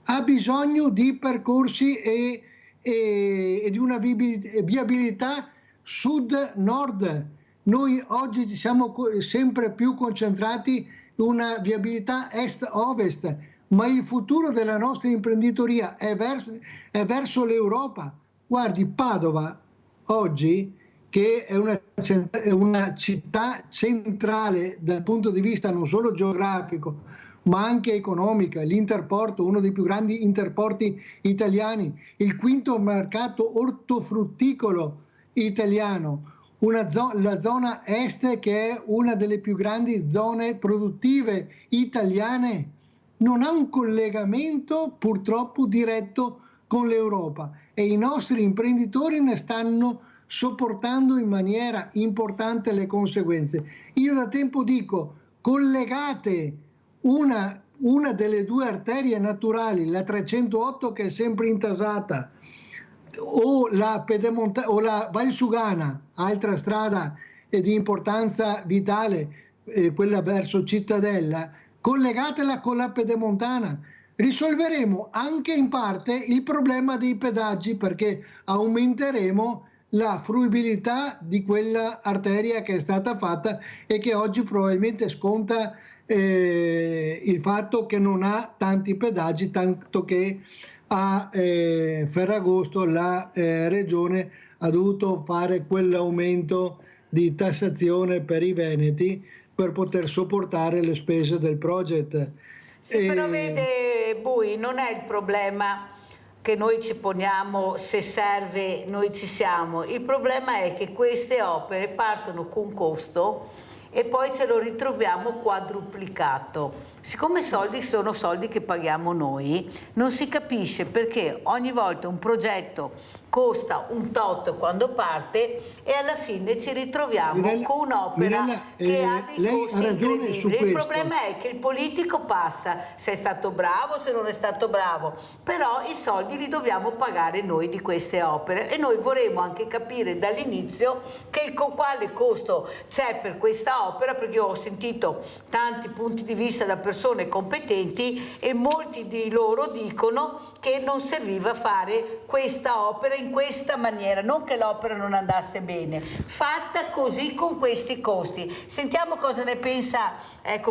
ha bisogno di percorsi e di una viabilità sud-nord. Noi oggi ci siamo sempre più concentrati in una viabilità est-ovest, ma il futuro della nostra imprenditoria è verso l'Europa. Guardi, Padova oggi, che è una città centrale dal punto di vista non solo geografico, ma anche economica, l'Interporto, uno dei più grandi interporti italiani, il quinto mercato ortofrutticolo italiano, la zona est che è una delle più grandi zone produttive italiane, non ha un collegamento purtroppo diretto con l'Europa e i nostri imprenditori ne stanno sopportando in maniera importante le conseguenze. Io da tempo dico, collegate una delle due arterie naturali, la 308 che è sempre intasata, o la Valsugana, altra strada di importanza vitale, quella verso Cittadella, collegatela con la Pedemontana. Risolveremo anche in parte il problema dei pedaggi, perché aumenteremo la fruibilità di quella arteria che è stata fatta e che oggi probabilmente sconta il fatto che non ha tanti pedaggi, tanto che a Ferragosto la Regione ha dovuto fare quell'aumento di tassazione per i veneti per poter sopportare le spese del project. Sì, però vede Bui, non è il problema che noi ci poniamo, se serve noi ci siamo, il problema è che queste opere partono con costo e poi ce lo ritroviamo quadruplicato. Siccome i soldi sono soldi che paghiamo noi, non si capisce perché ogni volta un progetto costa un tot quando parte e alla fine ci ritroviamo con un'opera che ha dei costi incredibili. Il problema è che il politico passa, se è stato bravo, se non è stato bravo, però i soldi li dobbiamo pagare noi di queste opere e noi vorremmo anche capire dall'inizio quale costo c'è per questa opera, perché io ho sentito tanti punti di vista da persone competenti e molti di loro dicono che non serviva fare questa opera in questa maniera, non che l'opera non andasse bene, fatta così con questi costi. Sentiamo cosa ne pensa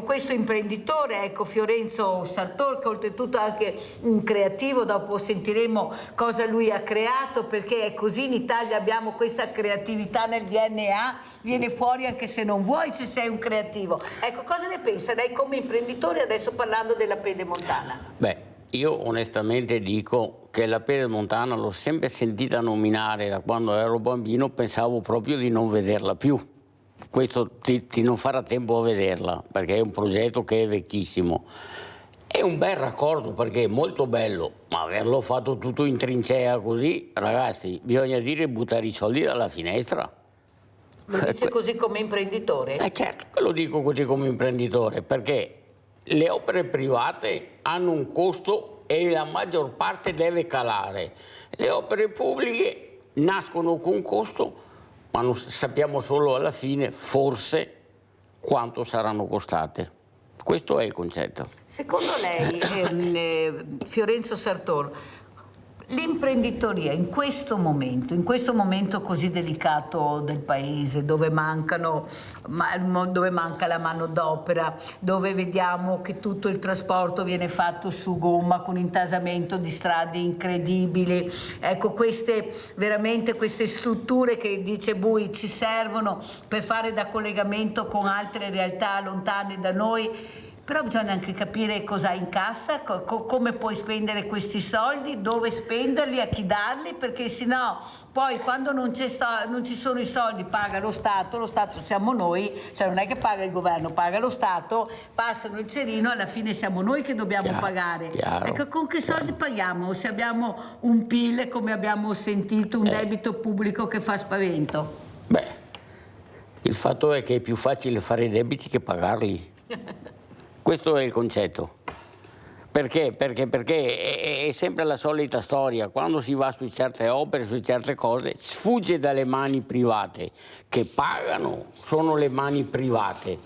questo imprenditore, Fiorenzo Sartor, che oltretutto è anche un creativo, dopo sentiremo cosa lui ha creato, perché è così, in Italia abbiamo questa creatività nel DNA, viene fuori anche se non vuoi, se sei un creativo. Cosa ne pensa lei come imprenditore, adesso parlando della Pedemontana? Beh, io onestamente dico che la Pedemontana l'ho sempre sentita nominare da quando ero bambino, pensavo proprio di non vederla più. Questo ti non farà tempo a vederla, perché è un progetto che è vecchissimo. È un bel raccordo perché è molto bello, ma averlo fatto tutto in trincea così, ragazzi, bisogna dire buttare i soldi dalla finestra. Lo dice così come imprenditore? Certo che lo dico così come imprenditore, perché le opere private hanno un costo e la maggior parte deve calare. Le opere pubbliche nascono con un costo, ma non sappiamo solo alla fine, forse, quanto saranno costate. Questo è il concetto. Secondo lei, Fiorenzo Sartor, l'imprenditoria in questo momento così delicato del paese, dove manca la manodopera, dove vediamo che tutto il trasporto viene fatto su gomma con intasamento di strade incredibili, queste strutture che dice Bui ci servono per fare da collegamento con altre realtà lontane da noi. Però bisogna anche capire cosa hai in cassa, come puoi spendere questi soldi, dove spenderli, a chi darli, perché sennò poi quando non ci sono i soldi paga lo Stato siamo noi, cioè non è che paga il governo, paga lo Stato, passano il cerino, alla fine siamo noi che dobbiamo pagare. Con che soldi paghiamo? Se abbiamo un PIL, come abbiamo sentito, un debito pubblico che fa spavento? Beh, il fatto è che è più facile fare i debiti che pagarli. Questo è il concetto. Perché? Perché è sempre la solita storia, quando si va su certe opere, su certe cose, sfugge dalle mani private, che pagano sono le mani private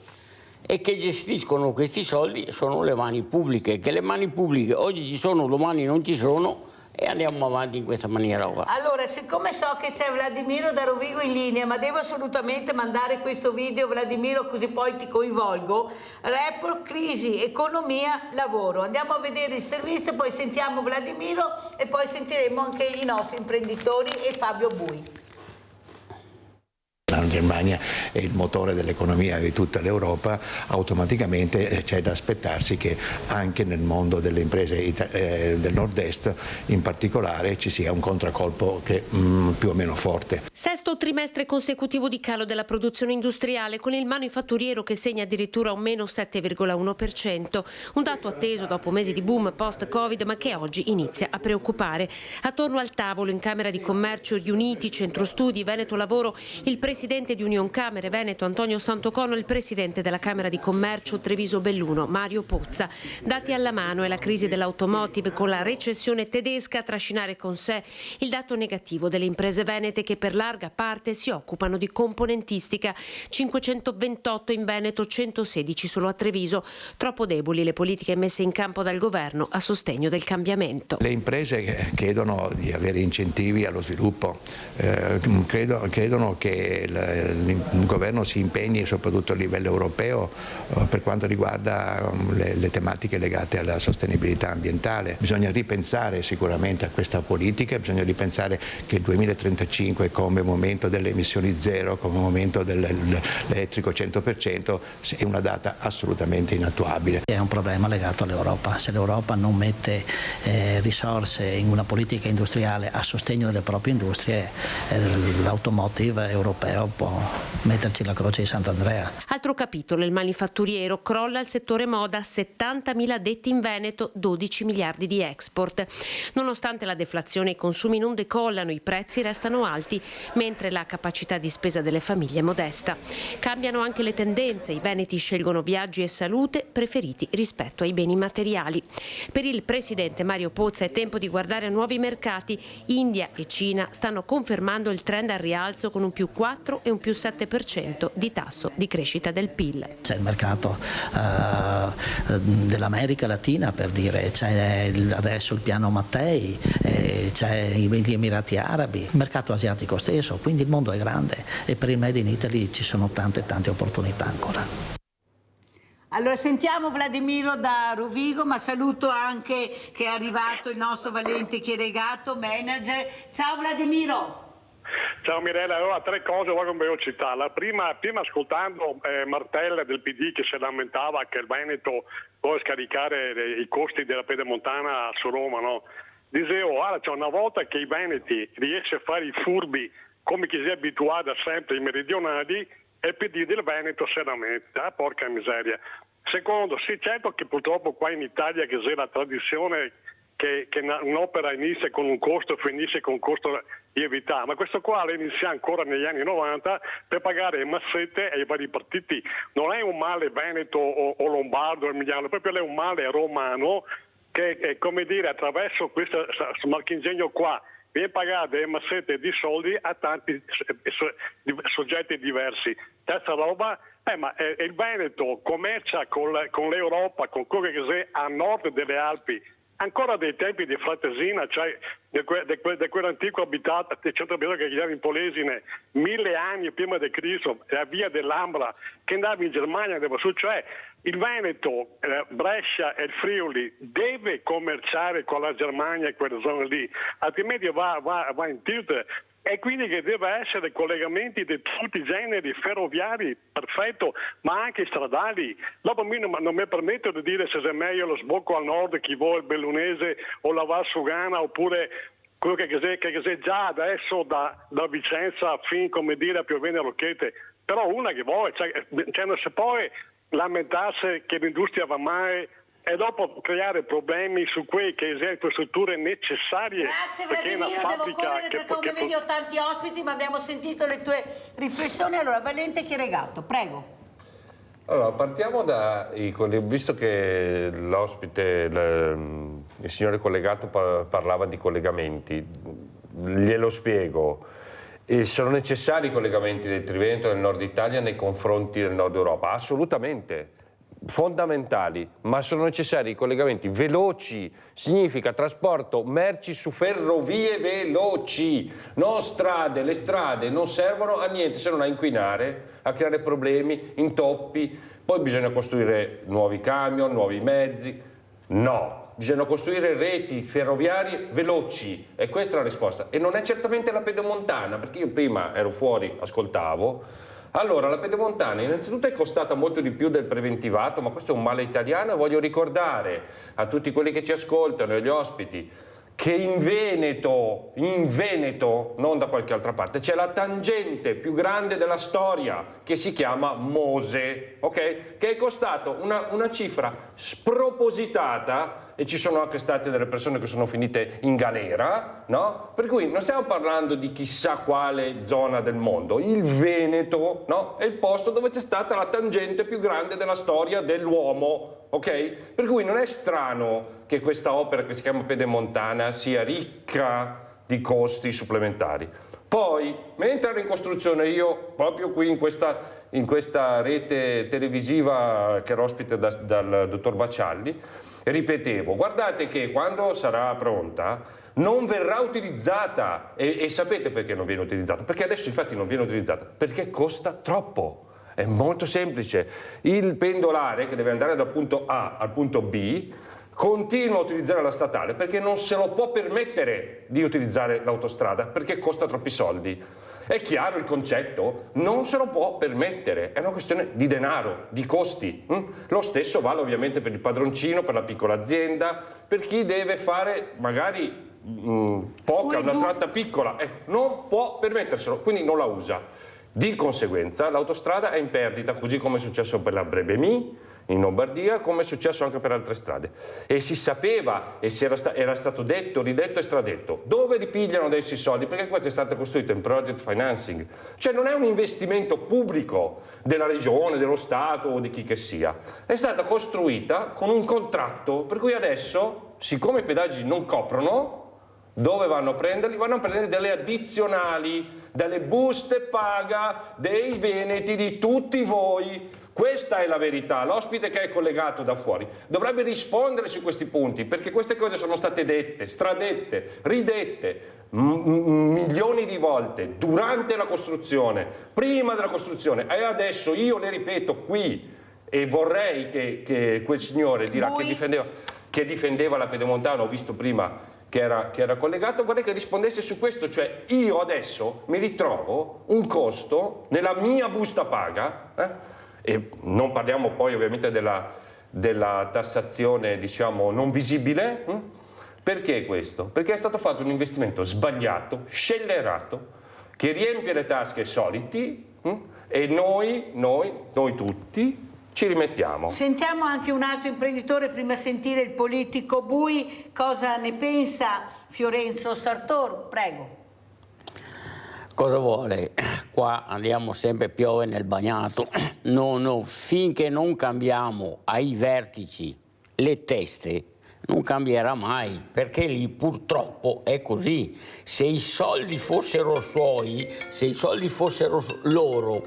e che gestiscono questi soldi sono le mani pubbliche, che le mani pubbliche oggi ci sono, domani non ci sono e andiamo avanti in questa maniera qua. Allora, siccome so che c'è Vladimiro da Rovigo in linea, ma devo assolutamente mandare questo video, Vladimiro, così poi ti coinvolgo. Report, crisi, economia, lavoro. Andiamo a vedere il servizio, poi sentiamo Vladimiro e poi sentiremo anche i nostri imprenditori e Fabio Bui. La Germania è il motore dell'economia di tutta l'Europa, automaticamente c'è da aspettarsi che anche nel mondo delle imprese del nord-est in particolare ci sia un contraccolpo che più o meno forte. Sesto trimestre consecutivo di calo della produzione industriale, con il manifatturiero che segna addirittura un meno 7,1%, un dato atteso dopo mesi di boom post-Covid ma che oggi inizia a preoccupare. Attorno al tavolo in Camera di Commercio riuniti, Centro Studi, Veneto Lavoro, il presidente di Unioncamere Veneto Antonio Santocono e il presidente della Camera di Commercio Treviso Belluno Mario Pozza. Dati alla mano è la crisi dell'automotive con la recessione tedesca a trascinare con sé il dato negativo delle imprese venete che per larga parte si occupano di componentistica, 528 in Veneto, 116 solo a Treviso. Troppo deboli le politiche messe in campo dal governo a sostegno del cambiamento. Le imprese chiedono di avere incentivi allo sviluppo, credono che il governo si impegni soprattutto a livello europeo per quanto riguarda le tematiche legate alla sostenibilità ambientale. Bisogna ripensare sicuramente a questa politica, bisogna ripensare che il 2035 come momento delle emissioni zero, come momento dell'elettrico 100% è una data assolutamente inattuabile. È un problema legato all'Europa. Se l'Europa non mette risorse in una politica industriale a sostegno delle proprie industrie, l'automotive europeo può metterci la croce di Sant'Andrea. Altro capitolo, il manifatturiero, crolla il settore moda, 70.000 addetti in Veneto, 12 miliardi di export. Nonostante la deflazione i consumi non decollano, i prezzi restano alti, mentre la capacità di spesa delle famiglie è modesta. Cambiano anche le tendenze, i veneti scelgono viaggi e salute preferiti rispetto ai beni materiali. Per il presidente Mario Pozza è tempo di guardare a nuovi mercati. India e Cina stanno confermando il trend al rialzo con un più 4 e un più 7% di tasso di crescita del PIL. C'è il mercato dell'America Latina, per dire, c'è adesso il piano Mattei, c'è gli Emirati Arabi, il mercato asiatico stesso, quindi il mondo è grande e per il Made in Italy ci sono tante opportunità ancora. Allora sentiamo Vladimiro da Rovigo, ma saluto anche che è arrivato il nostro Valente Chieregato, manager. Ciao Vladimiro! Ciao Mirella, allora tre cose voglio con velocità. La prima ascoltando Martella del PD che si lamentava che il Veneto vuole scaricare i costi della pedemontana su Roma, no? Dicevo, cioè una volta che i veneti riesce a fare i furbi come chi si è abituato da sempre, i meridionali, e il PD del Veneto se lamenta, porca miseria. Secondo, sì, certo che purtroppo qua in Italia che c'è la tradizione che un'opera inizia con un costo e finisce con un costo lievità, ma questo qua inizia ancora negli anni 90 per pagare le mazzette ai vari partiti. Non è un male veneto o lombardo o emiliano, proprio è un male romano che come dire attraverso questo marchingegno qua viene pagate le mazzette di soldi a tanti soggetti diversi. Terza roba, ma il Veneto commercia con l'Europa, con quello che c'è a nord delle Alpi, ancora dei tempi di Fratesina, cioè di quell'antico abitato, centro abitato che era in Polesine, 1000 anni prima di Cristo, la via dell'Ambra, che andava in Germania, andava su, cioè il Veneto, Brescia e il Friuli deve commerciare con la Germania e quelle zone lì, altrimenti va in tilt. E quindi che deve essere collegamenti di tutti i generi, ferroviari, perfetto, ma anche stradali. Dopo non mi permetto di dire se è meglio lo sbocco al nord, chi vuole il Bellunese o la Val Sugana, oppure quello che c'è già adesso da Vicenza fin, come dire, a Piovene Rocchete. Però una che vuole, cioè non si può lamentarsi che l'industria va male e dopo creare problemi su quelle che sono infrastrutture necessarie. Grazie Vladimiro, devo correre perché come vedi ho tanti ospiti, ma abbiamo sentito le tue riflessioni. Allora Valente Chieregato, prego. Allora, partiamo visto che l'ospite, il signore collegato parlava di collegamenti, glielo spiego. E sono necessari i collegamenti del Triveneto e del Nord Italia nei confronti del Nord Europa? Assolutamente, fondamentali, ma sono necessari i collegamenti veloci, significa trasporto merci su ferrovie veloci, non strade. Le strade non servono a niente se non a inquinare, a creare problemi, intoppi. Poi bisogna costruire nuovi camion, nuovi mezzi. No, bisogna costruire reti ferroviarie veloci, e questa è la risposta. E non è certamente la pedemontana, perché io prima ero fuori, ascoltavo. Allora, la pedemontana innanzitutto è costata molto di più del preventivato, ma questo è un male italiano, e voglio ricordare a tutti quelli che ci ascoltano e agli ospiti che in Veneto, non da qualche altra parte, c'è la tangente più grande della storia che si chiama Mose, ok? Che è costato una cifra spropositata, e ci sono anche state delle persone che sono finite in galera, no? Per cui non stiamo parlando di chissà quale zona del mondo. Il Veneto, no? È il posto dove c'è stata la tangente più grande della storia dell'uomo, ok? Per cui non è strano che questa opera che si chiama pedemontana sia ricca di costi supplementari. Poi, mentre era in costruzione, io proprio qui in questa rete televisiva che era ospite dal dottor Bacialli, ripetevo, guardate che quando sarà pronta non verrà utilizzata, e sapete perché non viene utilizzata? Perché adesso infatti non viene utilizzata, perché costa troppo. È molto semplice. Il pendolare che deve andare dal punto A al punto B continua a utilizzare la statale perché non se lo può permettere di utilizzare l'autostrada, perché costa troppi soldi. È chiaro il concetto? Non se lo può permettere, è una questione di denaro, di costi. Lo stesso vale ovviamente per il padroncino, per la piccola azienda, per chi deve fare magari poca, una tratta piccola, non può permetterselo, quindi non la usa. Di conseguenza l'autostrada è in perdita, così come è successo per la Brebemi in Lombardia, come è successo anche per altre strade. E si sapeva, e era stato detto, ridetto e stradetto, dove ripigliano adesso i soldi? Perché questo è stato costruito in project financing, cioè non è un investimento pubblico della regione, dello Stato o di chi che sia, è stata costruita con un contratto, per cui adesso, siccome i pedaggi non coprono, dove vanno a prenderli? Vanno a prendere delle addizionali, dalle buste paga dei veneti, di tutti voi. Questa è la verità. L'ospite che è collegato da fuori dovrebbe rispondere su questi punti, perché queste cose sono state dette, stradette, ridette milioni di volte durante la costruzione, prima della costruzione, e adesso io le ripeto qui, e vorrei che quel signore dirà che difendeva la pedemontana, ho visto prima che era collegato, vorrei che rispondesse su questo, cioè io adesso mi ritrovo un costo nella mia busta paga, e non parliamo poi ovviamente della tassazione, diciamo, non visibile. Perché questo? Perché è stato fatto un investimento sbagliato, scellerato, che riempie le tasche soliti, e noi tutti ci rimettiamo. Sentiamo anche un altro imprenditore, prima sentire il politico Bui, cosa ne pensa Fiorenzo Sartor, prego. Cosa vuole? Qua andiamo sempre piove nel bagnato. No, finché non cambiamo ai vertici le teste non cambierà mai, perché lì purtroppo è così. Se i soldi fossero suoi, se i soldi fossero loro,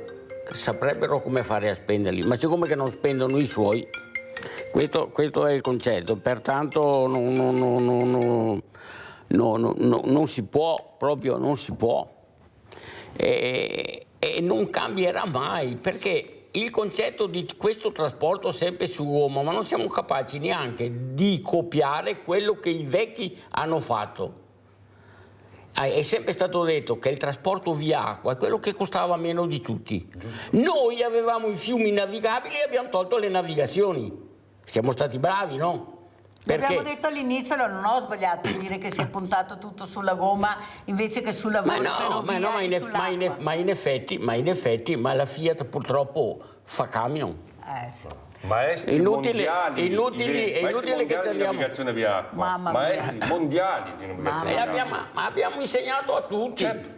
saprebbero come fare a spenderli, ma siccome che non spendono i suoi, questo è il concetto, pertanto non si può, proprio non si può. E non cambierà mai, perché il concetto di questo trasporto sempre su uomo, ma non siamo capaci neanche di copiare quello che i vecchi hanno fatto. È sempre stato detto che il trasporto via acqua è quello che costava meno di tutti. Noi avevamo i fiumi navigabili e abbiamo tolto le navigazioni. Siamo stati bravi, no? Perché? Abbiamo detto all'inizio, non ho sbagliato a dire che si è puntato tutto sulla gomma invece che sulla ferrovia. Ma in effetti la Fiat purtroppo fa camion. Sì. Maestri mondiali è inutile che ci andiamo. Navigazione via acqua. Maestri mondiali di navigazione via acqua. Ma abbiamo insegnato a tutti. Certo.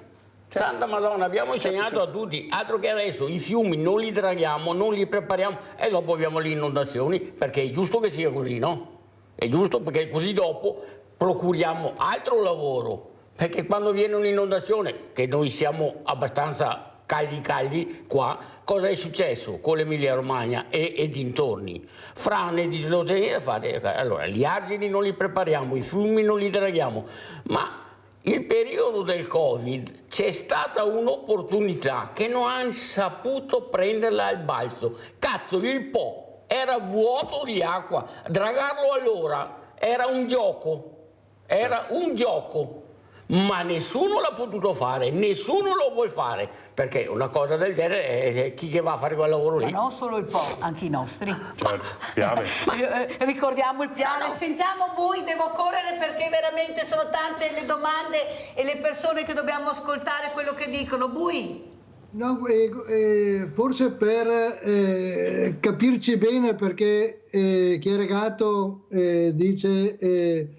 Santa Madonna, abbiamo insegnato a tutti, altro che adesso i fiumi non li draghiamo, non li prepariamo e dopo abbiamo le inondazioni, perché è giusto che sia così, no? È giusto, perché così dopo procuriamo altro lavoro, perché quando viene un'inondazione, che noi siamo abbastanza caldi qua, cosa è successo con l'Emilia Romagna e dintorni? Frane, dislocazioni da fare, allora gli argini non li prepariamo, i fiumi non li draghiamo, ma il periodo del Covid c'è stata un'opportunità che non hanno saputo prenderla al balzo. Cazzo, il Po era vuoto di acqua, dragarlo allora era un gioco, ma nessuno l'ha potuto fare, nessuno lo vuol fare, perché una cosa del genere è chi che va a fare quel lavoro lì. Ma non solo il Po, anche i nostri. Piave. Ricordiamo il Piave. Sentiamo Bui, devo correre perché veramente sono tante le domande e le persone che dobbiamo ascoltare quello che dicono. Bui. No, forse per capirci bene, perché Chieregato dice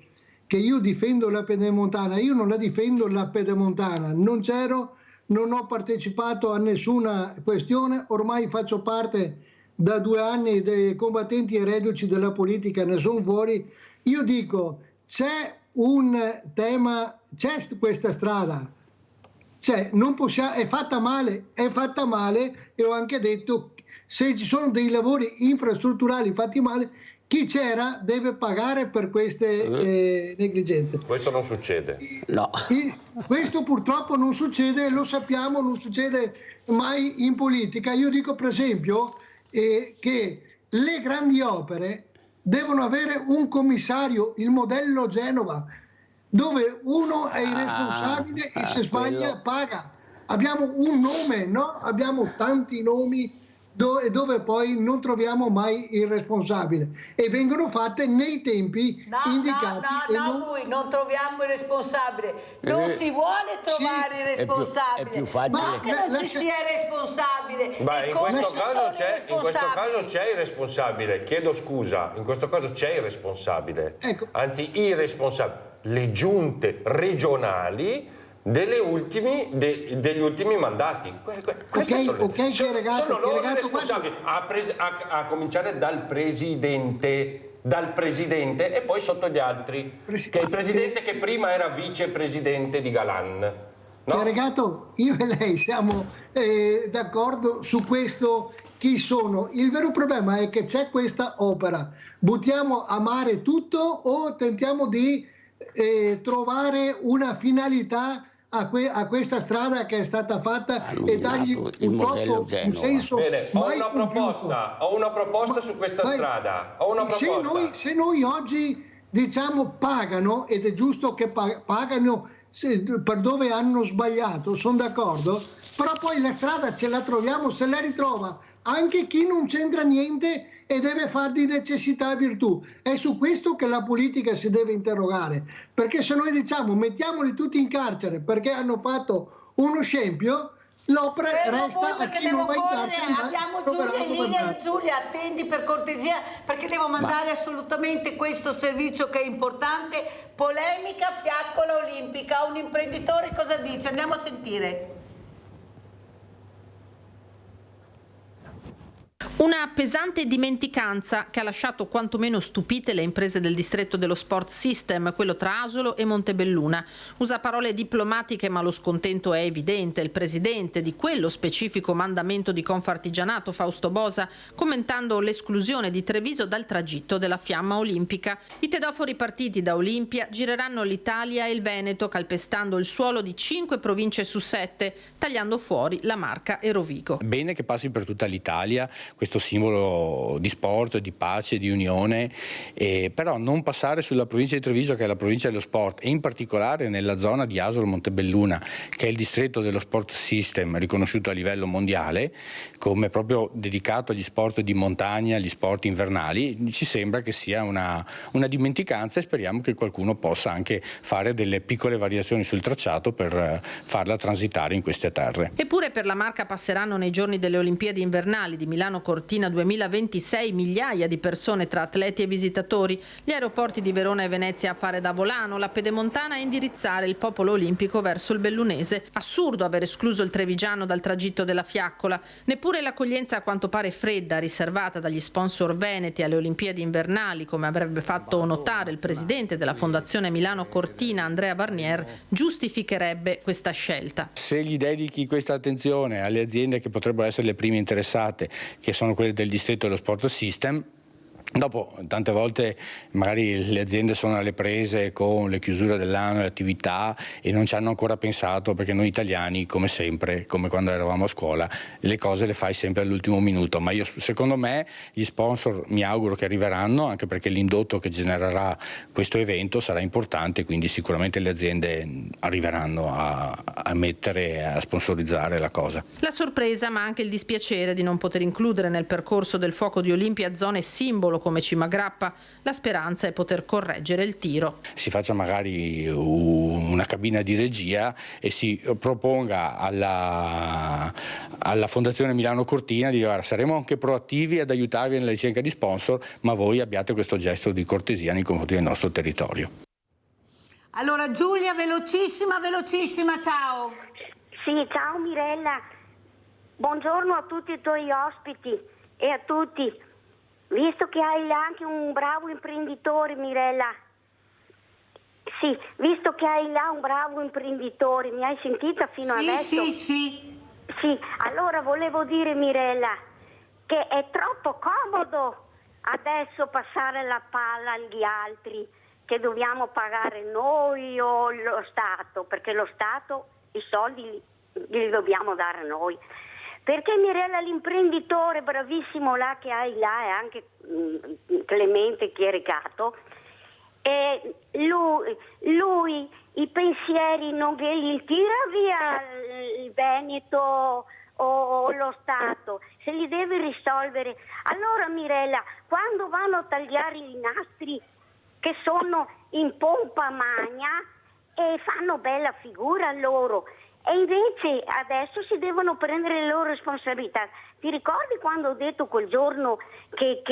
che io difendo la Pedemontana. Io non la difendo la Pedemontana, non c'ero, non ho partecipato a nessuna questione, ormai faccio parte da 2 anni dei combattenti e reduci della politica, ne sono fuori. Io dico, c'è un tema, c'è questa strada, non possiamo, è fatta male e ho anche detto, se ci sono dei lavori infrastrutturali fatti male, chi c'era deve pagare per queste negligenze. Questo non succede. No. Questo purtroppo non succede, lo sappiamo, non succede mai in politica. Io dico per esempio che le grandi opere devono avere un commissario, il modello Genova, dove uno è il responsabile e se sbaglia paga. Abbiamo un nome, no? Abbiamo tanti nomi dove poi non troviamo mai il responsabile e vengono fatte nei tempi indicati. Non troviamo il responsabile, non si vuole trovare il responsabile, è più facile. Ma che non ci sia il responsabile. Ma in questo caso c'è il responsabile, chiedo scusa, in questo caso c'è il responsabile, anzi i responsabili, le giunte regionali degli ultimi mandati. Sono loro i responsabili, a cominciare dal presidente e poi sotto gli altri, che è il presidente che prima era vicepresidente di Galan. No? Regato, io e lei siamo d'accordo su questo, chi sono. Il vero problema è che c'è questa opera, buttiamo a mare tutto o tentiamo di trovare una finalità a questa strada che è stata fatta e dargli purtroppo un senso. Bene, ho una proposta su questa strada. Se noi oggi diciamo pagano, ed è giusto che pagano per dove hanno sbagliato, sono d'accordo, però poi la strada ce la troviamo, se la ritrova anche chi non c'entra niente e deve far di necessità virtù. È su questo che la politica si deve interrogare, perché se noi diciamo mettiamoli tutti in carcere perché hanno fatto uno scempio, l'opera resta a chi non va in carcere. Abbiamo Giulia in linea. Giulia, attendi per cortesia perché devo mandare assolutamente questo servizio che è importante. Polemica, fiaccola olimpica, un imprenditore cosa dice? Andiamo a sentire. Una pesante dimenticanza che ha lasciato quantomeno stupite le imprese del distretto dello Sport System, quello tra Asolo e Montebelluna. Usa parole diplomatiche ma lo scontento è evidente. Il presidente di quello specifico mandamento di Confartigianato, Fausto Bosa, commentando l'esclusione di Treviso dal tragitto della fiamma olimpica. I tedofori partiti da Olimpia gireranno l'Italia e il Veneto calpestando il suolo di 5 province su 7, tagliando fuori la Marca e Rovigo. Bene che passi per tutta l'Italia questo simbolo di sport, di pace, di unione, però non passare sulla provincia di Treviso, che è la provincia dello sport, e in particolare nella zona di Asolo-Montebelluna, che è il distretto dello Sport System riconosciuto a livello mondiale come proprio dedicato agli sport di montagna, agli sport invernali. Ci sembra che sia una dimenticanza e speriamo che qualcuno possa anche fare delle piccole variazioni sul tracciato per farla transitare in queste terre. Eppure per la Marca passeranno nei giorni delle Olimpiadi invernali di Milano Cortina Cortina 2026, migliaia di persone tra atleti e visitatori, gli aeroporti di Verona e Venezia a fare da volano, la Pedemontana a indirizzare il popolo olimpico verso il bellunese. Assurdo aver escluso il trevigiano dal tragitto della fiaccola, neppure l'accoglienza a quanto pare fredda riservata dagli sponsor veneti alle Olimpiadi invernali, come avrebbe fatto notare il presidente della Fondazione Milano Cortina, Andrea Barnier, giustificherebbe questa scelta. Se gli dedichi questa attenzione alle aziende che potrebbero essere le prime interessate, che sono quelle del distretto dello Sport System, dopo tante volte magari le aziende sono alle prese con le chiusure dell'anno e le attività e non ci hanno ancora pensato, perché noi italiani, come sempre, come quando eravamo a scuola, le cose le fai sempre all'ultimo minuto. Ma secondo me gli sponsor mi auguro che arriveranno, anche perché l'indotto che genererà questo evento sarà importante, quindi sicuramente le aziende arriveranno a mettere, a sponsorizzare la cosa. La sorpresa, ma anche il dispiacere di non poter includere nel percorso del fuoco di Olimpia zone simbolo come Cimagrappa. La speranza è poter correggere il tiro. Si faccia magari una cabina di regia e si proponga alla Fondazione Milano Cortina di dire: saremo anche proattivi ad aiutarvi nella ricerca di sponsor, ma voi abbiate questo gesto di cortesia nei confronti del nostro territorio. Allora Giulia, velocissima, ciao. Sì, ciao Mirella, buongiorno a tutti i tuoi ospiti e a tutti. Visto che hai là anche un bravo imprenditore, Mirella, sì, visto che hai là un bravo imprenditore, mi hai sentita fino adesso? Sì, allora volevo dire, Mirella, che è troppo comodo adesso passare la palla agli altri, che dobbiamo pagare noi o lo Stato, perché lo Stato i soldi li dobbiamo dare noi. Perché Mirella, l'imprenditore bravissimo là che hai là, e anche Clemente Chiericato, lui i pensieri non li tira via il Veneto o lo Stato, se li deve risolvere. Allora Mirella, quando vanno a tagliare i nastri che sono in pompa magna e fanno bella figura loro, e invece adesso si devono prendere le loro responsabilità. Ti ricordi quando ho detto quel giorno che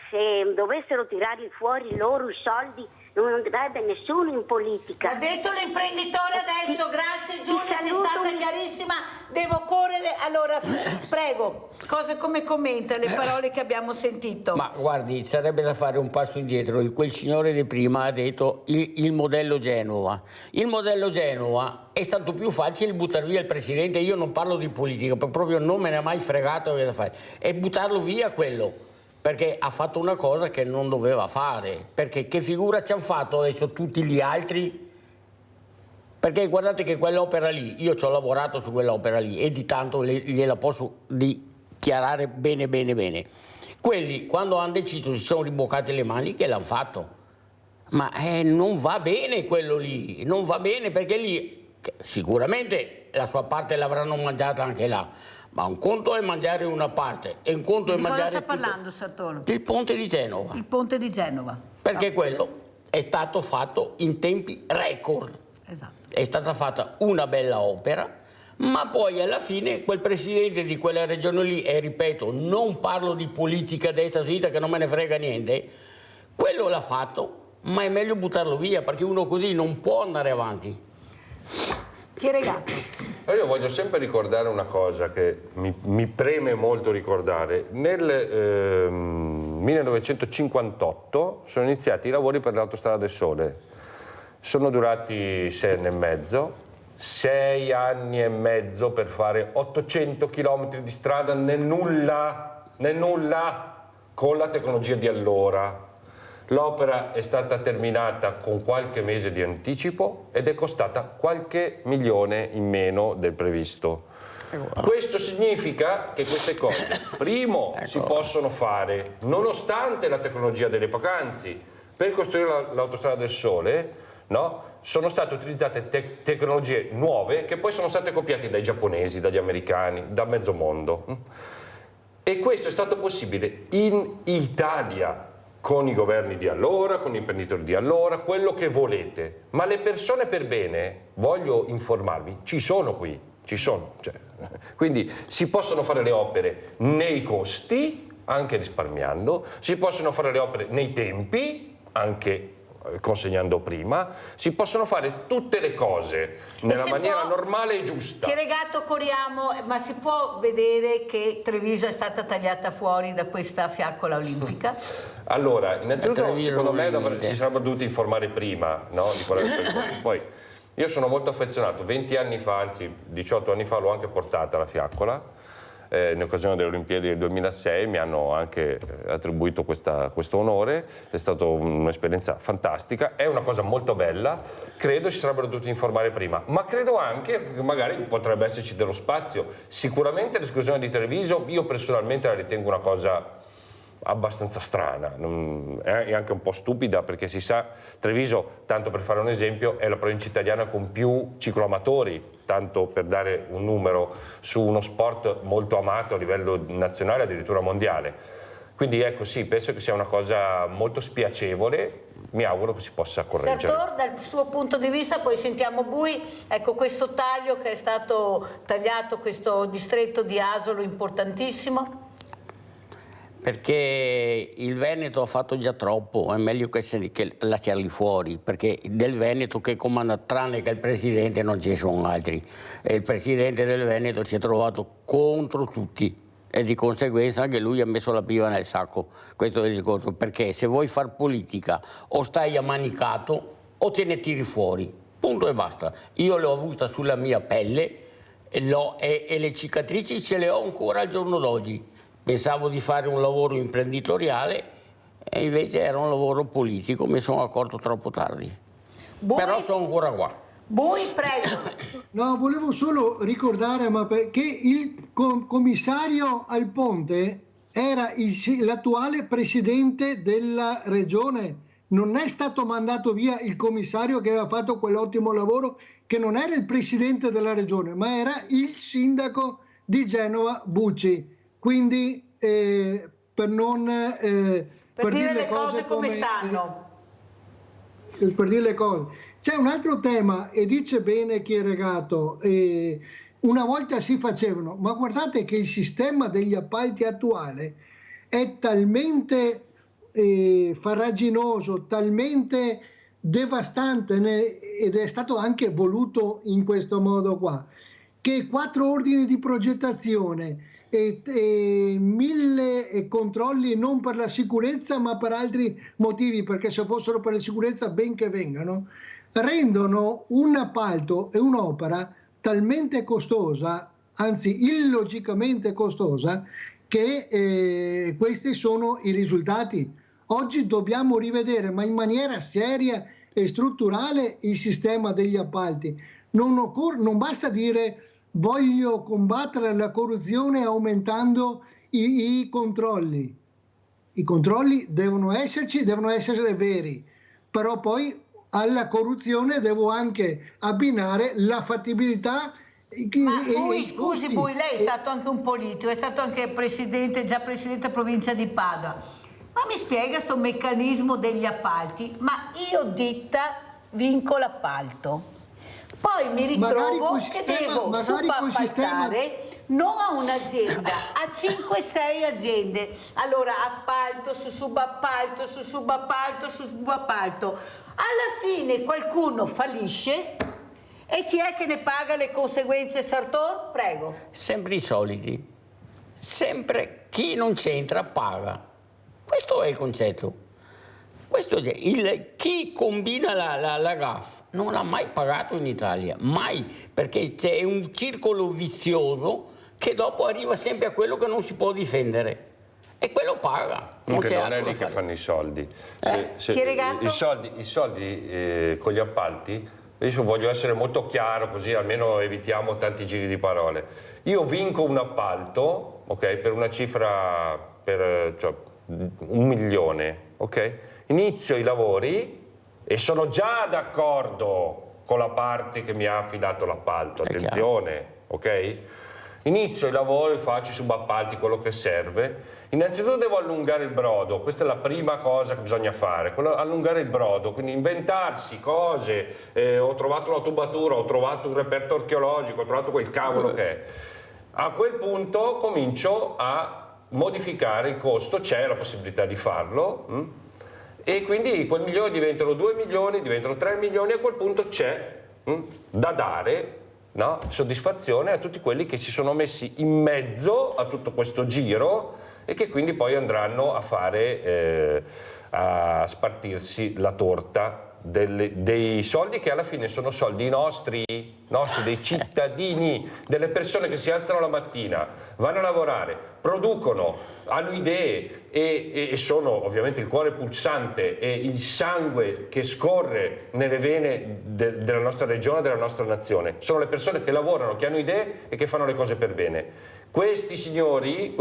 se dovessero tirarli fuori loro i soldi non andrebbe nessuno in politica? Ha detto l'imprenditore adesso, grazie Giulia, sei stata chiarissima, devo correre. Allora, prego, come commenta le parole che abbiamo sentito? Ma guardi, sarebbe da fare un passo indietro. Quel signore di prima ha detto il modello Genova. Il modello Genova è stato più facile buttare via il presidente. Io non parlo di politica, proprio non me ne ha mai fregato da fare, e buttarlo via quello, perché ha fatto una cosa che non doveva fare. Perché che figura ci hanno fatto adesso tutti gli altri? Perché guardate che quell'opera lì, io ci ho lavorato su quell'opera lì e di tanto gliela posso dichiarare bene. Quelli quando hanno deciso si sono riboccati le mani che l'hanno fatto. Ma non va bene quello lì, non va bene, perché lì sicuramente la sua parte l'avranno mangiata anche là. Ma un conto è mangiare una parte e un conto è mangiare... Di cosa sta parlando, Sartolo? Il ponte di Genova. Il ponte di Genova. Perché quello è stato fatto in tempi record. Esatto. È stata fatta una bella opera, ma poi alla fine quel presidente di quella regione lì, e ripeto, non parlo di politica destra-sinistra che non me ne frega niente, quello l'ha fatto, ma è meglio buttarlo via, perché uno così non può andare avanti. Che regalo? Io voglio sempre ricordare una cosa che mi preme molto ricordare. Nel 1958 sono iniziati i lavori per l'Autostrada del Sole. Sono durati 6 anni e mezzo. 6 anni e mezzo per fare 800 km di strada nel nulla, con la tecnologia di allora. L'opera è stata terminata con qualche mese di anticipo ed è costata qualche milione in meno del previsto. Questo significa che queste cose, primo, si possono fare nonostante la tecnologia delle poc'anzi. Per costruire l'Autostrada del Sole, no? Sono state utilizzate tecnologie nuove che poi sono state copiate dai giapponesi, dagli americani, da mezzo mondo. E questo è stato possibile in Italia, con i governi di allora, con gli imprenditori di allora, quello che volete. Ma le persone per bene, voglio informarvi, ci sono qui. ci sono. Quindi si possono fare le opere nei costi, anche risparmiando, si possono fare le opere nei tempi, anche consegnando prima, si possono fare tutte le cose nella maniera normale e giusta. Chieregato Coriamo, ma si può vedere che Treviso è stata tagliata fuori da questa fiaccola olimpica? Allora, innanzitutto secondo me si sarebbero dovuti informare prima, no, di quella situazione. Poi io sono molto affezionato, 20 anni fa, anzi 18 anni fa l'ho anche portata la fiaccola, in occasione delle Olimpiadi del 2006 mi hanno anche attribuito questo onore, è stata un'esperienza fantastica, è una cosa molto bella, credo si sarebbero dovuti informare prima, ma credo anche che magari potrebbe esserci dello spazio. Sicuramente l'esclusione di Treviso io personalmente la ritengo una cosa abbastanza strana, è anche un po' stupida, perché si sa, Treviso, tanto per fare un esempio, è la provincia italiana con più cicloamatori, tanto per dare un numero, su uno sport molto amato a livello nazionale, addirittura mondiale. Quindi ecco, sì, penso che sia una cosa molto spiacevole, mi auguro che si possa correggere. Sartor, dal suo punto di vista, poi sentiamo Bui, ecco questo taglio che è stato tagliato, questo distretto di Asolo importantissimo. Perché il Veneto ha fatto già troppo, è meglio che lasciarli fuori, perché del Veneto che comanda, tranne che il presidente, non ci sono altri, e il presidente del Veneto si è trovato contro tutti e di conseguenza anche lui ha messo la piva nel sacco. Questo è il discorso, perché se vuoi far politica o stai ammanicato o te ne tiri fuori, punto e basta. Io l'ho avuta sulla mia pelle e le cicatrici ce le ho ancora al giorno d'oggi. Pensavo di fare un lavoro imprenditoriale e invece era un lavoro politico, mi sono accorto troppo tardi. Però sono ancora qua. Bui, prego. No, volevo solo ricordare che il commissario al ponte era l'attuale presidente della regione. Non è stato mandato via il commissario che aveva fatto quell'ottimo lavoro, che non era il presidente della regione, ma era il sindaco di Genova Bucci. Quindi per dire le cose come stanno, per dire le cose, c'è un altro tema, e dice bene Chieregato, una volta si facevano, ma guardate che il sistema degli appalti attuale è talmente farraginoso, talmente devastante, ed è stato anche voluto in questo modo qua, che 4 ordini di progettazione e 1000 controlli non per la sicurezza ma per altri motivi, perché se fossero per la sicurezza ben che vengano, rendono un appalto e un'opera talmente costosa, anzi illogicamente costosa, che questi sono i risultati. Oggi dobbiamo rivedere, ma in maniera seria e strutturale, il sistema degli appalti. Non basta dire voglio combattere la corruzione aumentando i controlli. I controlli devono esserci, devono essere veri, però poi alla corruzione devo anche abbinare la fattibilità. Ma scusi, Bui, lei è stato anche un politico, è stato anche già presidente provincia di Padova. Ma mi spiega questo meccanismo degli appalti? Ma io ditta vinco l'appalto. Poi mi ritrovo che devo subappaltare non a un'azienda, a 5-6 aziende. Allora appalto su subappalto, su subappalto, su subappalto. Alla fine qualcuno fallisce e chi è che ne paga le conseguenze, Sartor? Prego. Sempre i soliti. Sempre chi non c'entra paga. Questo è il concetto. Chi combina la gaffa non ha mai pagato in Italia, mai, perché c'è un circolo vizioso che dopo arriva sempre a quello che non si può difendere e quello paga. Non è lì che fanno i soldi. I soldi con gli appalti, adesso voglio essere molto chiaro così almeno evitiamo tanti giri di parole. Io vinco un appalto, ok, per una cifra, cioè 1 milione, ok? Inizio i lavori e sono già d'accordo con la parte che mi ha affidato l'appalto, attenzione, ok? inizio i lavori, faccio i subappalti, quello che serve. Innanzitutto devo allungare il brodo, questa è la prima cosa che bisogna fare, allungare il brodo, quindi inventarsi cose, ho trovato una tubatura, ho trovato un reperto archeologico, ho trovato quel cavolo che è. A quel punto comincio a modificare il costo, c'è la possibilità di farlo, e quindi quel milione diventano 2 milioni, diventano 3 milioni, a quel punto c'è da dare, no, soddisfazione a tutti quelli che si sono messi in mezzo a tutto questo giro e che quindi poi andranno a fare, a spartirsi la torta dei soldi che alla fine sono soldi nostri, dei cittadini, delle persone che si alzano la mattina, vanno a lavorare, producono, hanno idee e sono ovviamente il cuore pulsante e il sangue che scorre nelle vene della nostra regione, della nostra nazione. Sono le persone che lavorano, che hanno idee e che fanno le cose per bene. Questi signori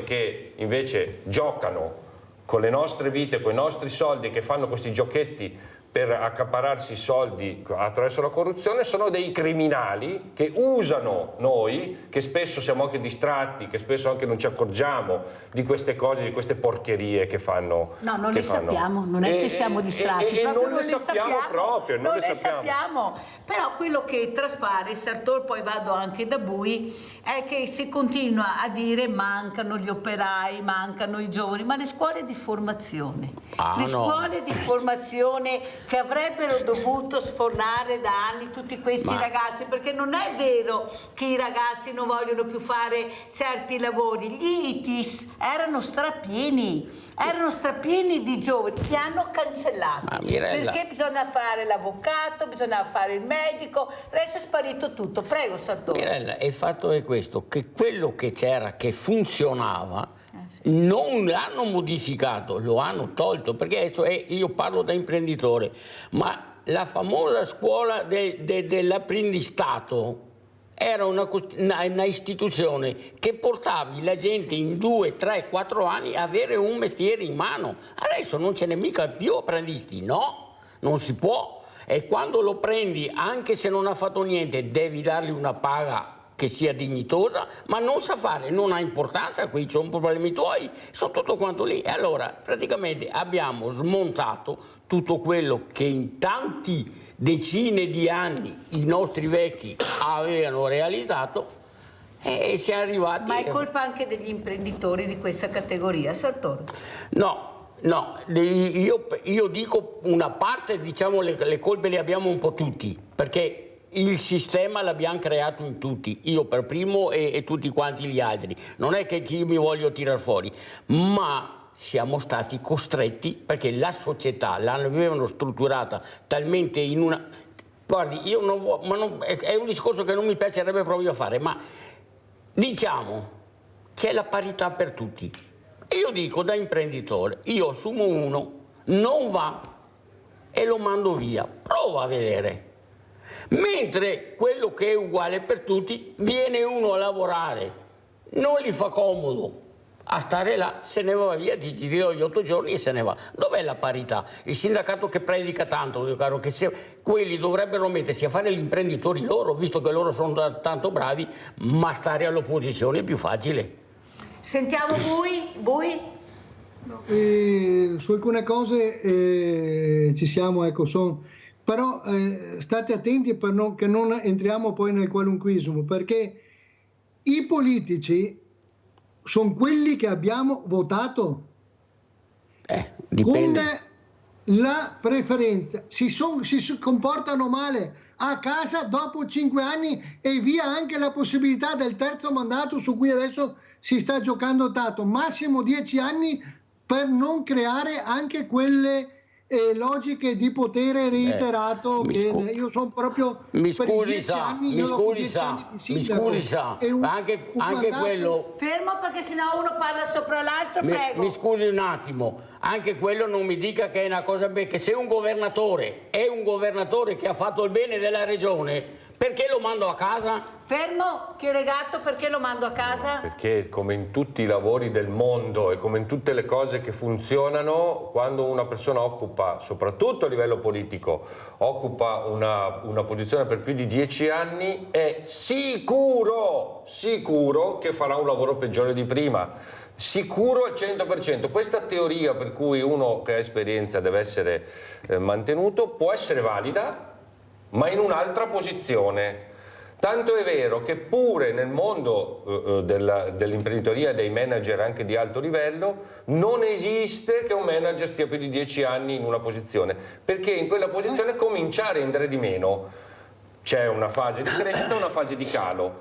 che invece giocano con le nostre vite, con i nostri soldi, che fanno questi giochetti per accaparrarsi i soldi attraverso la corruzione, sono dei criminali che usano noi, che spesso siamo anche distratti, che spesso anche non ci accorgiamo di queste cose, di queste porcherie che fanno. No, non le sappiamo, non è che siamo distratti, e non le sappiamo proprio, non le sappiamo. Però quello che traspare, Sartor, poi vado anche da Bui, è che si continua a dire mancano gli operai, mancano i giovani, ma le scuole di formazione, scuole di formazione che avrebbero dovuto sfornare da anni tutti questi ragazzi, perché non è vero che i ragazzi non vogliono più fare certi lavori, gli ITIS erano strapieni di giovani, li hanno cancellati, perché bisogna fare l'avvocato, bisogna fare il medico, adesso è sparito tutto. Prego, Sartori. Mirella, il fatto è questo, che quello che c'era, che funzionava, non l'hanno modificato, lo hanno tolto, perché adesso io parlo da imprenditore, ma la famosa scuola dell'apprendistato era una istituzione che portavi la gente in 2, 3, 4 anni a avere un mestiere in mano. Adesso non ce n'è mica più apprendisti, no, non si può. E quando lo prendi, anche se non ha fatto niente, devi dargli una paga che sia dignitosa, ma non sa fare, non ha importanza, qui sono problemi tuoi, sono tutto quanto lì. E allora praticamente abbiamo smontato tutto quello che in tanti decine di anni i nostri vecchi avevano realizzato e si è arrivati. Ma è colpa anche degli imprenditori di questa categoria, Sartori? No, io dico una parte, diciamo le colpe le abbiamo un po' tutti, perché il sistema l'abbiamo creato in tutti, io per primo e tutti quanti gli altri. Non è che io mi voglio tirar fuori, ma siamo stati costretti perché la società l'avevano strutturata talmente in una... Guardi, io non voglio, è un discorso che non mi piacerebbe proprio fare, ma diciamo c'è la parità per tutti. E io dico da imprenditore, io assumo uno, non va e lo mando via, prova a vedere. Mentre quello che è uguale per tutti, viene uno a lavorare, non gli fa comodo a stare là, se ne va via, ti do gli 8 giorni e se ne va. Dov'è la parità? Il sindacato che predica tanto, caro, che quelli dovrebbero mettersi a fare gli imprenditori loro, visto che loro sono tanto bravi, ma stare all'opposizione è più facile. Sentiamo Bui? No, su alcune cose ci siamo, ecco, però state attenti che non entriamo poi nel qualunquismo, perché i politici sono quelli che abbiamo votato con la preferenza, si comportano male a casa dopo 5 anni e via anche la possibilità del terzo mandato su cui adesso si sta giocando tanto, massimo 10 anni per non creare anche quelle logiche di potere reiterato. Io sono proprio mi scusi sa, anche quello. Fermo, perché sennò uno parla sopra l'altro, prego. Mi scusi un attimo, anche quello non mi dica che è una cosa, perché se un governatore è un governatore che ha fatto il bene della regione, Perché lo mando a casa? Fermo, Chieregato, perché lo mando a casa? Perché come in tutti i lavori del mondo e come in tutte le cose che funzionano, quando una persona occupa, soprattutto a livello politico, occupa una posizione per più di 10 anni, è sicuro che farà un lavoro peggiore di prima. Sicuro al 100%. Questa teoria per cui uno che ha esperienza deve essere mantenuto può essere valida, ma in un'altra posizione. Tanto è vero che pure nel mondo dell'imprenditoria e dei manager anche di alto livello non esiste che un manager stia più di 10 anni in una posizione, perché in quella posizione comincia a rendere di meno. C'è una fase di crescita e una fase di calo.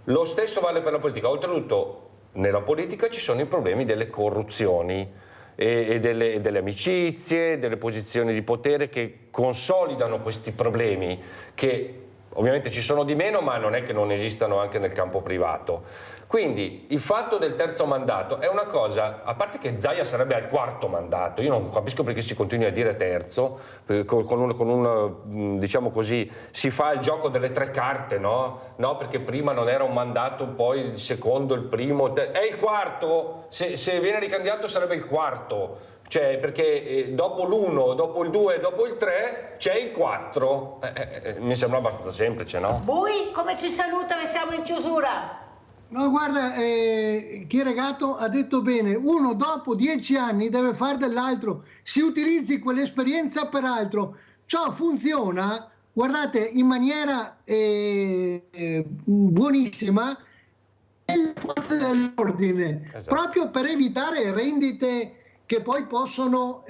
Lo stesso vale per la politica. Oltretutto nella politica ci sono i problemi delle corruzioni e delle amicizie, delle posizioni di potere che consolidano questi problemi, che ovviamente ci sono di meno, ma non è che non esistano anche nel campo privato. Quindi il fatto del terzo mandato è una cosa, a parte che Zaia sarebbe al quarto mandato, io non capisco perché si continui a dire terzo, diciamo così, si fa il gioco delle tre carte, no? No, perché prima non era un mandato, poi il secondo, il primo, è il quarto, se viene ricandidato sarebbe il quarto. Cioè, perché dopo l'1, dopo il 2, dopo il 3 c'è il 4. Mi sembra abbastanza semplice, no? Bui, come ci saluta? Siamo in chiusura. No, guarda, Chieregato ha detto bene, uno dopo 10 anni deve fare dell'altro, si utilizzi quell'esperienza per altro. Ciò funziona, guardate, in maniera buonissima nelle forze dell'ordine, esatto. Proprio per evitare rendite che poi possono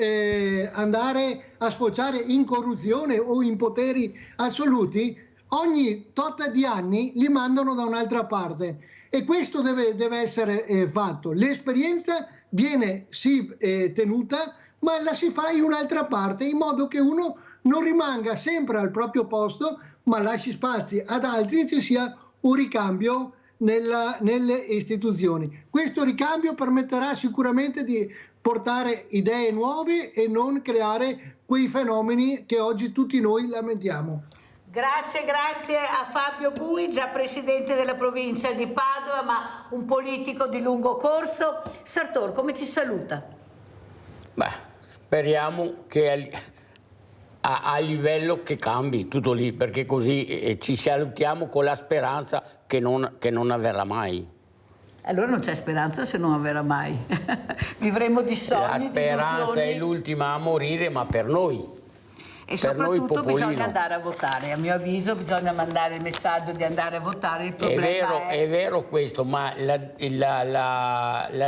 andare a sfociare in corruzione o in poteri assoluti, ogni tot di anni li mandano da un'altra parte. E questo deve essere fatto. L'esperienza viene sì tenuta, ma la si fa in un'altra parte, in modo che uno non rimanga sempre al proprio posto, ma lasci spazi ad altri e ci sia un ricambio nelle istituzioni. Questo ricambio permetterà sicuramente di portare idee nuove e non creare quei fenomeni che oggi tutti noi lamentiamo. Grazie a Fabio Bui, già presidente della provincia di Padova, ma un politico di lungo corso. Sartor, come ci saluta? Beh, speriamo che a livello che cambi tutto lì, perché così ci salutiamo con la speranza che non avverrà mai. Allora non c'è speranza se non avverrà mai. Vivremo di sogni, la speranza è l'ultima a morire, ma per noi. E soprattutto bisogna andare a votare, a mio avviso bisogna mandare il messaggio di andare a votare. Il problema è vero questo, ma la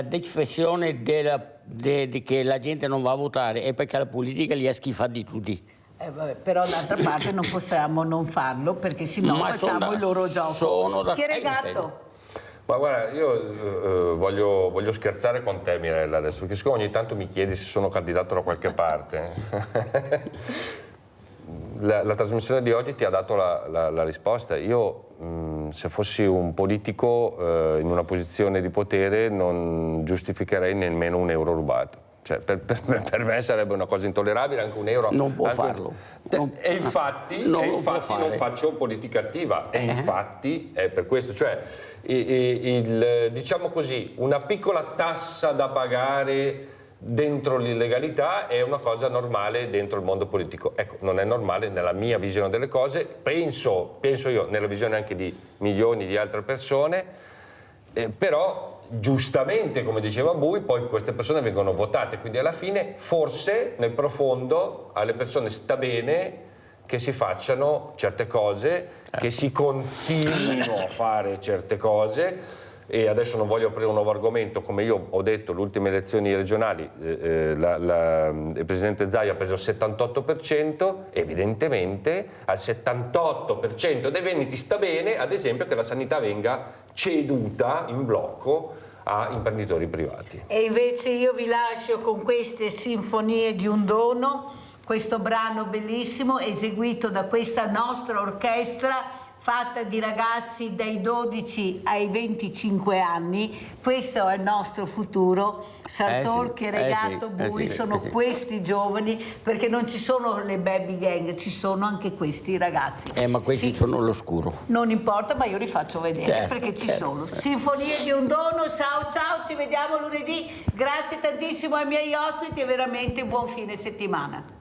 definizione che la gente non va a votare è perché la politica li ha schifati tutti. Però d'altra parte non possiamo non farlo, perché sennò facciamo il loro gioco. Chieregato. Ma guarda, io voglio scherzare con te, Mirella, adesso, perché siccome ogni tanto mi chiedi se sono candidato da qualche parte. La trasmissione di oggi ti ha dato la risposta. Io, se fossi un politico in una posizione di potere, non giustificherei nemmeno un euro rubato. Cioè, per me sarebbe una cosa intollerabile, anche un euro. Non può farlo. E infatti non faccio politica attiva. E infatti è per questo. Cioè, diciamo così, una piccola tassa da pagare dentro l'illegalità è una cosa normale dentro il mondo politico. Ecco, non è normale nella mia visione delle cose, penso io, nella visione anche di milioni di altre persone, però giustamente, come diceva Bui, poi queste persone vengono votate, quindi alla fine forse nel profondo alle persone sta bene che si facciano certe cose, che si continuino a fare certe cose. E adesso non voglio aprire un nuovo argomento, come io ho detto, le ultime elezioni regionali il presidente Zaia ha preso il 78%, evidentemente al 78% dei veneti sta bene, ad esempio, che la sanità venga ceduta in blocco a imprenditori privati. E invece io vi lascio con queste sinfonie di un dono, questo brano bellissimo eseguito da questa nostra orchestra fatta di ragazzi dai 12 ai 25 anni. Questo è il nostro futuro. Sartor, Regato, Bui sono questi giovani, perché non ci sono le baby gang, ci sono anche questi ragazzi. Ma questi sono l'oscuro. Non importa, ma io li faccio vedere, perché ci sono. Sinfonie di un dono, ciao ciao, ci vediamo lunedì. Grazie tantissimo ai miei ospiti e veramente buon fine settimana.